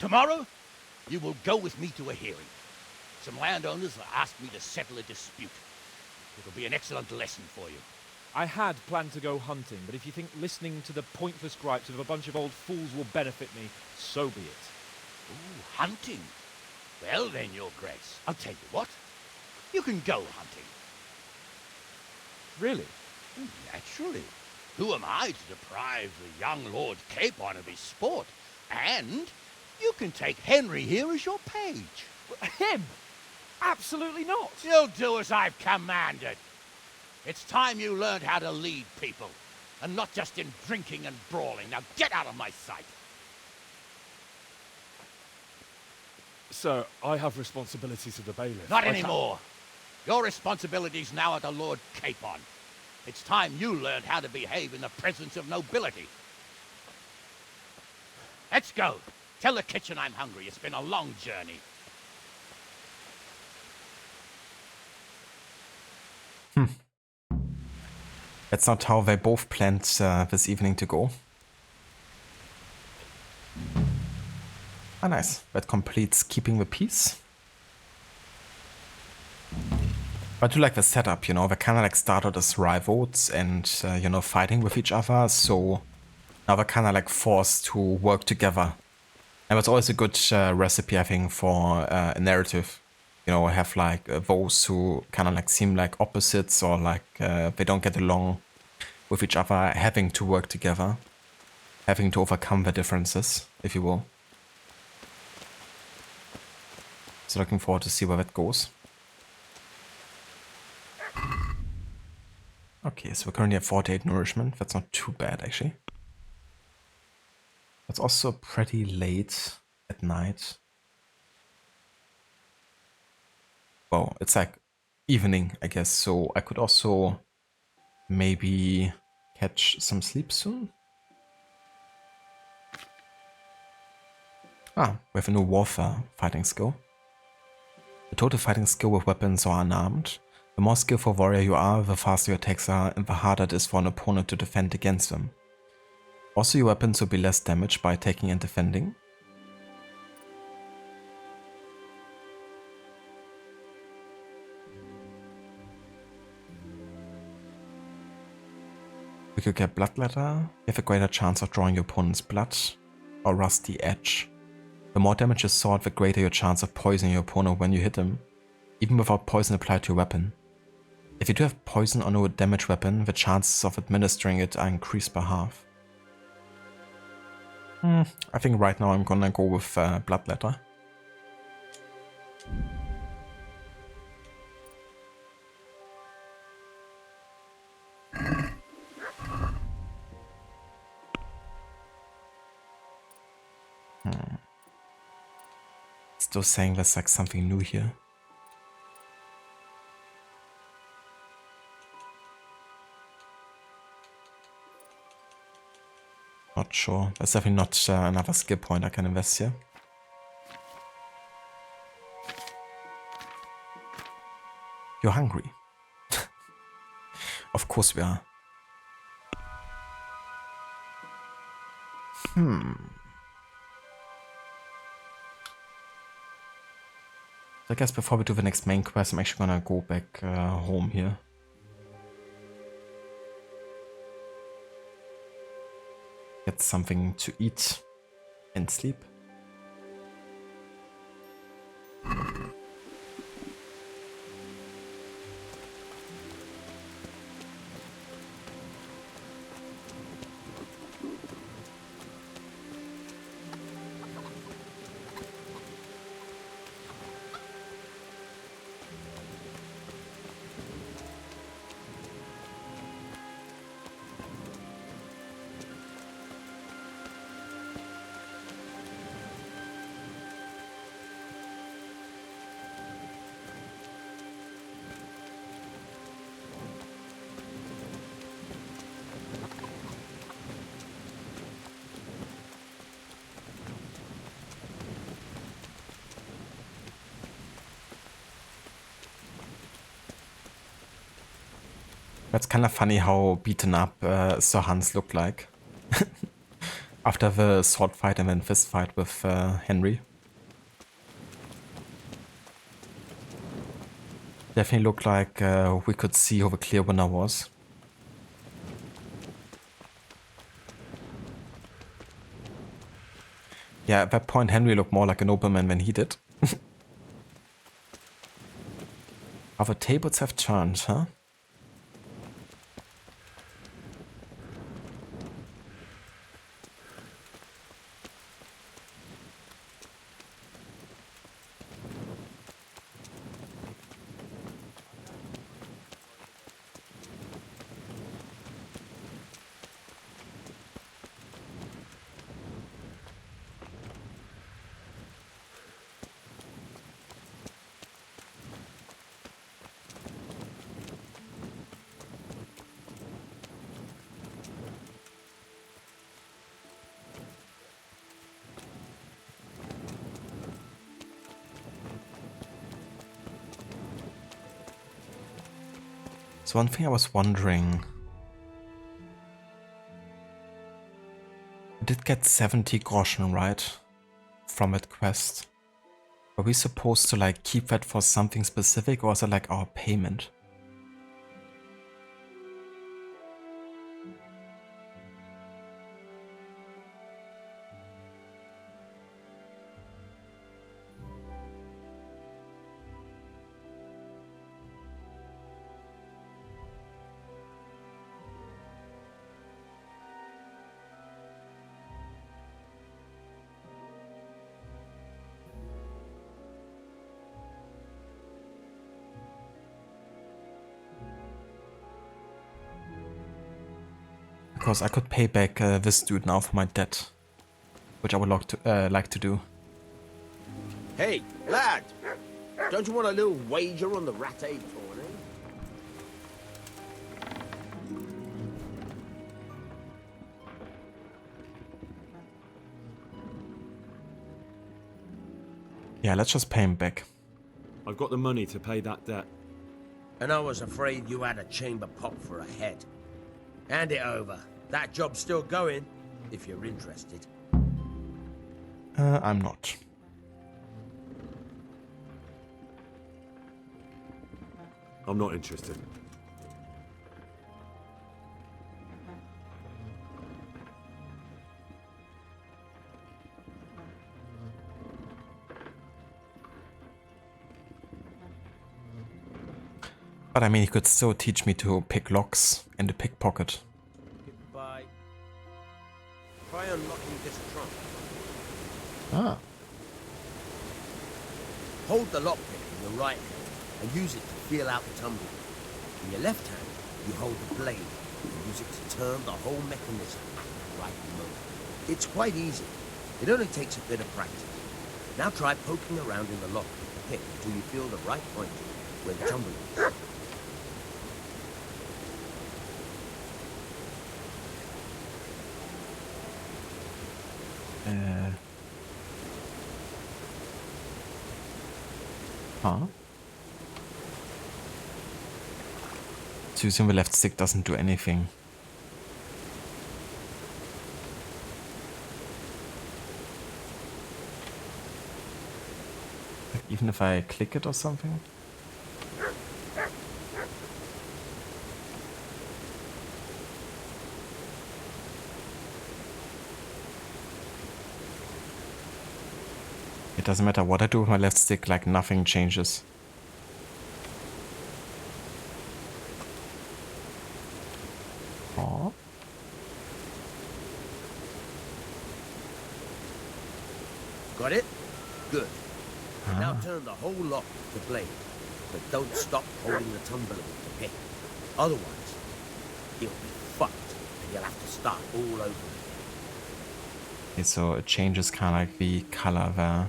Tomorrow, you will go with me to a hearing. Some landowners have asked me to settle a dispute. It'll be an excellent lesson for you. I had planned to go hunting, but if you think listening to the pointless gripes of a bunch of old fools will benefit me, so be it. Ooh, hunting? Well then, your grace, I'll tell you what. You can go hunting. Really? Naturally. Who am I to deprive the young Lord Capon of his sport? And you can take Henry here as your page. Him? Absolutely not. You'll do as I've commanded. It's time you learned how to lead people, and not just in drinking and brawling. Now get out of my sight. Sir, I have responsibilities to the bailiff. Not anymore. Your responsibilities now are the Lord Capon. It's time you learned how to behave in the presence of nobility. Let's go. Tell the kitchen I'm hungry. It's been a long journey. That's not how they both planned this evening to go. Ah, nice. That completes keeping the peace. But I do like the setup, you know, they kind of like started as rivals and, you know, fighting with each other. So now they're kind of like forced to work together. And it's always a good recipe, I think, for a narrative. You know, have like those who kind of like seem like opposites or like they don't get along with each other, having to work together, having to overcome the differences, if you will. So looking forward to see where that goes. Okay, so we're currently at 48 nourishment. That's not too bad, actually. It's also pretty late at night. Well, it's like evening, I guess, so I could also maybe catch some sleep soon. Ah, we have a new warfare fighting skill. The total fighting skill with weapons or unarmed. The more skillful warrior you are, the faster your attacks are and the harder it is for an opponent to defend against them. Also, your weapons will be less damaged by attacking and defending. We could get Bloodletter. You have a greater chance of drawing your opponent's blood. Or Rusty Edge. The more damage is sought, the greater your chance of poisoning your opponent when you hit him, even without poison applied to your weapon. If you do have poison or no damage weapon, the chances of administering it are increased by half. I think right now I'm gonna go with Bloodletter. Still saying there's like something new here. Not sure. There's definitely not another skill point I can invest here. You're hungry. Of course we are. So I guess before we do the next main quest, I'm actually gonna go back home here. Get something to eat and sleep. That's kind of funny how beaten up Sir Hans looked like after the sword fight and then fist fight with Henry. Definitely looked like we could see who the clear winner was. Yeah, at that point Henry looked more like a nobleman than he did. How the tables have turned, huh? So one thing I was wondering, I did get 70 groschen, right, from that quest. Are we supposed to like keep that for something specific, or is it like our payment? Because I could pay back this dude now for my debt, which I would like to do. Hey, lad! Don't you want a little wager on the rat-aid tourney? Yeah, let's just pay him back. I've got the money to pay that debt. And I was afraid you had a chamber pot for a head. Hand it over. That job's still going, if you're interested. I'm not. I'm not interested. But I mean, he could still teach me to pick locks and to pickpocket. Goodbye. Try unlocking this trunk. Ah. Hold the lockpick in your right hand and use it to feel out the tumbler. In your left hand, you hold the blade and use it to turn the whole mechanism at the right moment. It's quite easy. It only takes a bit of practice. Now try poking around in the lock with the pick until you feel the right point where the tumbler is. Huh? So using the left stick doesn't do anything. Like even if I click it or something? It doesn't matter what I do with my left stick, like nothing changes. Aww. Got it? Good. Now turn the whole lock with the blade, but don't stop holding the tumbler with the pick. Otherwise, you'll be fucked and you'll have to start all over again. Okay, so it changes kind of like the color there.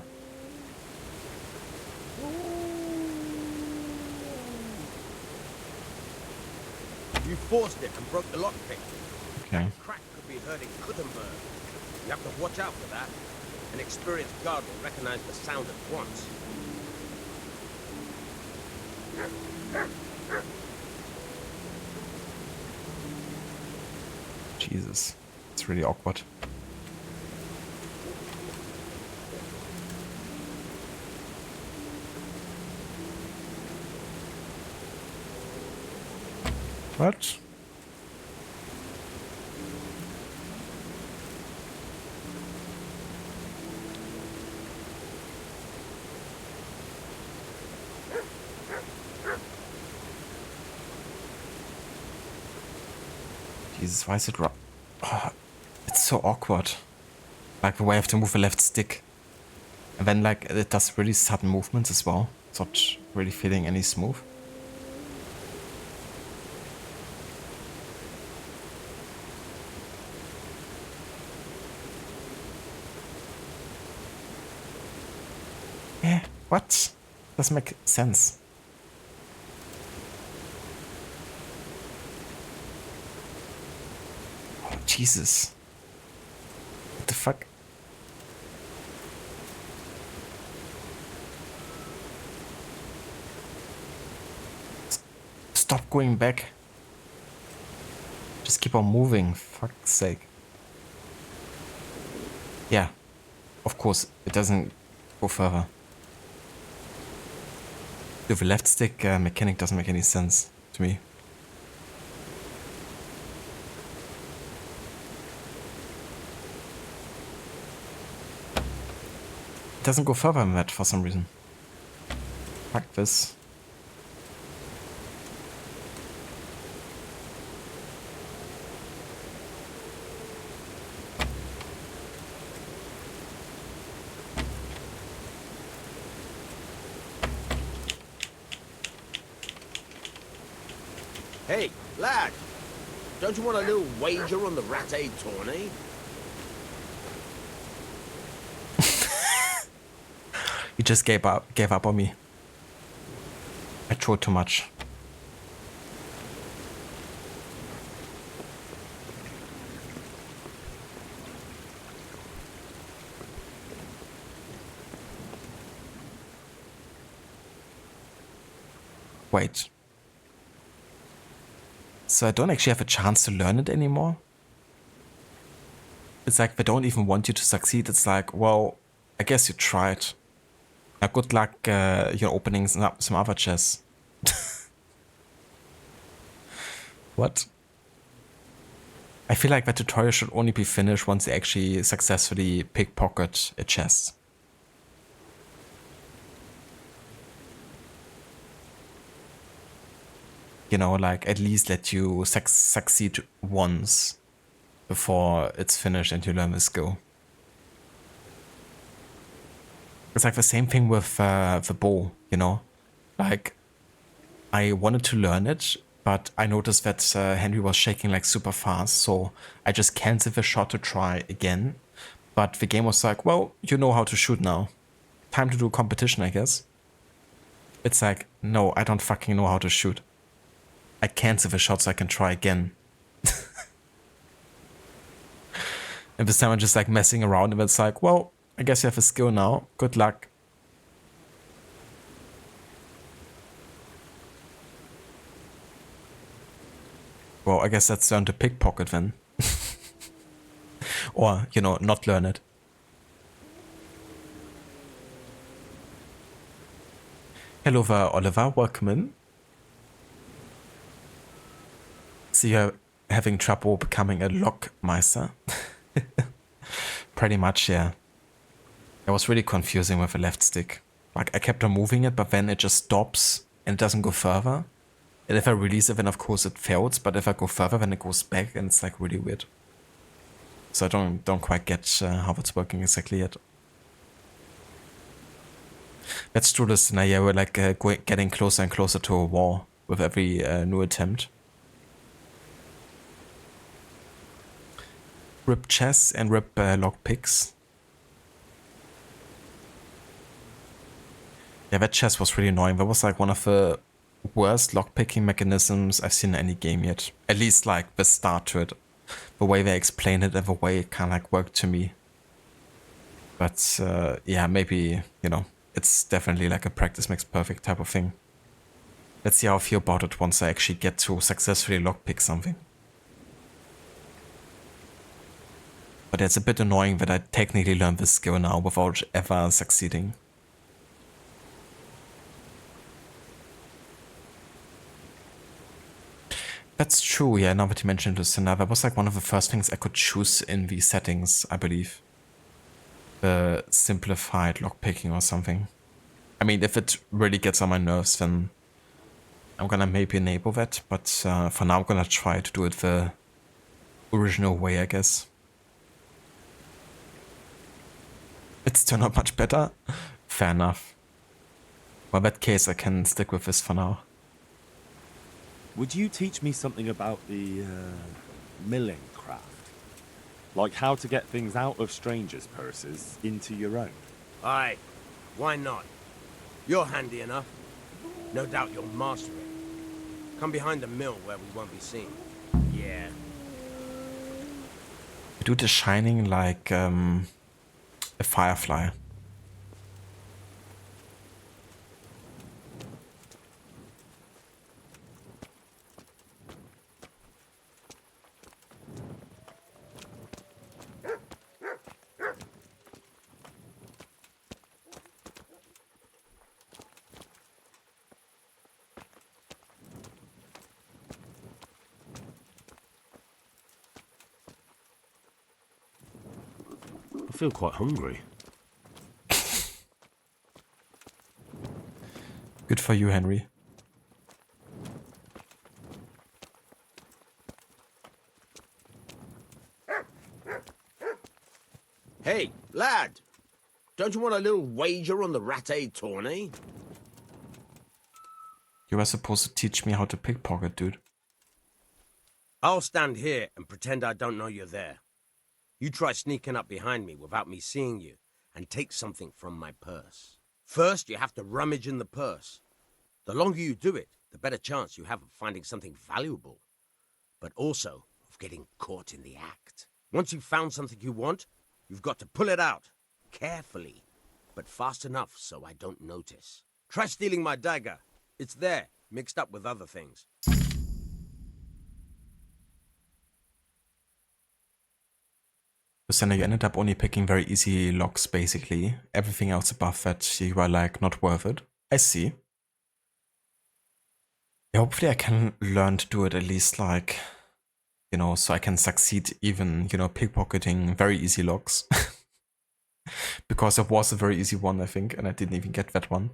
You forced it and broke the lockpick. Okay. That crack could be hurting Gutenberg. You have to watch out for that. An experienced guard will recognize the sound at once. Jesus, it's really awkward. What? Jesus, why is it wrong? Oh, it's so awkward. Like the way I have to move the left stick. And then like it does really sudden movements as well. It's not really feeling any smooth. Yeah, what? Doesn't make sense. Oh, Jesus. What the fuck? Stop going back. Just keep on moving, fuck's sake. Yeah, of course, it doesn't go further. With the left stick mechanic doesn't make any sense to me. It doesn't go further than that for some reason. Fuck this. Hey, lad! Don't you want a little wager on the Ratte tourney? He just gave up on me. I trolled too much. Wait. So I don't actually have a chance to learn it anymore? It's like they don't even want you to succeed. It's like, well, I guess you tried. Now good luck you're opening some other chests. What? I feel like that tutorial should only be finished once you actually successfully pickpocket a chest. you know, like at least let you succeed once before it's finished and you learn the skill. It's like the same thing with the bow, you know, like I wanted to learn it, but I noticed that Henry was shaking like super fast, so I just canceled the shot to try again. But the game was like, well, you know how to shoot now. Time to do a competition, I guess. It's like, no, I don't fucking know how to shoot. I cancel the shot so I can try again. And this time I'm just like messing around and it's like, well, I guess you have a skill now. Good luck. Well, I guess that's learn to pickpocket then. Or, you know, not learn it. Hello there, Oliver. Welcome in. See you're having trouble becoming a lockmeister. Pretty much, yeah. It was really confusing with the left stick. Like, I kept on moving it, but then it just stops and it doesn't go further. And if I release it, then of course it fails, but if I go further, then it goes back, and it's like really weird. So I don't quite get how it's working exactly yet. Let's do this now. Yeah, we're like getting closer and closer to a wall with every new attempt. Rip chests and rip lockpicks. Yeah, that chest was really annoying. That was like one of the worst lockpicking mechanisms I've seen in any game yet. At least like the start to it. The way they explained it and the way it kind of like worked to me. But yeah, maybe, you know, it's definitely like a practice makes perfect type of thing. Let's see how I feel about it once I actually get to successfully lockpick something. But it's a bit annoying that I technically learned this skill now without ever succeeding. That's true, yeah, now that you mentioned this, that was like one of the first things I could choose in the settings, I believe. The simplified lockpicking or something. I mean, if it really gets on my nerves, then I'm gonna maybe enable that, but for now I'm gonna try to do it the original way, I guess. It's still not much better? Fair enough. Well, in that case, I can stick with this for now. Would you teach me something about the milling craft? Like how to get things out of strangers' purses into your own? Aye, why not? You're handy enough. No doubt you'll master it. Come behind the mill where we won't be seen. Yeah. Do the shining like a firefly. I feel quite hungry. Good for you, Henry. Hey, lad! Don't you want a little wager on the ratte tourney? You were supposed to teach me how to pickpocket, dude. I'll stand here and pretend I don't know you're there. You try sneaking up behind me without me seeing you and take something from my purse. First, you have to rummage in the purse. The longer you do it, the better chance you have of finding something valuable, but also of getting caught in the act. Once you've found something you want, you've got to pull it out, carefully, but fast enough so I don't notice. Try stealing my dagger. It's there, mixed up with other things. So then you ended up only picking very easy locks, basically. Everything else above that, you were like, not worth it. I see. Yeah, hopefully I can learn to do it at least like, you know, so I can succeed even, you know, pickpocketing very easy locks. Because it was a very easy one, I think, and I didn't even get that one.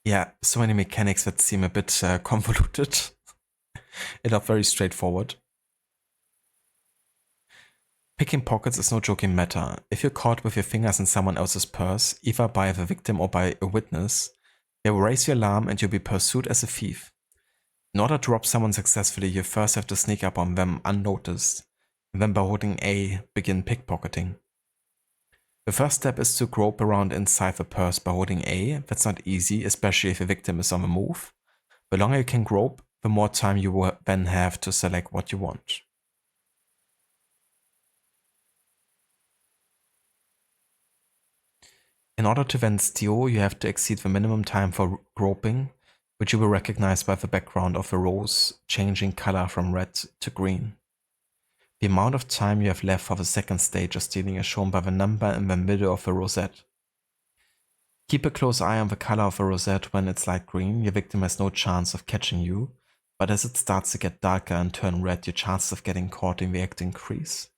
Yeah, so many mechanics that seem a bit convoluted and not very straightforward. Picking pockets is no joking matter. If you're caught with your fingers in someone else's purse, either by the victim or by a witness, they will raise your alarm and you'll be pursued as a thief. In order to rob someone successfully, you first have to sneak up on them unnoticed, and then by holding A, begin pickpocketing. The first step is to grope around inside the purse by holding A. That's not easy, especially if the victim is on the move. The longer you can grope, the more time you will then have to select what you want. In order to then steal, you have to exceed the minimum time for groping, which you will recognize by the background of the rose changing color from red to green. The amount of time you have left for the second stage of stealing is shown by the number in the middle of the rosette. Keep a close eye on the color of the rosette. When it's light green, your victim has no chance of catching you, but as it starts to get darker and turn red, your chances of getting caught in the act increase.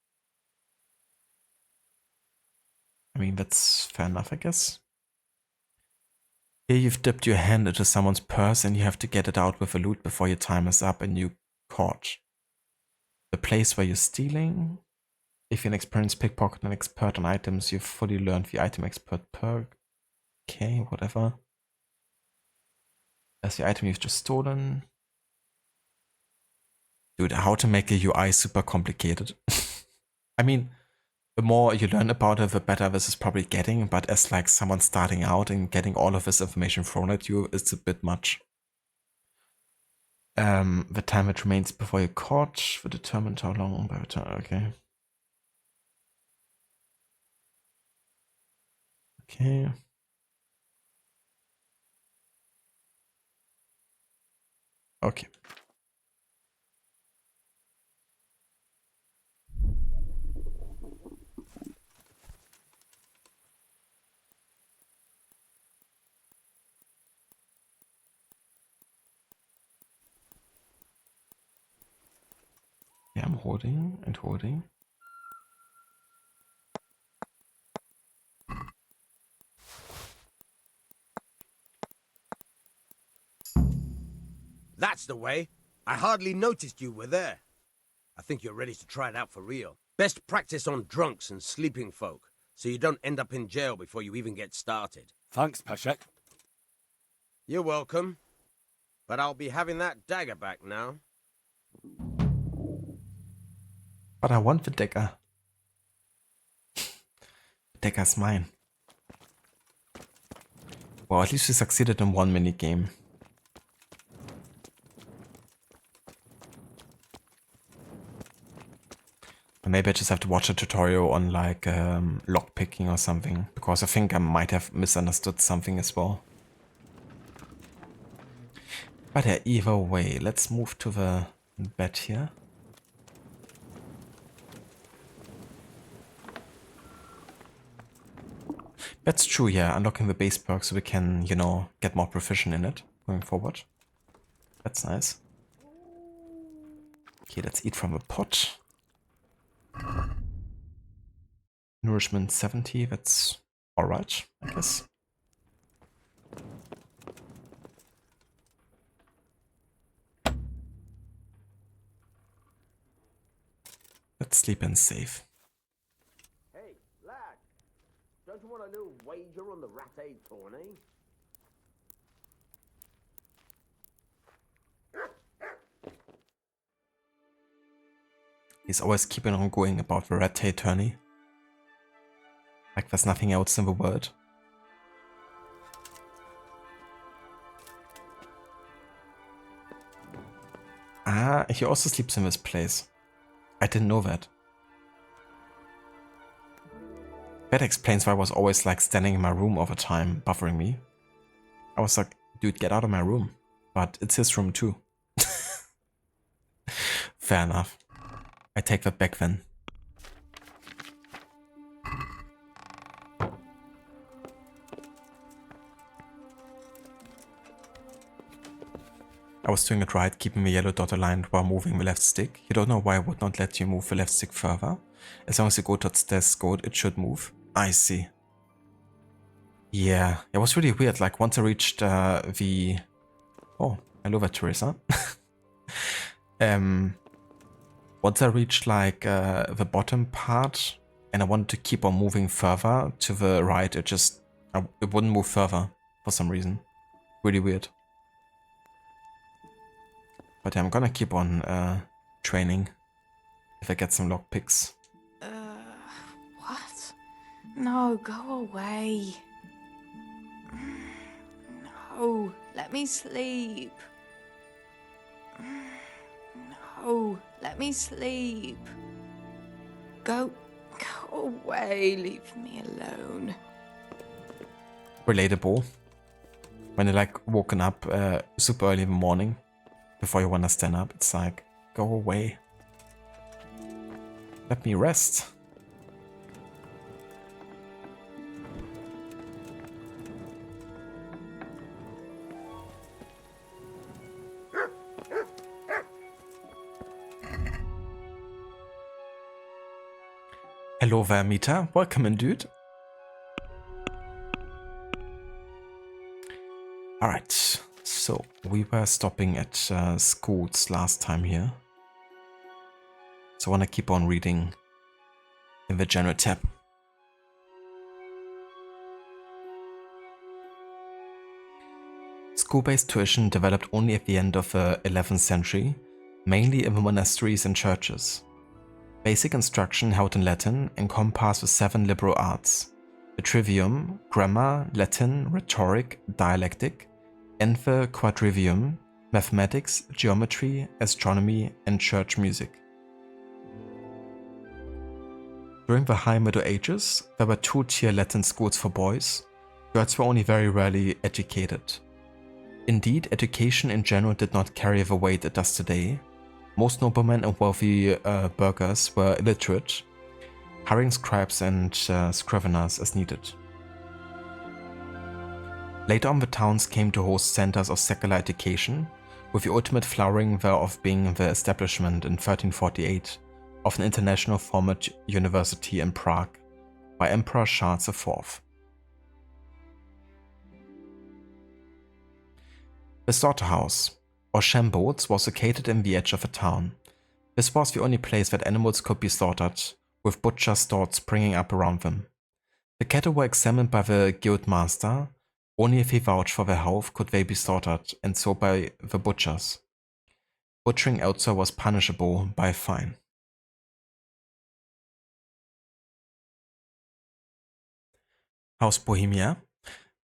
I mean, that's fair enough, I guess. Here you've dipped your hand into someone's purse and you have to get it out with the loot before your time is up and you caught. The place where you're stealing. If you're an experienced pickpocket and expert on items, you've fully learned the item expert perk. Okay, whatever. That's the item you've just stolen. Dude, how to make a UI super complicated. I mean, the more you learn about it, the better this is probably getting, but as like someone starting out and getting all of this information thrown at you, it's a bit much. The time that remains before you're caught will determine how long by the time. Okay. Okay. Okay. Yeah, I'm holding and holding. That's the way. I hardly noticed you were there. I think you're ready to try it out for real. Best practice on drunks and sleeping folk, so you don't end up in jail before you even get started. Thanks, Peshek. You're welcome. But I'll be having that dagger back now. But I want the dagger. The dagger's mine. Well, at least we succeeded in one mini game. Maybe I just have to watch a tutorial on like lockpicking or something, because I think I might have misunderstood something as well. But yeah, either way, let's move to the bed here. That's true, yeah, unlocking the base perk so we can, you know, get more proficient in it going forward. That's nice. Okay, let's eat from the pot. Nourishment 70, that's alright, I guess. Let's sleep and save. Hey, lad. Don't you want a little wager on the Rat-A tourney? He's always keeping on going about the Rat-A tourney. Like there's nothing else in the world. Ah, he also sleeps in this place. I didn't know that. That explains why I was always like standing in my room all the time, buffering me. I was like, dude, get out of my room. But it's his room too. Fair enough. I take that back then. I was doing it right, keeping the yellow dot aligned while moving the left stick. You don't know why I would not let you move the left stick further. As long as you go towards death's goal, it should move. I see. Yeah, it was really weird. Like once I reached the... Oh, hello there, Teresa. Once I reached like the bottom part and I wanted to keep on moving further to the right, it wouldn't move further for some reason. Really weird. But yeah, I'm gonna keep on training if I get some lockpicks. What? No, go away. No, let me sleep. No, let me sleep. Go away, leave me alone. Relatable. When you're like woken up super early in the morning before you wanna stand up, it's like, go away. Let me rest. Hello there, Mita. Welcome in, dude. Alright, so we were stopping at Skalitz last time here. So I want to keep on reading in the general tab. School-based tuition developed only at the end of the 11th century, mainly in the monasteries and churches. Basic instruction held in Latin encompassed the 7 liberal arts: the trivium, grammar, Latin, rhetoric, dialectic, and the quadrivium, mathematics, geometry, astronomy, and church music. During the High Middle Ages, there were 2-tier Latin schools for boys. Girls were only very rarely educated. Indeed, education in general did not carry the weight it does today. Most noblemen and wealthy burghers were illiterate, hiring scribes and scriveners as needed. Later on, the towns came to host centers of secular education, with the ultimate flowering thereof being the establishment in 1348 of an international format university in Prague by Emperor Charles IV. The slaughterhouse, or shambles, was located in the edge of the town. This was the only place that animals could be slaughtered, with butcher stalls springing up around them. The cattle were examined by the guild master. Only if he vouched for their health could they be slaughtered, and so by the butchers. Butchering elsewhere was punishable by a fine. How's Bohemia?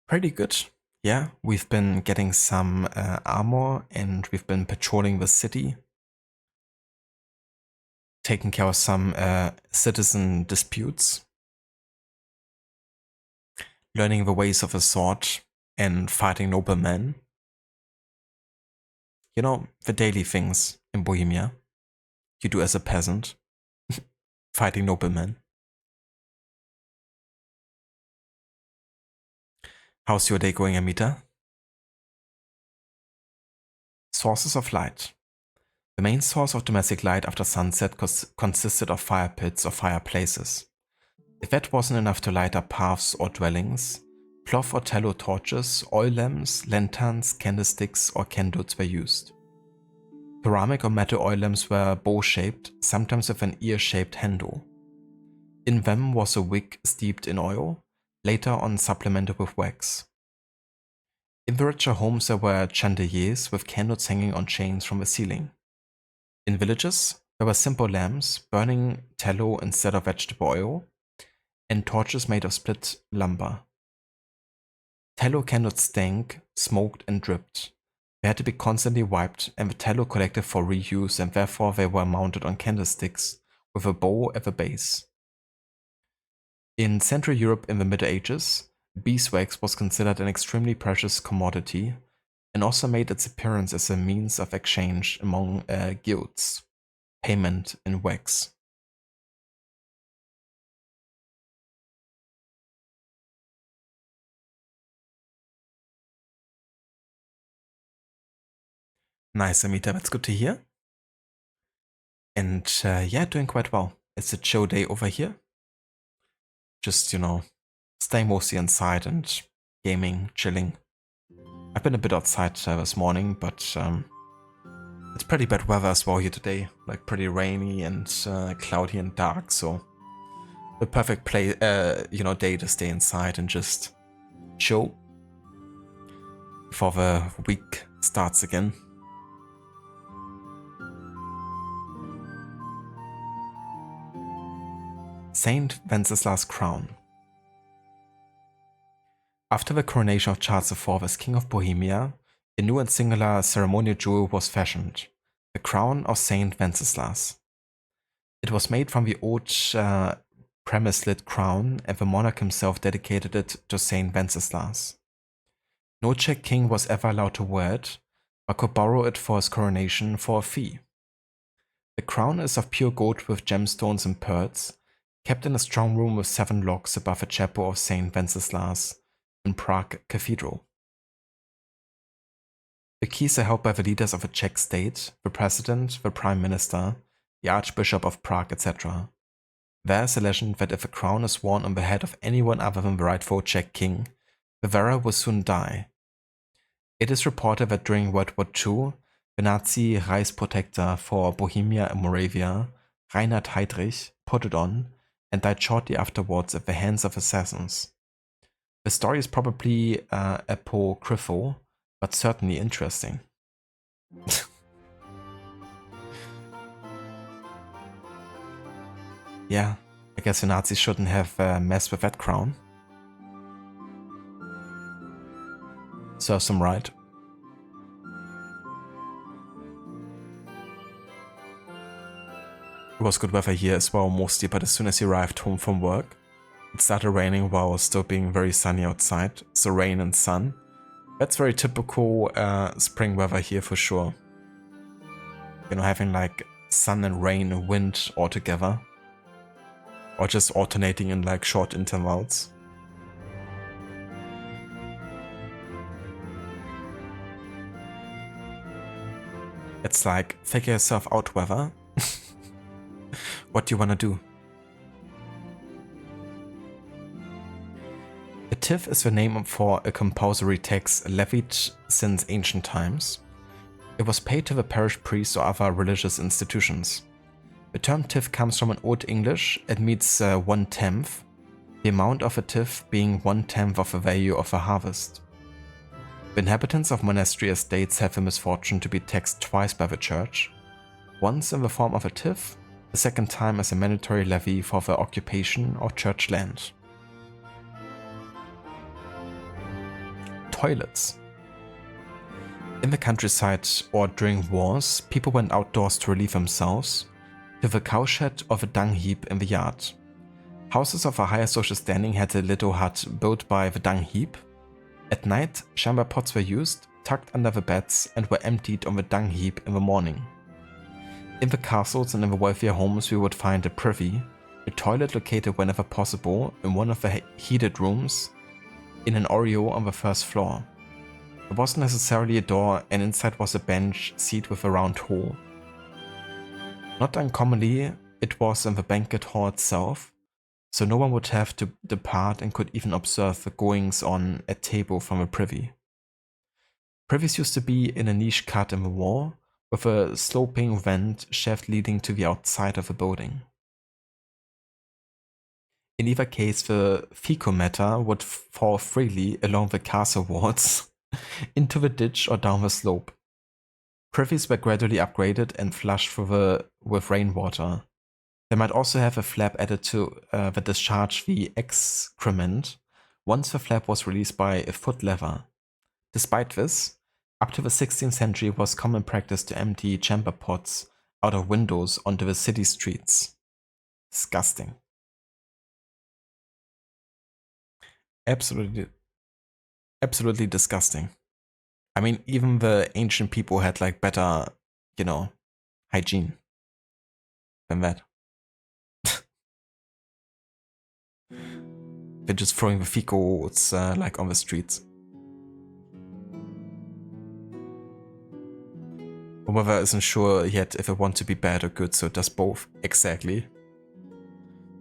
Pretty good. Yeah, we've been getting some armor and we've been patrolling the city. Taking care of some citizen disputes. Learning the ways of the sword and fighting noblemen. You know, the daily things in Bohemia you do as a peasant. Fighting noblemen. How's your day going, Amita? Sources of light. The main source of domestic light after sunset consisted of fire pits or fireplaces. If that wasn't enough to light up paths or dwellings, cloth or tallow torches, oil lamps, lanterns, candlesticks, or candles were used. Ceramic or metal oil lamps were bow-shaped, sometimes with an ear-shaped handle. In them was a wick steeped in oil, later on supplemented with wax. In the richer homes there were chandeliers with candles hanging on chains from the ceiling. In villages, there were simple lamps burning tallow instead of vegetable oil, and torches made of split lumber. Tallow candles stank, smoked, and dripped. They had to be constantly wiped, and the tallow collected for reuse, and therefore they were mounted on candlesticks with a bow at the base. In Central Europe in the Middle Ages, beeswax was considered an extremely precious commodity, and also made its appearance as a means of exchange among guilds, payment in wax. Nice, Amita, that's good to hear. And yeah, doing quite well. It's a chill day over here. Just, you know, staying mostly inside and gaming, chilling. I've been a bit outside this morning, but it's pretty bad weather as well here today. Like pretty rainy and cloudy and dark, so the perfect day to stay inside and just chill before the week starts again. Saint Wenceslas' crown. After the coronation of Charles IV as King of Bohemia, a new and singular ceremonial jewel was fashioned, the crown of Saint Wenceslas. It was made from the old premise-lit crown, and the monarch himself dedicated it to Saint Wenceslas. No Czech king was ever allowed to wear it, but could borrow it for his coronation for a fee. The crown is of pure gold with gemstones and pearls, kept in a strong room with 7 locks above the chapel of Saint Wenceslas in Prague Cathedral. The keys are held by the leaders of the Czech state, the president, the prime minister, the archbishop of Prague, etc. There is a legend that if the crown is worn on the head of anyone other than the rightful Czech king, the wearer will soon die. It is reported that during World War II, the Nazi Reichsprotector for Bohemia and Moravia, Reinhard Heydrich, put it on and died shortly afterwards at the hands of assassins. The story is probably apocryphal, but certainly interesting. Yeah, I guess the Nazis shouldn't have messed with that crown. Serves them right. It was good weather here as well, mostly, but as soon as he arrived home from work, it started raining while still being very sunny outside. So rain and sun. That's very typical spring weather here for sure. You know, having like sun and rain and wind all together. Or just alternating in like short intervals. It's like, figure yourself out weather. What do you want to do? A tithe is the name for a compulsory tax levied since ancient times. It was paid to the parish priest or other religious institutions. The term tithe comes from an Old English. It means 1/10, the amount of a tithe being 1/10 of the value of a harvest. The inhabitants of monastery estates have the misfortune to be taxed twice by the church, once in the form of a tithe, the second time as a mandatory levy for the occupation of church land. Toilets. In the countryside or during wars, people went outdoors to relieve themselves, to the cowshed or the dung heap in the yard. Houses of a higher social standing had a little hut built by the dung heap. At night, chamber pots were used, tucked under the beds, and were emptied on the dung heap in the morning. In the castles and in the wealthier homes we would find a privy, a toilet located whenever possible in one of the heated rooms, in an oriel on the first floor. There wasn't necessarily a door, and inside was a bench seat with a round hole. Not uncommonly, it was in the banquet hall itself, so no one would have to depart and could even observe the goings-on at table from a privy. Privies used to be in a niche cut in the wall, with a sloping vent shaft leading to the outside of the building. In either case, the fecal matter would fall freely along the castle walls, into the ditch or down the slope. Privies were gradually upgraded and flushed with rainwater. They might also have a flap added to that discharged the excrement once the flap was released by a foot lever. Despite this, up to the 16th century it was common practice to empty chamber pots out of windows onto the city streets. Disgusting. Absolutely disgusting. I mean, even the ancient people had like better, hygiene than that. They're just throwing the fecals like on the streets. The weather isn't sure yet if it wants to be bad or good, so it does both. Exactly.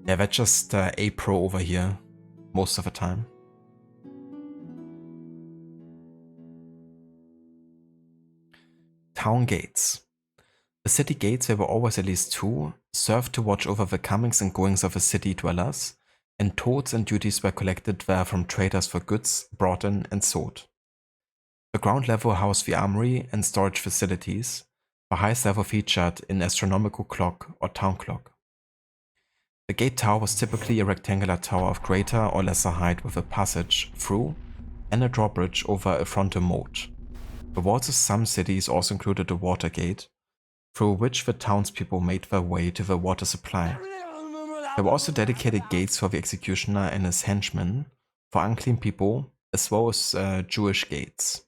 Yeah, that's just April over here, most of the time. Town gates. The city gates, there were always at least two, served to watch over the comings and goings of the city dwellers, and tolls and duties were collected there from traders for goods brought in and sold. The ground level housed the armory and storage facilities, the highest level featured an astronomical clock or town clock. The gate tower was typically a rectangular tower of greater or lesser height with a passage through and a drawbridge over a frontal moat. The walls of some cities also included a water gate, through which the townspeople made their way to the water supply. There were also dedicated gates for the executioner and his henchmen, for unclean people, as well as Jewish gates.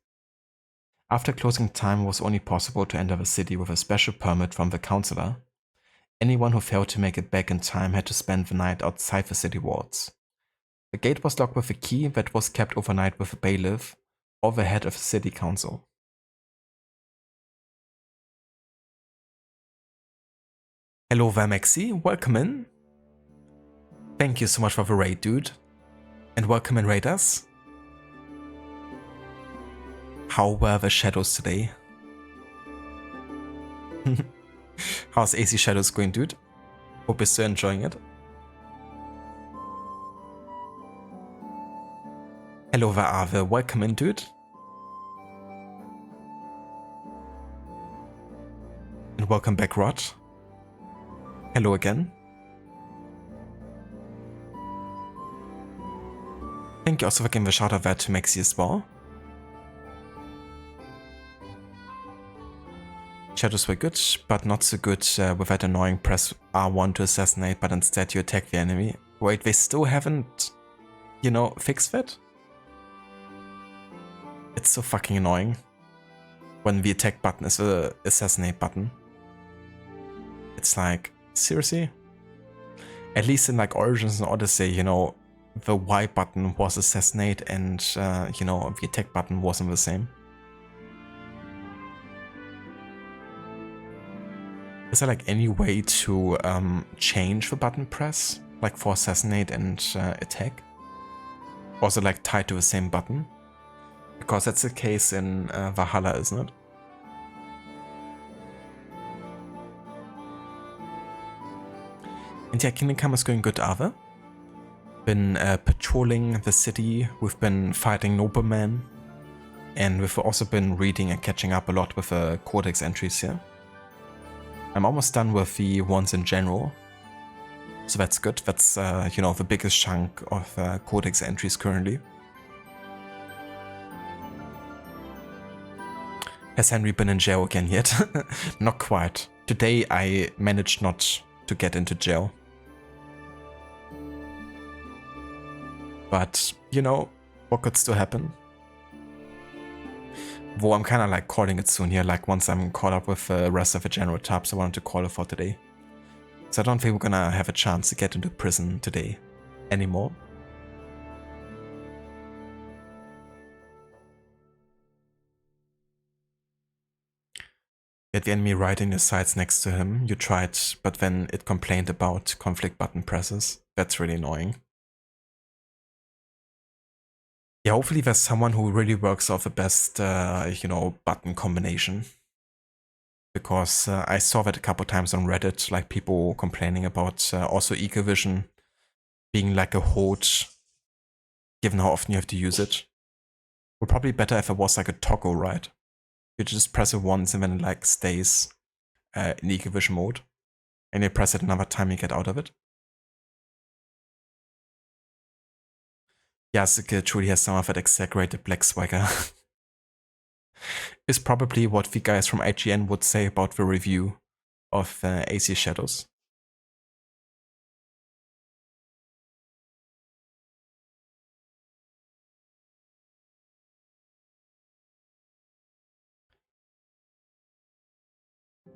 After closing time, it was only possible to enter the city with a special permit from the councillor. Anyone who failed to make it back in time had to spend the night outside the city walls. The gate was locked with a key that was kept overnight with a bailiff or the head of the city council. Hello there, Maxi. Welcome in. Thank you so much for the raid, dude. And welcome in, raiders. How were the shadows today? How's AC Shadows going, dude? Hope you're still enjoying it. Hello there, Ave. Welcome in, dude. And welcome back, Rod. Hello again. Thank you also for giving the shout out there to Maxi as well. Shadows were good, but not so good with that annoying press R1 to assassinate, but instead you attack the enemy. Wait, they still haven't, you know, fixed that? It's so fucking annoying when the attack button is the assassinate button. It's like, seriously? At least in like Origins and Odyssey, you know, the Y button was assassinate and, you know, the attack button wasn't the same. Is there like any way to change the button press? Like for assassinate and attack? Or is it like tied to the same button? Because that's the case in Valhalla, isn't it? And yeah, Kingdom Come is going good, Ave. Been patrolling the city, we've been fighting noblemen, and we've also been reading and catching up a lot with the codex entries here. I'm almost done with the ones in general, so that's good. That's, you know, the biggest chunk of codex entries currently. Has Henry been in jail again yet? Not quite. Today I managed not to get into jail. But, you know, what could still happen? Though I'm kind of like calling it soon here, like once I'm caught up with the rest of the general tabs, I wanted to call it for today. So I don't think we're gonna have a chance to get into prison today anymore. Get the enemy right in your sights next to him. You tried, but then it complained about conflict button presses. That's really annoying. Yeah, hopefully there's someone who really works out the best, you know, button combination. Because I saw that a couple times on Reddit, like people complaining about also Ecovision being like a hold, given how often you have to use it. Would probably be better if it was like a toggle, right? You just press it once and then it like stays in Ecovision mode. And you press it another time you get out of it. Yasuke truly has some of that exaggerated black swagger. Is probably what the guys from IGN would say about the review of AC Shadows.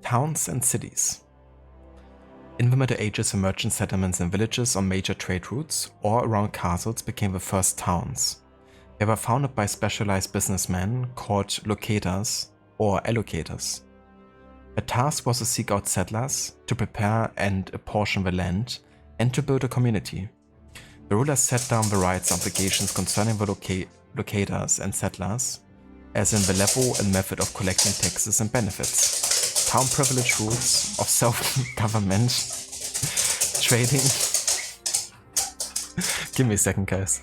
Towns and cities. In the Middle Ages, merchant settlements in villages on major trade routes or around castles became the first towns. They were founded by specialized businessmen called locators or allocators. Their task was to seek out settlers, to prepare and apportion the land, and to build a community. The rulers set down the rights and obligations concerning the locators and settlers, as in the level and method of collecting taxes and benefits, town privilege rules of self-government, trading. Give me a second, guys.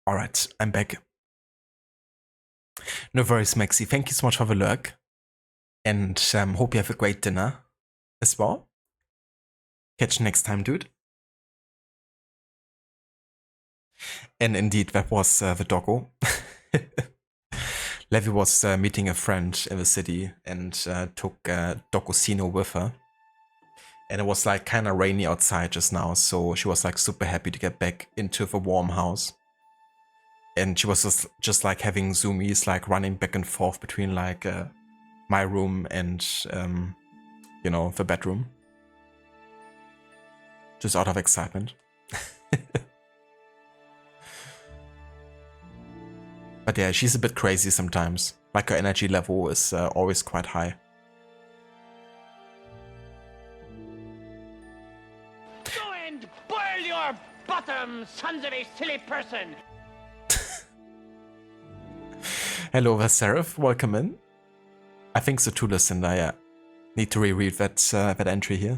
Alright, I'm back. No worries, Maxi. Thank you so much for the lurk. And hope you have a great dinner as well. Catch you next time, dude. And indeed, that was the doggo. Levi was meeting a friend in the city and took Doggosino with her. And it was like kind of rainy outside just now, so she was like super happy to get back into the warm house. And she was just like having zoomies, like running back and forth between like my room and, you know, the bedroom. Just out of excitement. But yeah, she's a bit crazy sometimes. Like her energy level is always quite high. Go and boil your bottom, sons of a silly person! Hello there, Seraph. Welcome in. I think so too, Lucinda, yeah. Need to reread that entry here.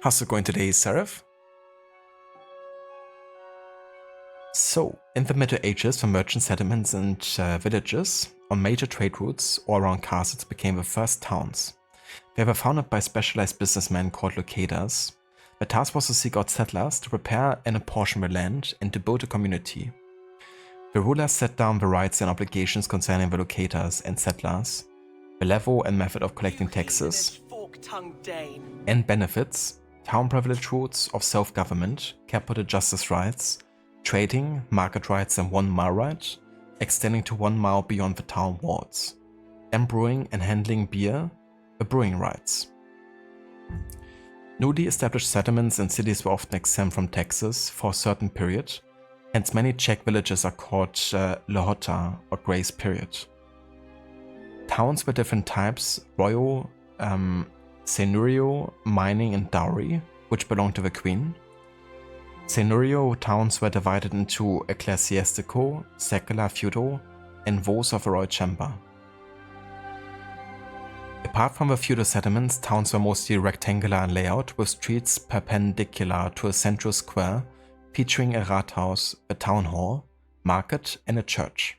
How's it going today, Seraph? So, in the Middle Ages, the merchant settlements and villages on major trade routes or around castles became the first towns. They were founded by specialized businessmen called locators. The task was to seek out settlers to prepare and apportion the land and to build a community. The rulers set down the rights and obligations concerning the locators and settlers, the level and method of collecting taxes and benefits, town privilege rules of self-government, capital justice rights, trading, market rights and 1 mile right, extending to 1 mile beyond the town walls, and brewing and handling beer, the brewing rights. Newly established settlements and cities were often exempt from taxes for a certain period, hence many Czech villages are called Lehota or grace period. Towns were different types: royal, seigneurial, mining and dowry, which belonged to the queen. Seigneurial towns were divided into ecclesiastical, secular, feudal, and voes of the royal chamber. A Apart from the feudal settlements, towns were mostly rectangular in layout, with streets perpendicular to a central square featuring a Rathaus, a town hall, market, and a church.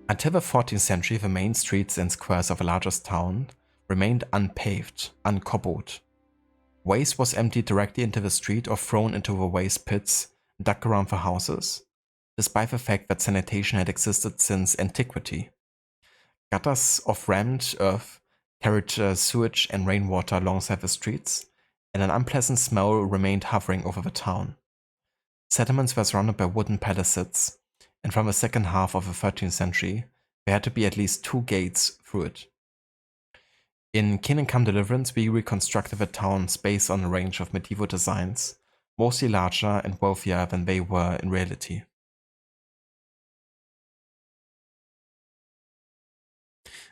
Until the 14th century, the main streets and squares of the largest town remained unpaved, uncobbled. Waste was emptied directly into the street or thrown into the waste pits dug around the houses, despite the fact that sanitation had existed since antiquity. Gutters of rammed earth carried sewage and rainwater alongside the streets, and an unpleasant smell remained hovering over the town. Settlements were surrounded by wooden palisades, and from the second half of the 13th century, there had to be at least 2 gates through it. In Kingdom Come Deliverance, we reconstructed the towns based on a range of medieval designs, mostly larger and wealthier than they were in reality.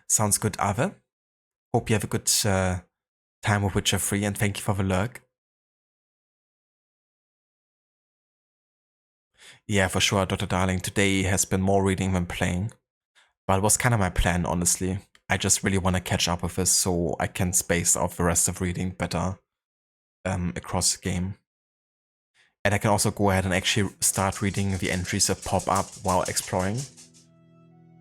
Sounds good, Ave. Hope you have a good time with Witcher 3, and thank you for the lurk. Yeah, for sure, Dr. Darling. Today has been more reading than playing. But it was kind of my plan, honestly. I just really want to catch up with this so I can space out the rest of reading better across the game. And I can also go ahead and actually start reading the entries that pop up while exploring.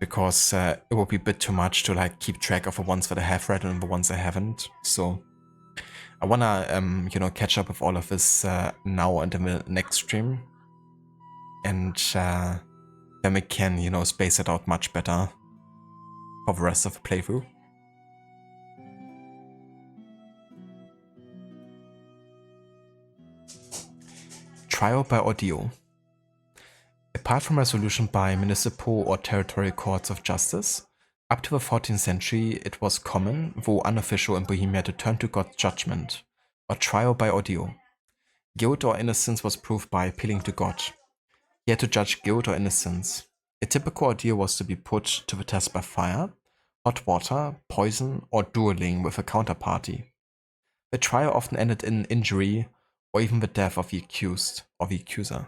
Because it would be a bit too much to like keep track of the ones that I have read and the ones I haven't. So I wanna catch up with all of this now and in the next stream. And then we can, space it out much better for the rest of the playthrough. Trial by ordeal. Apart from resolution by municipal or territorial courts of justice, up to the 14th century it was common, though unofficial in Bohemia, to turn to God's judgment, or trial by ordeal. Guilt or innocence was proved by appealing to God. He had to judge guilt or innocence. A typical ordeal was to be put to the test by fire, hot water, poison, or dueling with a counterparty. The trial often ended in injury or even the death of the accused or the accuser.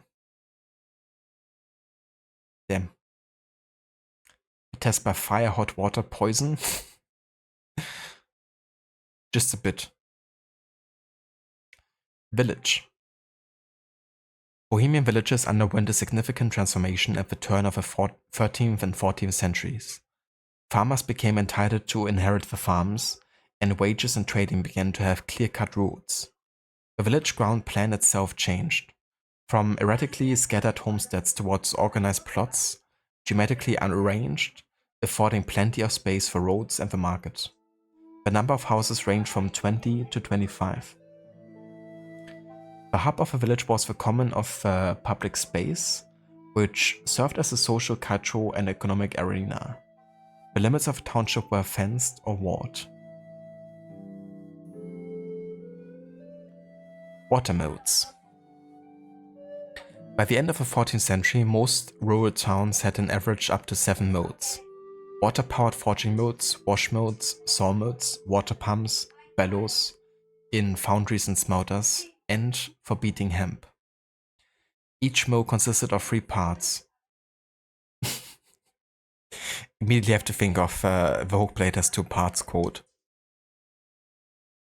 Damn. A test by fire, hot water, poison? Just a bit. Village. Bohemian villages underwent a significant transformation at the turn of the 13th and 14th centuries. Farmers became entitled to inherit the farms, and wages and trading began to have clear-cut routes. The village ground plan itself changed, from erratically scattered homesteads towards organized plots, geometrically arranged, affording plenty of space for roads and the market. The number of houses ranged from 20 to 25. The hub of a village was the common of public space, which served as a social, cultural, and economic arena. The limits of a township were fenced or walled. Water modes. By the end of the 14th century, most rural towns had an average up to 7 modes. Water-powered forging modes, wash modes, saw modes, water pumps, bellows, in foundries and smelters, and for beating hemp. Each mow consisted of 3 parts. Immediately have to think of the hook blade has 2 parts quote.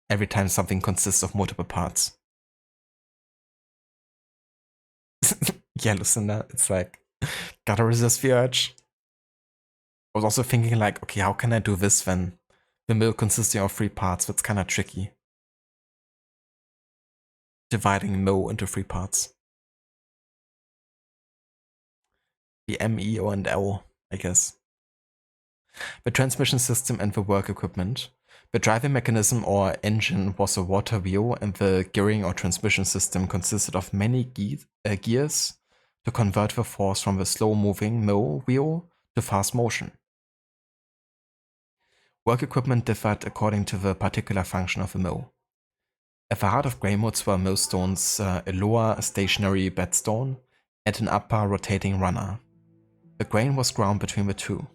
Every time something consists of multiple parts. Yeah, Lucinda, it's like, gotta resist the urge. I was also thinking like, okay, how can I do this when the mill consisting of 3 parts? That's kind of tricky. Dividing mow into 3 parts. The M, E, O, and L, I guess. The transmission system and the work equipment. The driving mechanism or engine was a water wheel, and the gearing or transmission system consisted of many gears to convert the force from the slow-moving mow wheel to fast motion. Work equipment differed according to the particular function of the mow. At the heart of Greymouts were millstones, a lower stationary bedstone, and an upper rotating runner. The grain was ground between the two.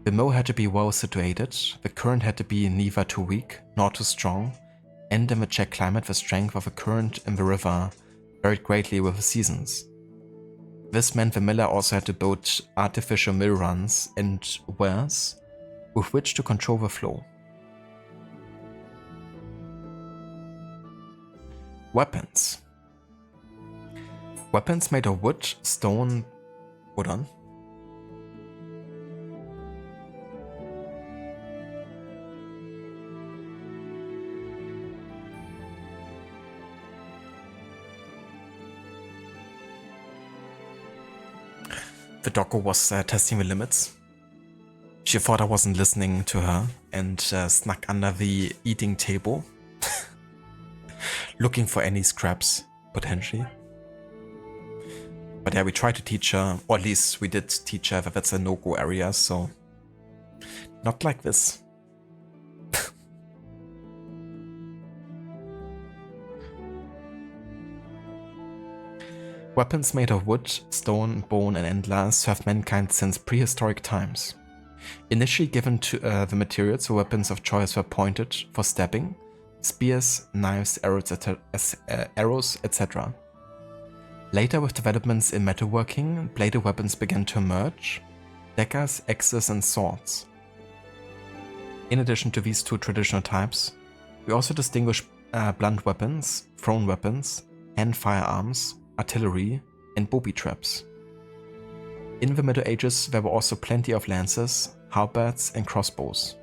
The mow had to be well situated, the current had to be neither too weak nor too strong, and in the Czech climate the strength of the current in the river varied greatly with the seasons. This meant the miller also had to build artificial mill runs and weirs with which to control the flow. Weapons. Weapons made of wood, stone, hold on. The doggo was testing the limits. She thought I wasn't listening to her and snuck under the eating table, looking for any scraps, potentially. But yeah, we tried to teach her, or at least we did teach her that that's a no-go area, so not like this. Weapons made of wood, stone, bone, and antler served mankind since prehistoric times. Initially given to the materials, the weapons of choice were pointed for stabbing, spears, knives, arrows, etc. Later, with developments in metalworking, bladed weapons began to emerge: daggers, axes, and swords. In addition to these two traditional types, we also distinguish blunt weapons, thrown weapons, hand firearms, artillery, and booby traps. In the Middle Ages, there were also plenty of lances, halberds, and crossbows.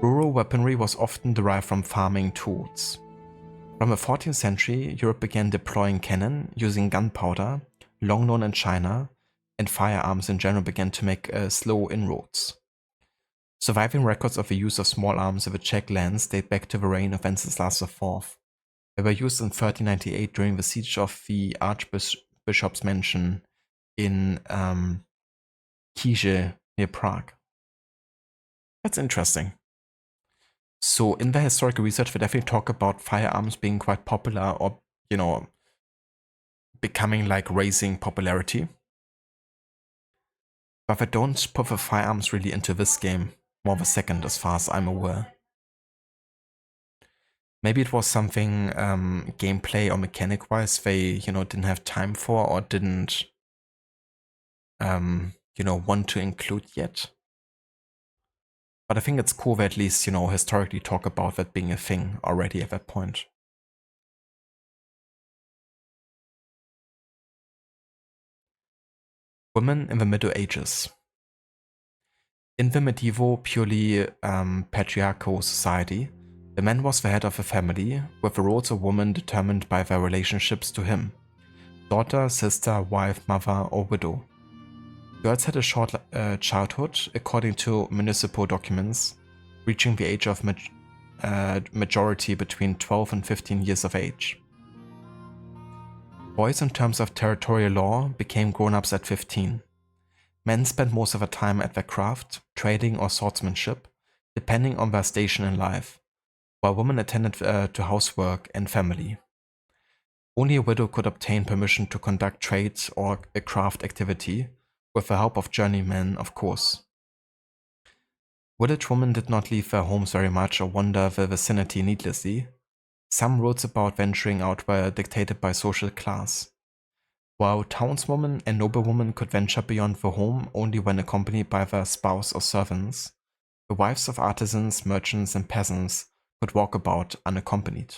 Rural weaponry was often derived from farming tools. From the 14th century, Europe began deploying cannon using gunpowder, long known in China, and firearms in general began to make slow inroads. Surviving records of the use of small arms in the Czech lands date back to the reign of Wenceslas IV. They were used in 1398 during the siege of the Archbishop's mansion in Kije near Prague. That's interesting. So in the historical research, we definitely talk about firearms being quite popular, or, you know, becoming like raising popularity. But they don't put the firearms really into this game, more the second as far as I'm aware. Maybe it was something gameplay or mechanic wise they, you know, didn't have time for, or didn't, you know, want to include yet. But I think it's cool that at least, you know, historically talk about that being a thing already at that point. Women in the Middle Ages. In the medieval, purely patriarchal society, the man was the head of a family, with the roles of women determined by their relationships to him: daughter, sister, wife, mother, or widow. Girls had a short childhood, according to municipal documents, reaching the age of majority between 12 and 15 years of age. Boys, in terms of territorial law, became grown-ups at 15. Men spent most of their time at their craft, trading, or swordsmanship, depending on their station in life, while women attended to housework and family. Only a widow could obtain permission to conduct trade or a craft activity, with the help of journeymen, of course. Village women did not leave their homes very much or wander the vicinity needlessly. Some rules about venturing out were dictated by social class. While townswomen and noblewomen could venture beyond the home only when accompanied by their spouse or servants, the wives of artisans, merchants, and peasants could walk about unaccompanied.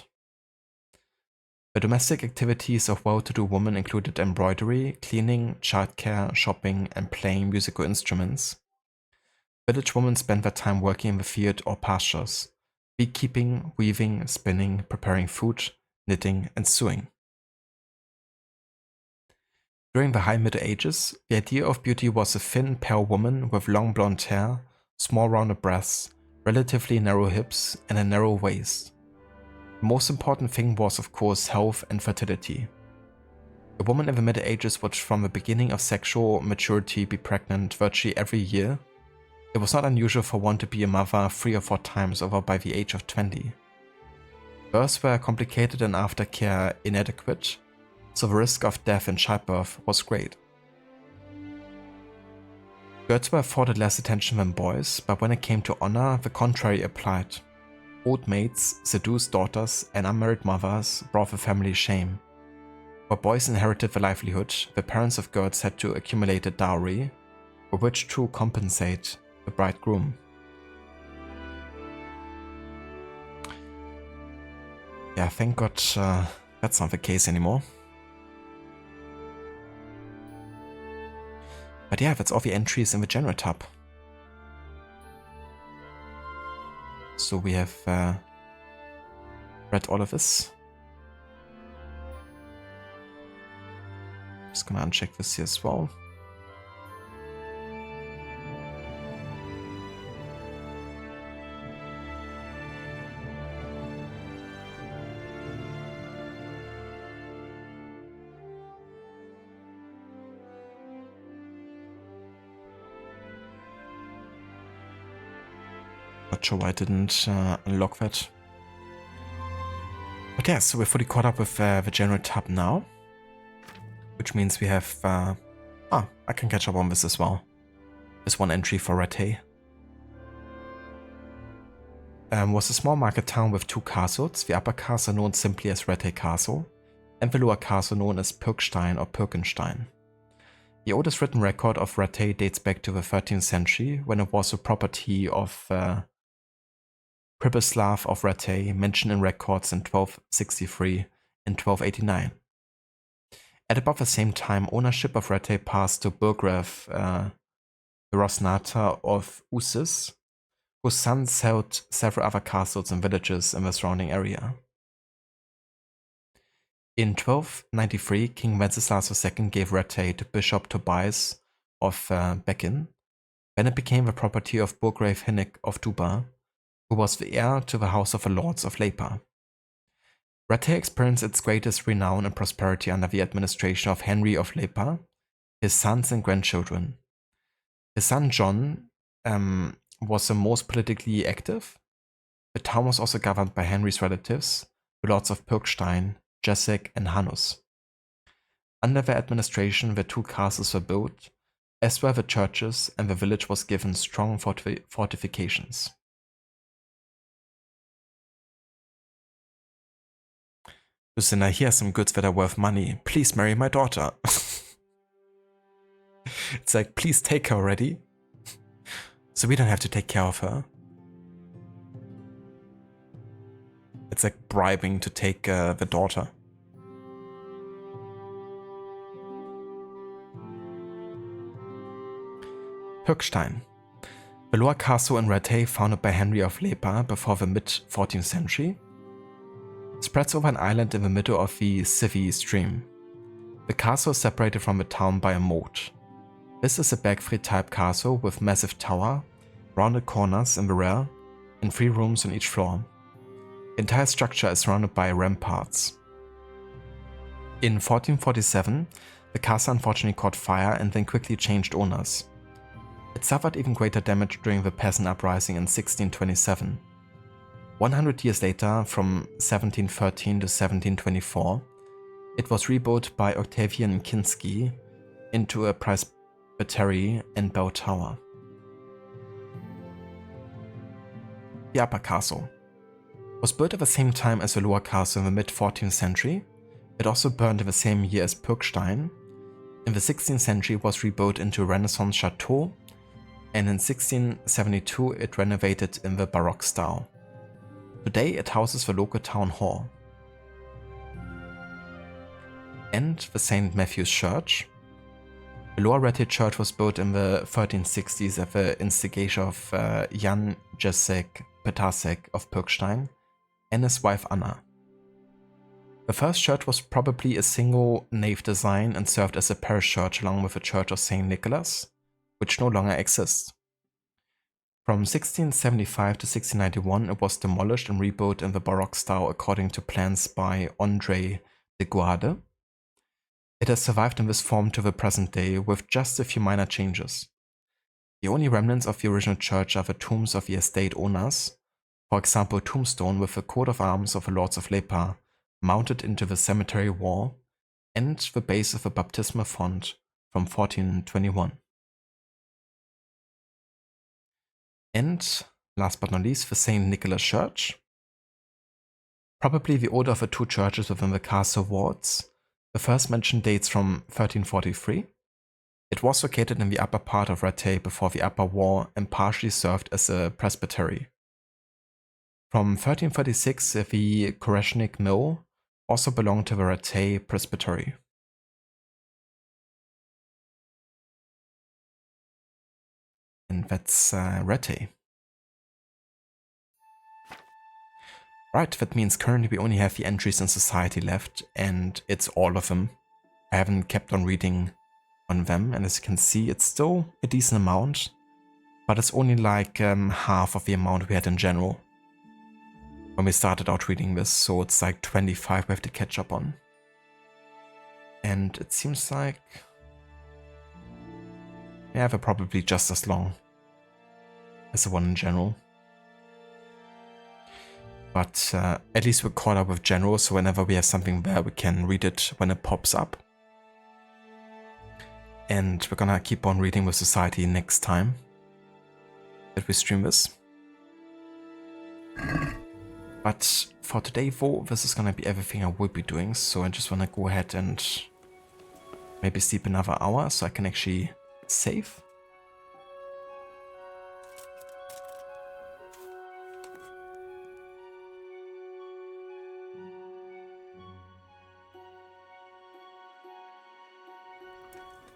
The domestic activities of well-to-do women included embroidery, cleaning, childcare, shopping, and playing musical instruments. Village women spent their time working in the field or pastures, beekeeping, weaving, spinning, preparing food, knitting, and sewing. During the High Middle Ages, the idea of beauty was a thin, pale woman with long blonde hair, small rounded breasts, relatively narrow hips, and a narrow waist. The most important thing was, of course, health and fertility. A woman in the Middle Ages would, from the beginning of sexual maturity, be pregnant virtually every year. It was not unusual for one to be a mother 3 or 4 times over by the age of 20. Births were complicated and aftercare inadequate, so the risk of death in childbirth was great. Girls were afforded less attention than boys, but when it came to honor, the contrary applied. Old maids, seduced daughters, and unmarried mothers brought the family shame. While boys inherited the livelihood, the parents of girls had to accumulate a dowry, for which to compensate the bridegroom. Yeah, thank God that's not the case anymore. But yeah, that's all the entries in the general tab. So we have read all of this. Just gonna uncheck this here as well. Not sure why I didn't unlock that. But yeah, so we're fully caught up with the general tab now. Which means we have... I can catch up on this as well. There's one entry for Rattay. Was a small market town with two castles, the upper castle known simply as Rattay Castle, and the lower castle known as Pirkstein or Pirkenstein. The oldest written record of Rattay dates back to the 13th century, when it was a property of Pribislav of Rattay, mentioned in records in 1263 and 1289. At about the same time, ownership of Rattay passed to Burgraf Rosnata of Usis, whose sons held several other castles and villages in the surrounding area. In 1293, King Wenceslas II gave Rattay to Bishop Tobias of Beckin. Then it became the property of Burgrave Hinnik of Duba, who was the heir to the House of the Lords of Lepa. Rattay experienced its greatest renown and prosperity under the administration of Henry of Lepa, his sons and grandchildren. His son John was the most politically active. The town was also governed by Henry's relatives, the lords of Pirkstein, Jessek and Hanus. Under their administration, the two castles were built, as were the churches, and the village was given strong fortifications. Lucinda, here are some goods that are worth money. Please marry my daughter. It's like, please take her already. So we don't have to take care of her. It's like bribing to take the daughter. Pirkstein. The lower castle in Rattay, founded by Henry of Lepa before the mid-14th century, spreads over an island in the middle of the Sivi stream. The castle is separated from the town by a moat. This is a Bergfried-type castle with massive tower, rounded corners in the rear, and 3 rooms on each floor. The entire structure is surrounded by ramparts. In 1447, the castle unfortunately caught fire and then quickly changed owners. It suffered even greater damage during the peasant uprising in 1627. 100 years later, from 1713 to 1724, it was rebuilt by Octavian Kinsky into a presbytery and bell tower. The upper castle was built at the same time as the lower castle in the mid-14th century. It also burned in the same year as Pirkstein. In the 16th century, it was rebuilt into a Renaissance chateau, and in 1672 it renovated in the Baroque style. Today it houses the local town hall. And the St. Matthew's Church. The Lower Rattay Church was built in the 1360s at the instigation of Jan Jacek Petasek of Pirkstein and his wife Anna. The first church was probably a single nave design and served as a parish church along with the Church of St. Nicholas, which no longer exists. From 1675 to 1691 it was demolished and rebuilt in the Baroque style according to plans by André de Guade. It has survived in this form to the present day with just a few minor changes. The only remnants of the original church are the tombs of the estate owners, for example a tombstone with the coat of arms of the Lords of Lepa mounted into the cemetery wall, and the base of the baptismal font from 1421. And, last but not least, the St. Nicholas Church. Probably the older of the 2 churches within the castle walls. The first mention dates from 1343. It was located in the upper part of Rattay before the upper wall and partially served as a presbytery. From 1336, the Koreshnik Mill also belonged to the Rattay Presbytery. And that's Rattay. Right, that means currently we only have the entries in society left, and it's all of them. I haven't kept on reading on them, and as you can see, it's still a decent amount, but it's only like half of the amount we had in general when we started out reading this, so it's like 25 we have to catch up on. And it seems like, yeah, they're probably just as long as the one in general. But at least we're caught up with general, so whenever we have something there, we can read it when it pops up. And we're gonna keep on reading with society next time that we stream this. But for today though, this is gonna be everything I will be doing, so I just wanna go ahead and maybe sleep another hour so I can actually save.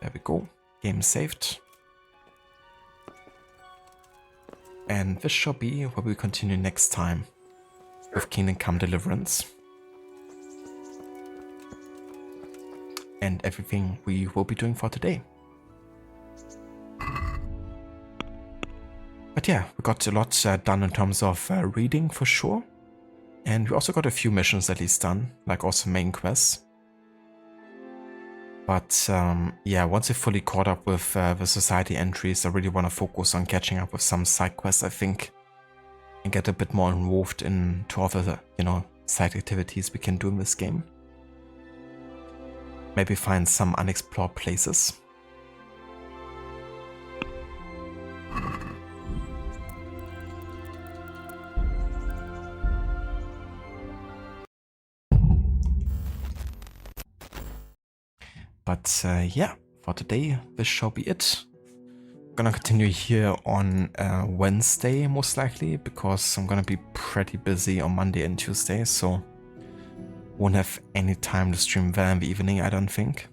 There we go, game saved. And this shall be where we continue next time with Kingdom Come Deliverance. And everything we will be doing for today. But yeah, we got a lot done in terms of reading for sure. And we also got a few missions at least done, like also main quests. But yeah, once we're fully caught up with the society entries, I really want to focus on catching up with some side quests, I think. And get a bit more involved into other, side activities we can do in this game. Maybe find some unexplored places. But yeah, for today, this shall be it. I'm gonna continue here on Wednesday, most likely, because I'm gonna be pretty busy on Monday and Tuesday, so won't have any time to stream there in the evening, I don't think.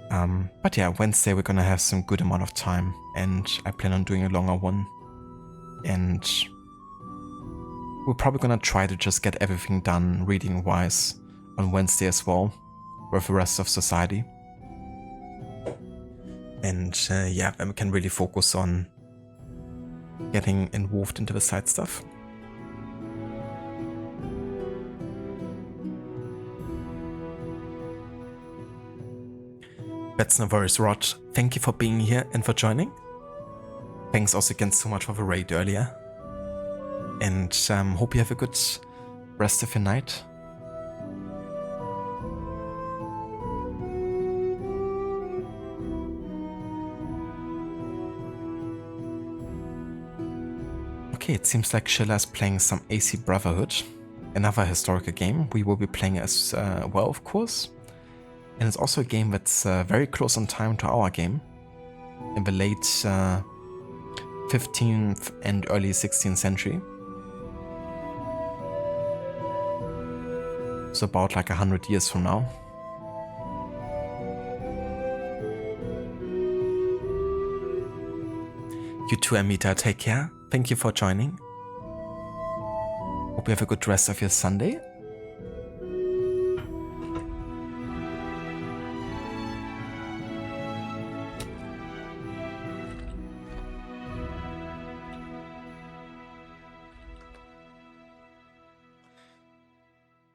But yeah, Wednesday we're gonna have some good amount of time, and I plan on doing a longer one. And we're probably gonna try to just get everything done reading-wise on Wednesday as well, with the rest of society. And yeah, then we can really focus on getting involved into the side stuff. That's no worries, Rod. Thank you for being here and for joining. Thanks also again so much for the raid earlier. And hope you have a good rest of your night. Okay, it seems like Shilla's playing some AC Brotherhood, another historical game we will be playing as well, of course. And it's also a game that's very close on time to our game, in the late 15th and early 16th century. So about like 100 years from now. You too, Amita, take care. Thank you for joining. Hope you have a good rest of your Sunday.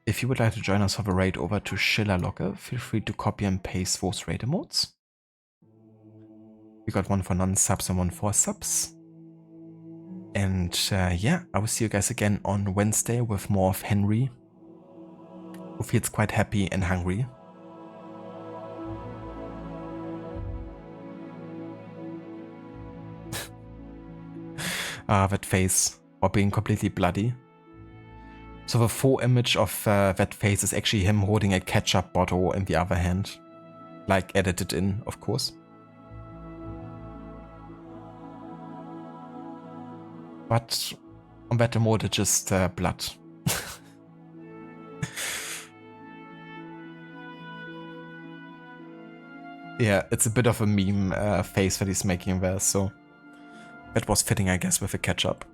If you would like to join us for the raid over to Schiller Logger, feel free to copy and paste those raid emotes. We got one for non-subs and one for subs. And yeah, I will see you guys again on Wednesday with more of Henry, who feels quite happy and hungry. That face, or being completely bloody. So the full image of that face is actually him holding a ketchup bottle in the other hand. Like edited in, of course. But On better mode, it's just blood. Yeah, it's a bit of a meme face that he's making there, so that was fitting, I guess, with a catch-up.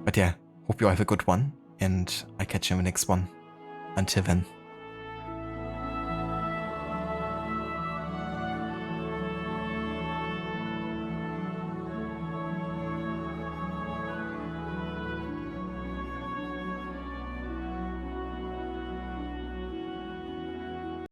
But yeah, hope you all have a good one, and I catch you in the next one. Until then.